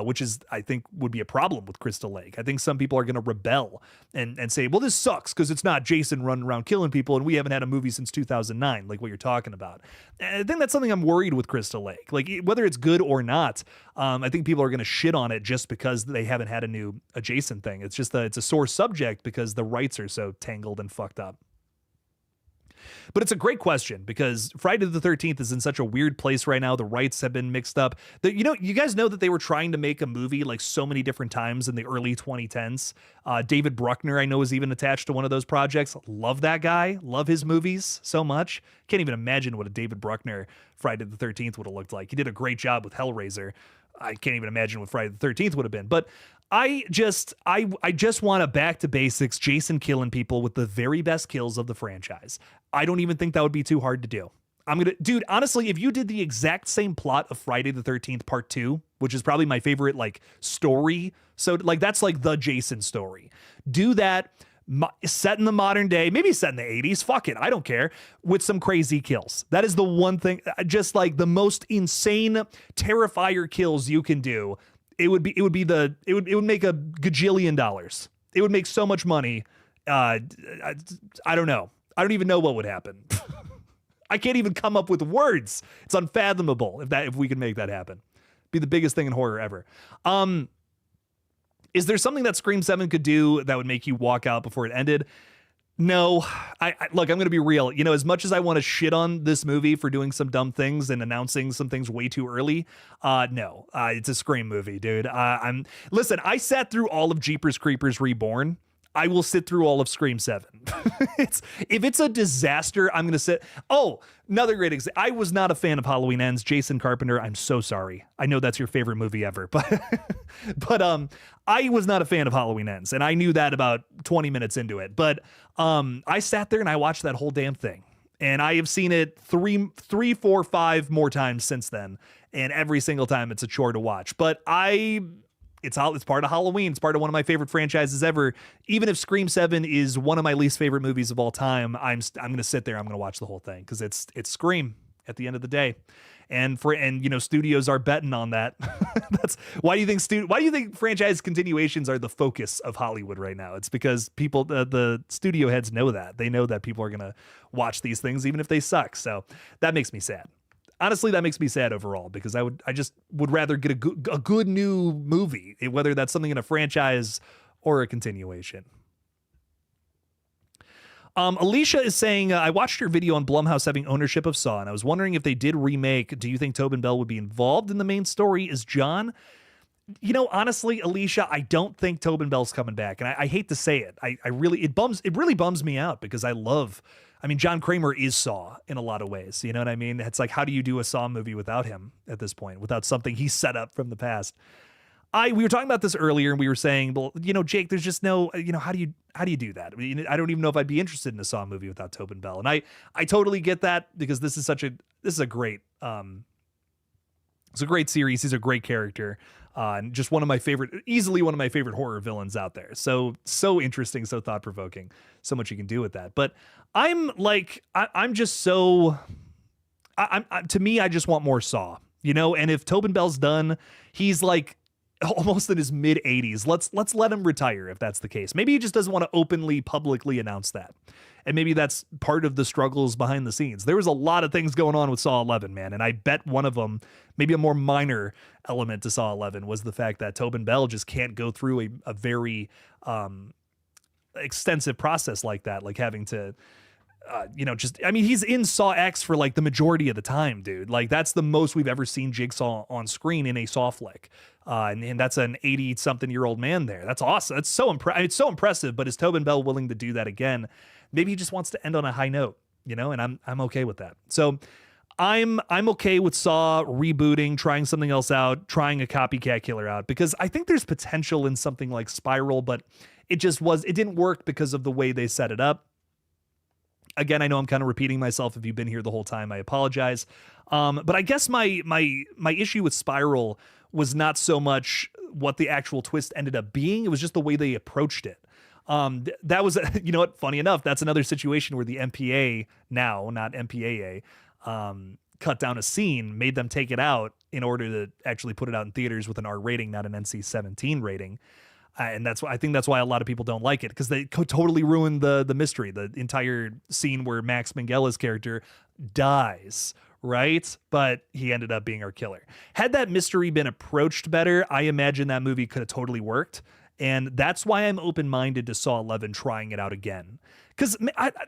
which is, I think, would be a problem with Crystal Lake. I think some people are going to rebel and say, well, this sucks because it's not Jason running around killing people and we haven't had a movie since 2009, like what you're talking about. And I think that's something I'm worried with Crystal Lake. Like, whether it's good or not, I think people are going to shit on it just because they haven't had a Jason thing. It's just it's a sore subject because the rights are so tangled and fucked up. But it's a great question because Friday the 13th is in such a weird place right now. The rights have been mixed up. You guys know that they were trying to make a movie like so many different times in the early 2010s. David Bruckner, I know, is even attached to one of those projects. Love that guy. Love his movies so much. Can't even imagine what a David Bruckner Friday the 13th would have looked like. He did a great job with Hellraiser. I can't even imagine what Friday the 13th would have been. But I just want to back to basics, Jason killing people with the very best kills of the franchise. I don't even think that would be too hard to do. Dude, honestly, if you did the exact same plot of Friday the 13th Part 2, which is probably my favorite like story, so like that's like the Jason story. Do that, set in the modern day, maybe set in the 80s, fuck it, I don't care, with some crazy kills. That is the one thing, just like the most insane Terrifier kills you can do. It would make a gajillion dollars. It would make so much money. I don't know. I don't even know what would happen. I can't even come up with words. It's unfathomable if we can make that happen. Be the biggest thing in horror ever. Is there something that Scream 7 could do that would make you walk out before it ended? No. Look, I'm going to be real. You know, as much as I want to shit on this movie for doing some dumb things and announcing some things way too early, no. It's a Scream movie, dude. Listen, I sat through all of Jeepers Creepers Reborn. I will sit through all of Scream 7. If it's a disaster, I'm going to sit. Oh, another great example. I was not a fan of Halloween Ends. Jason Carpenter, I'm so sorry. I know that's your favorite movie ever, but I was not a fan of Halloween Ends, and I knew that about 20 minutes into it. But I sat there and I watched that whole damn thing, and I have seen it three, four, five more times since then, and every single time it's a chore to watch. But it's part of Halloween. It's part of one of my favorite franchises ever. Even if Scream 7 is one of my least favorite movies of all time, I'm going to sit there. I'm going to watch the whole thing because it's Scream at the end of the day. And you know, studios are betting on that. That's why do you think franchise continuations are the focus of Hollywood right now? It's because people, the studio heads know that. They know that people are going to watch these things even if they suck. So that makes me sad. Honestly, that makes me sad overall because I just would rather get a good new movie, whether that's something in a franchise or a continuation. Alicia is saying, I watched your video on Blumhouse having ownership of Saw, and I was wondering if they did remake, do you think Tobin Bell would be involved in the main story as John? You know, honestly, Alicia, I don't think Tobin Bell's coming back, and I hate to say it. It really bums me out because John Kramer is Saw in a lot of ways. You know what I mean? It's like, how do you do a Saw movie without him at this point, without something he set up from the past? We were talking about this earlier, and we were saying, well, you know, Jake, there's just no, you know, how do you do that? I mean, I don't even know if I'd be interested in a Saw movie without Tobin Bell, and I totally get that because this is a great, it's a great series. He's a great character. And just easily one of my favorite horror villains out there. So interesting, so thought provoking, so much you can do with that. But I'm like, I'm just so, to me, I just want more Saw, you know? And if Tobin Bell's done, he's like almost in his mid 80s. Let's let him retire if that's the case. Maybe he just doesn't want to openly, publicly announce that. And maybe that's part of the struggles behind the scenes. There was a lot of things going on with Saw 11, man. And I bet one of them, maybe a more minor element to Saw 11, was the fact that Tobin Bell just can't go through a very extensive process like that, like having to, he's in Saw X for like the majority of the time, dude. Like that's the most we've ever seen Jigsaw on screen in a Saw flick. And that's an 80-something-year-old man there. That's awesome. It's so impressive. But is Tobin Bell willing to do that again? Maybe he just wants to end on a high note, you know, and I'm okay with that. So I'm okay with Saw rebooting, trying something else out, trying a copycat killer out, because I think there's potential in something like Spiral, but it didn't work because of the way they set it up. Again, I know I'm kind of repeating myself. If you've been here the whole time, I apologize. But I guess my issue with Spiral was not so much what the actual twist ended up being. It was just the way they approached it. That was, you know what, funny enough, that's another situation where the MPA, now not MPAA, cut down a scene, made them take it out in order to actually put it out in theaters with an R rating, not an NC-17 rating. And I think that's why a lot of people don't like it, because they totally ruined the mystery, the entire scene where Max Minghella character dies, right? But he ended up being our killer. Had that mystery been approached better, I imagine that movie could have totally worked. And that's why I'm open-minded to Saw 11 trying it out again. Because,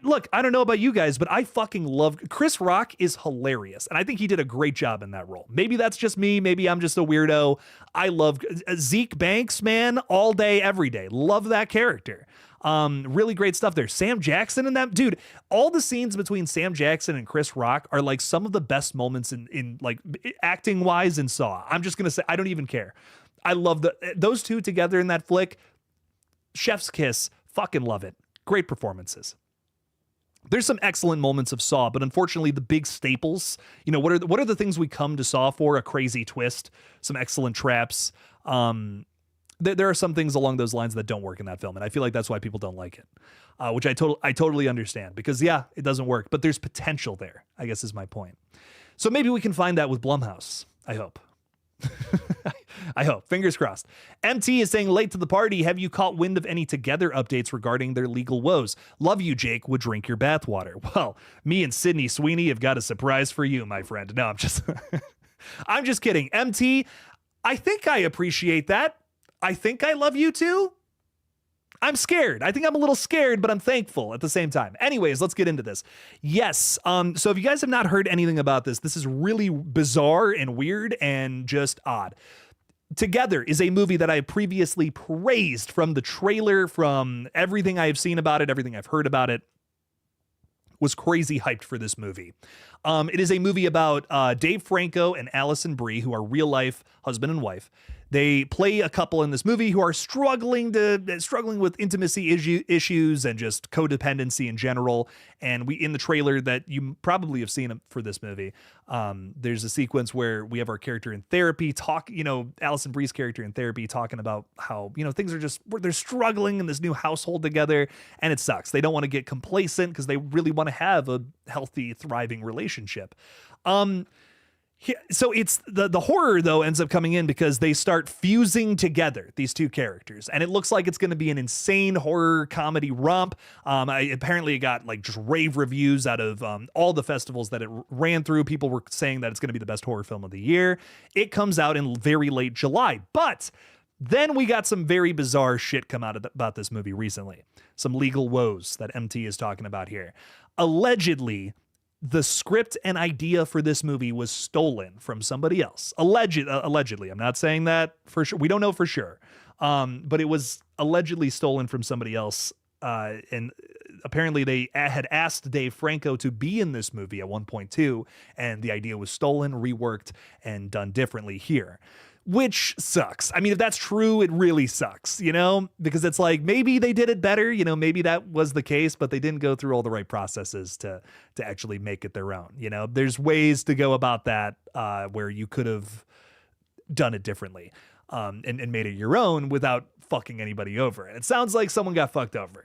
look, I don't know about you guys, but I fucking love... Chris Rock is hilarious, and I think he did a great job in that role. Maybe that's just me. Maybe I'm just a weirdo. I love... Zeke Banks, man, all day, every day. Love that character. Really great stuff there. Sam Jackson in that... Dude, all the scenes between Sam Jackson and Chris Rock are like some of the best moments in like acting-wise in Saw. I'm just going to say, I don't even care. I love those two together in that flick. Chef's kiss. Fucking love it. Great performances. There's some excellent moments of Saw, but unfortunately the big staples, what are the things we come to Saw for? A crazy twist, some excellent traps. There are some things along those lines that don't work in that film, and I feel like that's why people don't like it, which I totally understand, because yeah, it doesn't work, but there's potential there, I guess is my point. So maybe we can find that with Blumhouse. I hope. I hope. Fingers crossed. MT is saying, late to the party. Have you caught wind of any Together updates regarding their legal woes? Love you, Jake. Would drink your bathwater. Well, me and Sydney Sweeney have got a surprise for you, my friend. No, I'm just kidding. MT, I think I appreciate that. I think I love you too. I'm scared. I think I'm a little scared, but I'm thankful at the same time. Anyways, let's get into this. Yes. So if you guys have not heard anything about this, this is really bizarre and weird and just odd. Together is a movie that I previously praised from the trailer, from everything I have seen about it, everything I've heard about it. Was crazy hyped for this movie. It is a movie about Dave Franco and Allison Brie, who are real life husband and wife. They play a couple in this movie who are struggling with intimacy issues and just codependency in general. And in the trailer that you probably have seen for this movie, there's a sequence where we have our character in therapy Allison Brie's character in therapy talking about how, things are they're struggling in this new household together, and it sucks. They don't want to get complacent because they really want to have a healthy, thriving relationship. So it's the horror though ends up coming in because they start fusing together these two characters, and it looks like it's going to be an insane horror comedy romp. Apparently it got like just rave reviews out of all the festivals that it ran through. People were saying that it's going to be the best horror film of the year. It comes out in very late July, but then we got some very bizarre shit come out about this movie recently. Some legal woes that MT is talking about here. Allegedly, the script and idea for this movie was stolen from somebody else. Allegedly. I'm not saying that for sure. We don't know for sure. But it was allegedly stolen from somebody else. And apparently they had asked Dave Franco to be in this movie at one point too. And the idea was stolen, reworked, and done differently here. Which sucks. I mean, if that's true, it really sucks, because it's like, maybe they did it better, maybe that was the case, but they didn't go through all the right processes to actually make it their own. There's ways to go about that where you could have done it differently and made it your own without fucking anybody over. And it sounds like someone got fucked over,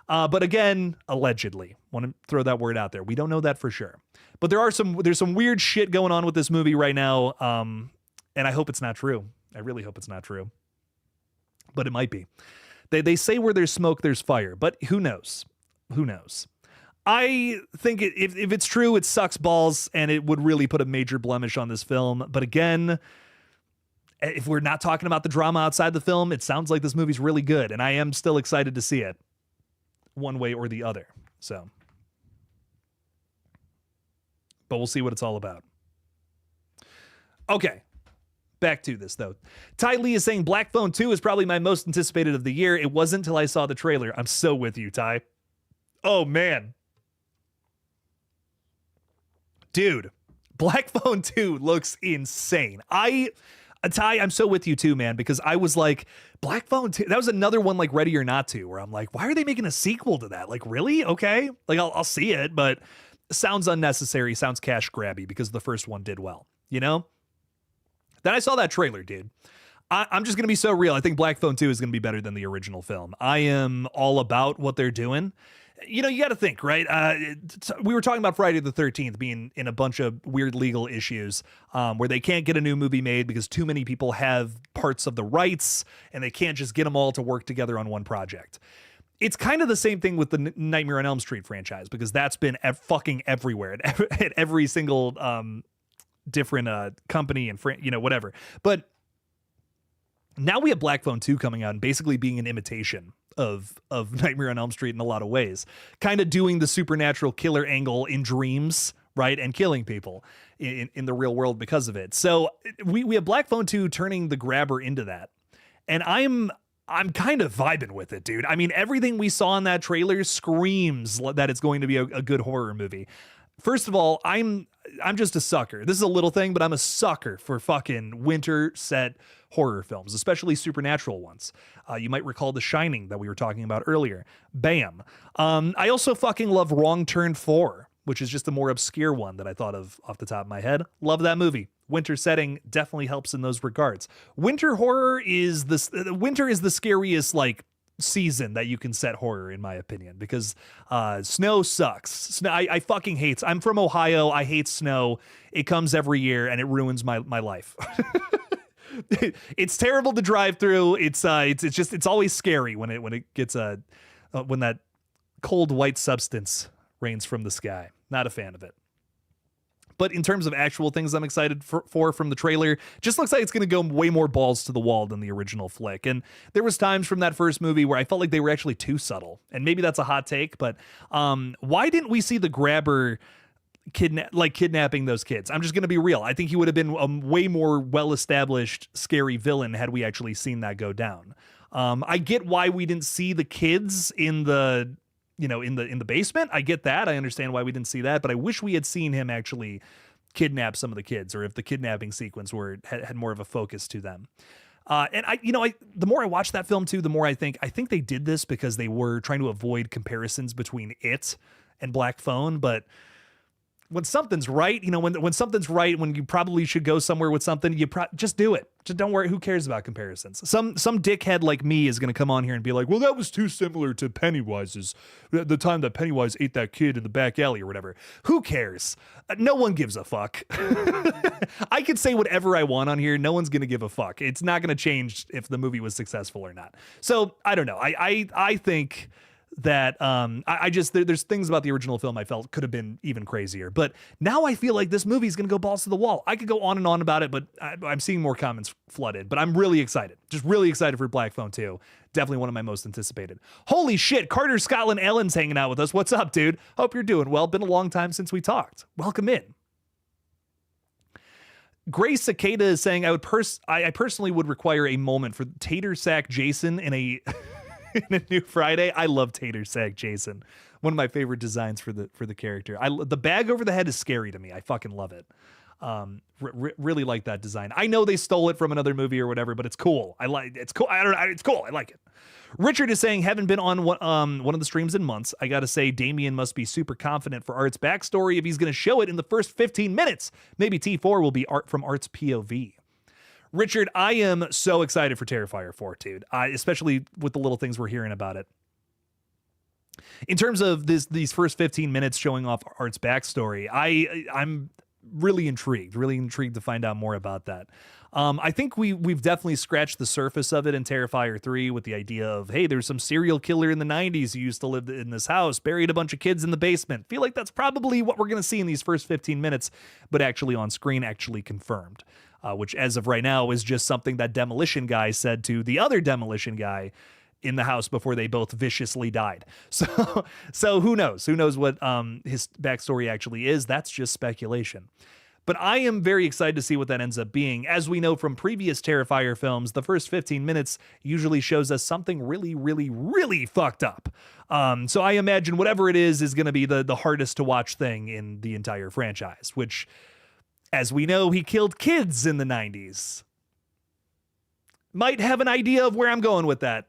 but again, allegedly. Want to throw that word out there. We don't know that for sure. But there's some weird shit going on with this movie right now. And I hope it's not true. I really hope it's not true. But it might be. They say where there's smoke, there's fire. But who knows? Who knows? I think if it's true, it sucks balls, and it would really put a major blemish on this film. But again, if we're not talking about the drama outside the film, it sounds like this movie's really good. And I am still excited to see it one way or the other. So, but we'll see what it's all about. Okay. Back to this, though. Ty Lee is saying Black Phone 2 is probably my most anticipated of the year. It wasn't until I saw the trailer. I'm so with you, Ty. Oh, man. Dude, Black Phone 2 looks insane. Ty, I'm so with you, too, man, because I was like, Black Phone 2, that was another one like Ready or Not To, where I'm like, why are they making a sequel to that? Like, really? Okay. Like, I'll see it, but sounds unnecessary, sounds cash grabby because the first one did well, Then I saw that trailer, dude. I'm just going to be so real. I think Black Phone 2 is going to be better than the original film. I am all about what they're doing. You got to think, right? We were talking about Friday the 13th being in a bunch of weird legal issues where they can't get a new movie made because too many people have parts of the rights and they can't just get them all to work together on one project. It's kind of the same thing with the Nightmare on Elm Street franchise because that's been fucking everywhere at every single different company and whatever. But now we have Black Phone 2 coming out and basically being an imitation of Nightmare on Elm Street in a lot of ways, kind of doing the supernatural killer angle in dreams, right, and killing people in the real world because of it. So we have Black Phone 2 turning the grabber into that, and I'm kind of vibing with it, dude. I mean, everything we saw in that trailer screams that it's going to be a good horror movie. First of all, I'm just a sucker. This is a little thing, but I'm a sucker for fucking winter set horror films, especially supernatural ones. You might recall The Shining that we were talking about earlier. Bam. I also fucking love Wrong Turn 4, which is just a more obscure one that I thought of off the top of my head. Love that movie. Winter setting definitely helps in those regards. Winter horror is winter is the scariest like season that you can set horror, in my opinion, because snow sucks. I fucking hate. I'm from Ohio. I hate snow. It comes every year and it ruins my life. It's terrible to drive through. It's always scary when it gets when that cold white substance rains from the sky. Not a fan of it. But in terms of actual things I'm excited for from the trailer, just looks like it's going to go way more balls to the wall than the original flick. And there was times from that first movie where I felt like they were actually too subtle. And maybe that's a hot take, but why didn't we see the grabber kidnapping those kids? I'm just going to be real. I think he would have been a way more well-established, scary villain had we actually seen that go down. I get why we didn't see the kids in the basement. I get that. I understand why we didn't see that, but I wish we had seen him actually kidnap some of the kids, or if the kidnapping sequence had more of a focus to them. And the more I watch that film too, the more I think they did this because they were trying to avoid comparisons between it and Black Phone, but when something's right, when something's right, when you probably should go somewhere with something, just do it. Just don't worry. Who cares about comparisons? Some dickhead like me is going to come on here and be like, well, that was too similar to Pennywise's, the time that Pennywise ate that kid in the back alley or whatever. Who cares? No one gives a fuck. I could say whatever I want on here. No one's going to give a fuck. It's not going to change if the movie was successful or not. So I don't know. I think that there's things about the original film I felt could have been even crazier, but now I feel like this movie is going to go balls to the wall. I could go on and on about it, but I'm seeing more comments flooded, but I'm really excited. Just really excited for Black Phone 2. Definitely one of my most anticipated. Holy shit, Carter Scotland Allen's hanging out with us. What's up, dude? Hope you're doing well. Been a long time since we talked. Welcome in. Gray Cicada is saying I personally would require a moment for Tater Sack Jason in a in a New Friday. I love Tater Sack Jason. One of my favorite designs for the character. The bag over the head is scary to me. I fucking love it. Really like that design. I know they stole it from another movie or whatever, but it's cool. It's cool. I don't know. It's cool. I like it. Richard is saying, haven't been on one of the streams in months. I gotta say, Damien must be super confident for Art's backstory if he's gonna show it in the first 15 minutes. Maybe T4 will be art from Art's POV. Richard, I am so excited for Terrifier 4, dude. Especially with the little things we're hearing about it. In terms of these first 15 minutes showing off Art's backstory, I'm really intrigued to find out more about that. I think we've definitely scratched the surface of it in Terrifier 3 with the idea of, hey, there's some serial killer in the 90s who used to live in this house, buried a bunch of kids in the basement. Feel like that's probably what we're going to see in these first 15 minutes, but actually on screen, actually confirmed. Which as of right now is just something that Demolition Guy said to the other Demolition Guy in the house before they both viciously died. So who knows? Who knows what his backstory actually is? That's just speculation. But I am very excited to see what that ends up being. As we know from previous Terrifier films, the first 15 minutes usually shows us something really, really, really fucked up. So I imagine whatever it is going to be the hardest to watch thing in the entire franchise, which, as we know, he killed kids in the 90s. Might have an idea of where I'm going with that.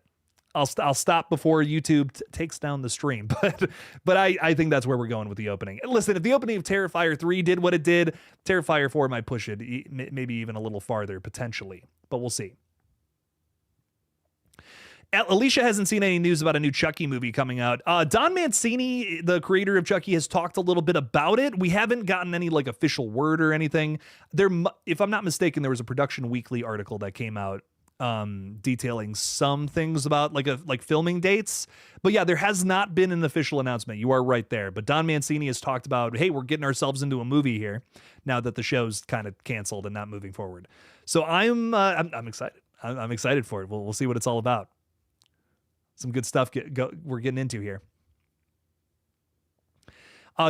I'll stop before YouTube takes down the stream, but I think that's where we're going with the opening. Listen, if the opening of Terrifier 3 did what it did, Terrifier 4 might push it maybe even a little farther, potentially, but we'll see. Alicia hasn't seen any news about a new Chucky movie coming out. Don Mancini, the creator of Chucky, has talked a little bit about it. We haven't gotten any official word or anything. If I'm not mistaken, there was a Production Weekly article that came out detailing some things about filming dates, but yeah, there has not been an official announcement. You are right there, but Don Mancini has talked about, hey, we're getting ourselves into a movie here now that the show's kind of canceled and not moving forward. So I'm excited. I'm excited for it. We'll see what it's all about. Some good stuff we're getting into here.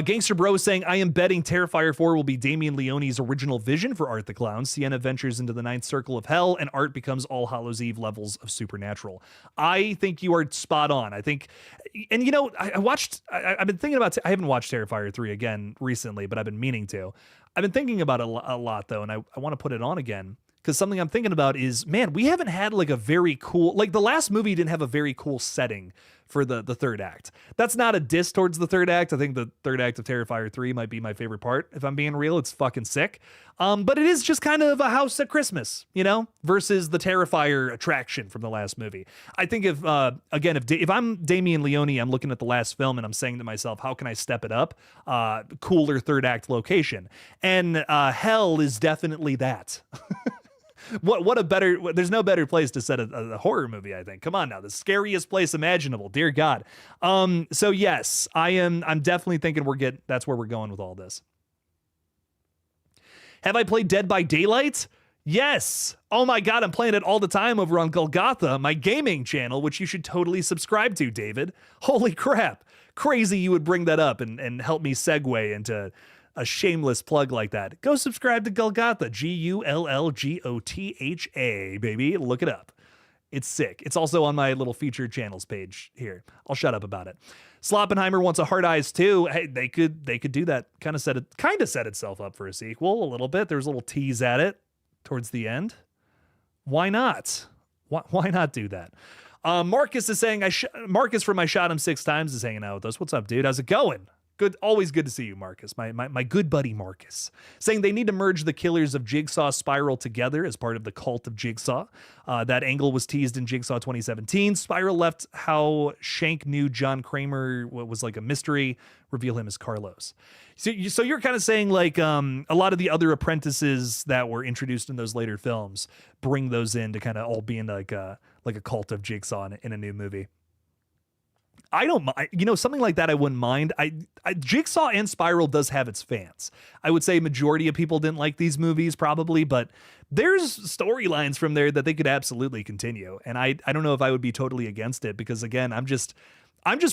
Gangster Bro is saying, I am betting Terrifier 4 will be Damien Leone's original vision for Art the Clown. Sienna ventures into the ninth circle of hell, and Art becomes All Hallows Eve levels of supernatural. I think you are spot on. I think, and you know, I've been thinking about, I haven't watched Terrifier 3 again recently, but I've been meaning to. I've been thinking about it a lot, though, and I want to put it on again. Because something I'm thinking about is, man, we haven't had like a very cool, like the last movie didn't have a very cool setting for the third act. That's not a diss towards the third act. I think the third act of Terrifier 3 might be my favorite part. If I'm being real, it's fucking sick. But it is just kind of a house at Christmas, you know, versus the Terrifier attraction from the last movie. I think if I'm Damien Leone, I'm looking at the last film and I'm saying to myself, how can I step it up? Cooler third act location. And hell is definitely that. There's no better place to set a horror movie, I think. Come on now, the scariest place imaginable, dear God. So yes, I'm definitely thinking that's where we're going with all this. Have I played Dead by Daylight? Yes. Oh my God, I'm playing it all the time over on GullGotha, my gaming channel, which you should totally subscribe to, David. Holy crap. Crazy you would bring that up and help me segue into a shameless plug like that. Go subscribe to GullGotha, GullGotha, baby. Look it up. It's sick. It's also on my little featured channels page here. I'll shut up about it. Sloppenheimer wants a Hard Eyes too. Hey, they could do that. Kind of set itself up for a sequel a little bit. There's a little tease at it towards the end. Why not? Why not do that? Marcus is saying, Marcus from I Shot Him 6 Times is hanging out with us. What's up, dude? How's it going? Good, always good to see you, Marcus. My good buddy Marcus, saying they need to merge the killers of Jigsaw Spiral together as part of the cult of Jigsaw. That angle was teased in Jigsaw 2017. Spiral left how Shank knew John Kramer was like a mystery, reveal him as Carlos. So you're kind of saying like a lot of the other apprentices that were introduced in those later films bring those in to kind of all be in like a cult of Jigsaw in a new movie. I don't mind, something like that. I wouldn't mind. Jigsaw and Spiral does have its fans. I would say majority of people didn't like these movies probably, but there's storylines from there that they could absolutely continue. And I don't know if I would be totally against it because again, I'm just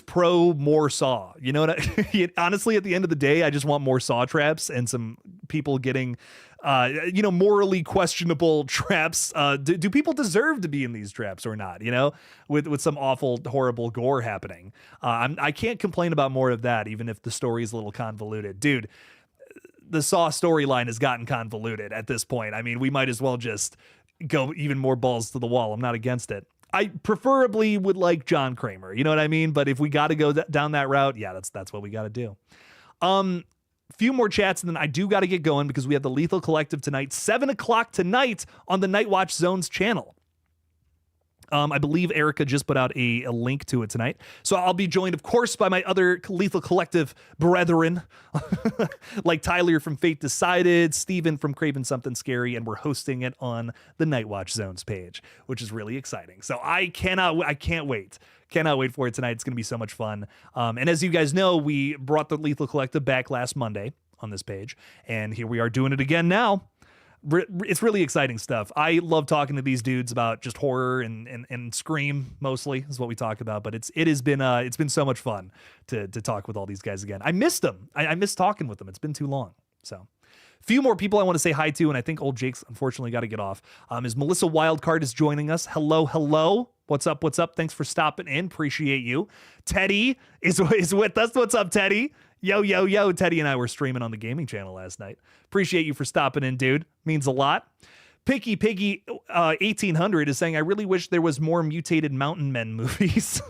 pro more Saw. You know what? Honestly, at the end of the day, I just want more Saw traps and some people getting, morally questionable traps. Do people deserve to be in these traps or not? You know, with some awful, horrible gore happening. I can't complain about more of that, even if the story is a little convoluted, dude. The Saw storyline has gotten convoluted at this point. I mean, we might as well just go even more balls to the wall. I'm not against it. I preferably would like John Kramer, you know what I mean? But if we got to go down that route, yeah, that's what we got to do. Few more chats, and then I do got to get going because we have the Lethal Collective tonight, 7 o'clock tonight on the Night Watch Zones channel. I believe Erica just put out a link to it tonight. So I'll be joined, of course, by my other Lethal Collective brethren, like Tyler from Fate Decided, Steven from Craven Something Scary, and we're hosting it on the Night Watch Zones page, which is really exciting. So I can't wait. Cannot wait for it tonight. It's going to be so much fun. And as you guys know, we brought the Lethal Collective back last Monday on this page, and here we are doing it again now. It's really exciting stuff. I love talking to these dudes about just horror and Scream mostly is what we talk about, but it's been so much fun to talk with all these guys again. I missed them. I miss talking with them. It's been too long. So few more people I want to say hi to, and I think old Jake's unfortunately got to get off. Is Melissa Wildcard is joining us. Hello. What's up? Thanks for stopping in. Appreciate you. Teddy is with us. What's up, Teddy? Yo. Teddy and I were streaming on the gaming channel last night. Appreciate you for stopping in, dude. Means a lot. Picky Piggy 1800 is saying, I really wish there was more mutated mountain men movies.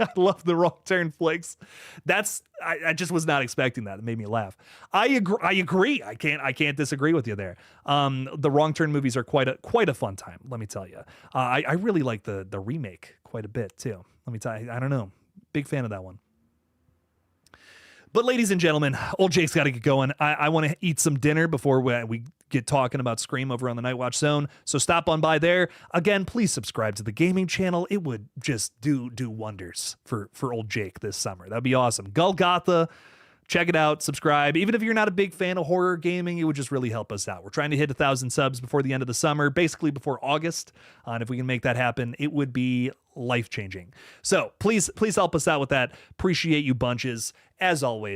I love the Wrong Turn flicks. I just was not expecting that. It made me laugh. I agree. I can't disagree with you there. The Wrong Turn movies are quite a fun time, let me tell you. I really like the remake quite a bit too. Let me tell you, I don't know. Big fan of that one. But ladies and gentlemen, old Jake's got to get going. I want to eat some dinner before we get talking about Scream over on the Night Watch Zone. So stop on by there. Again, please subscribe to the gaming channel. It would just do wonders for old Jake this summer. That'd be awesome. GullGotha, check it out, subscribe. Even if you're not a big fan of horror gaming, it would just really help us out. We're trying to hit 1,000 subs before the end of the summer, basically before August. And if we can make that happen, it would be life-changing. So please help us out with that. Appreciate you bunches, as always.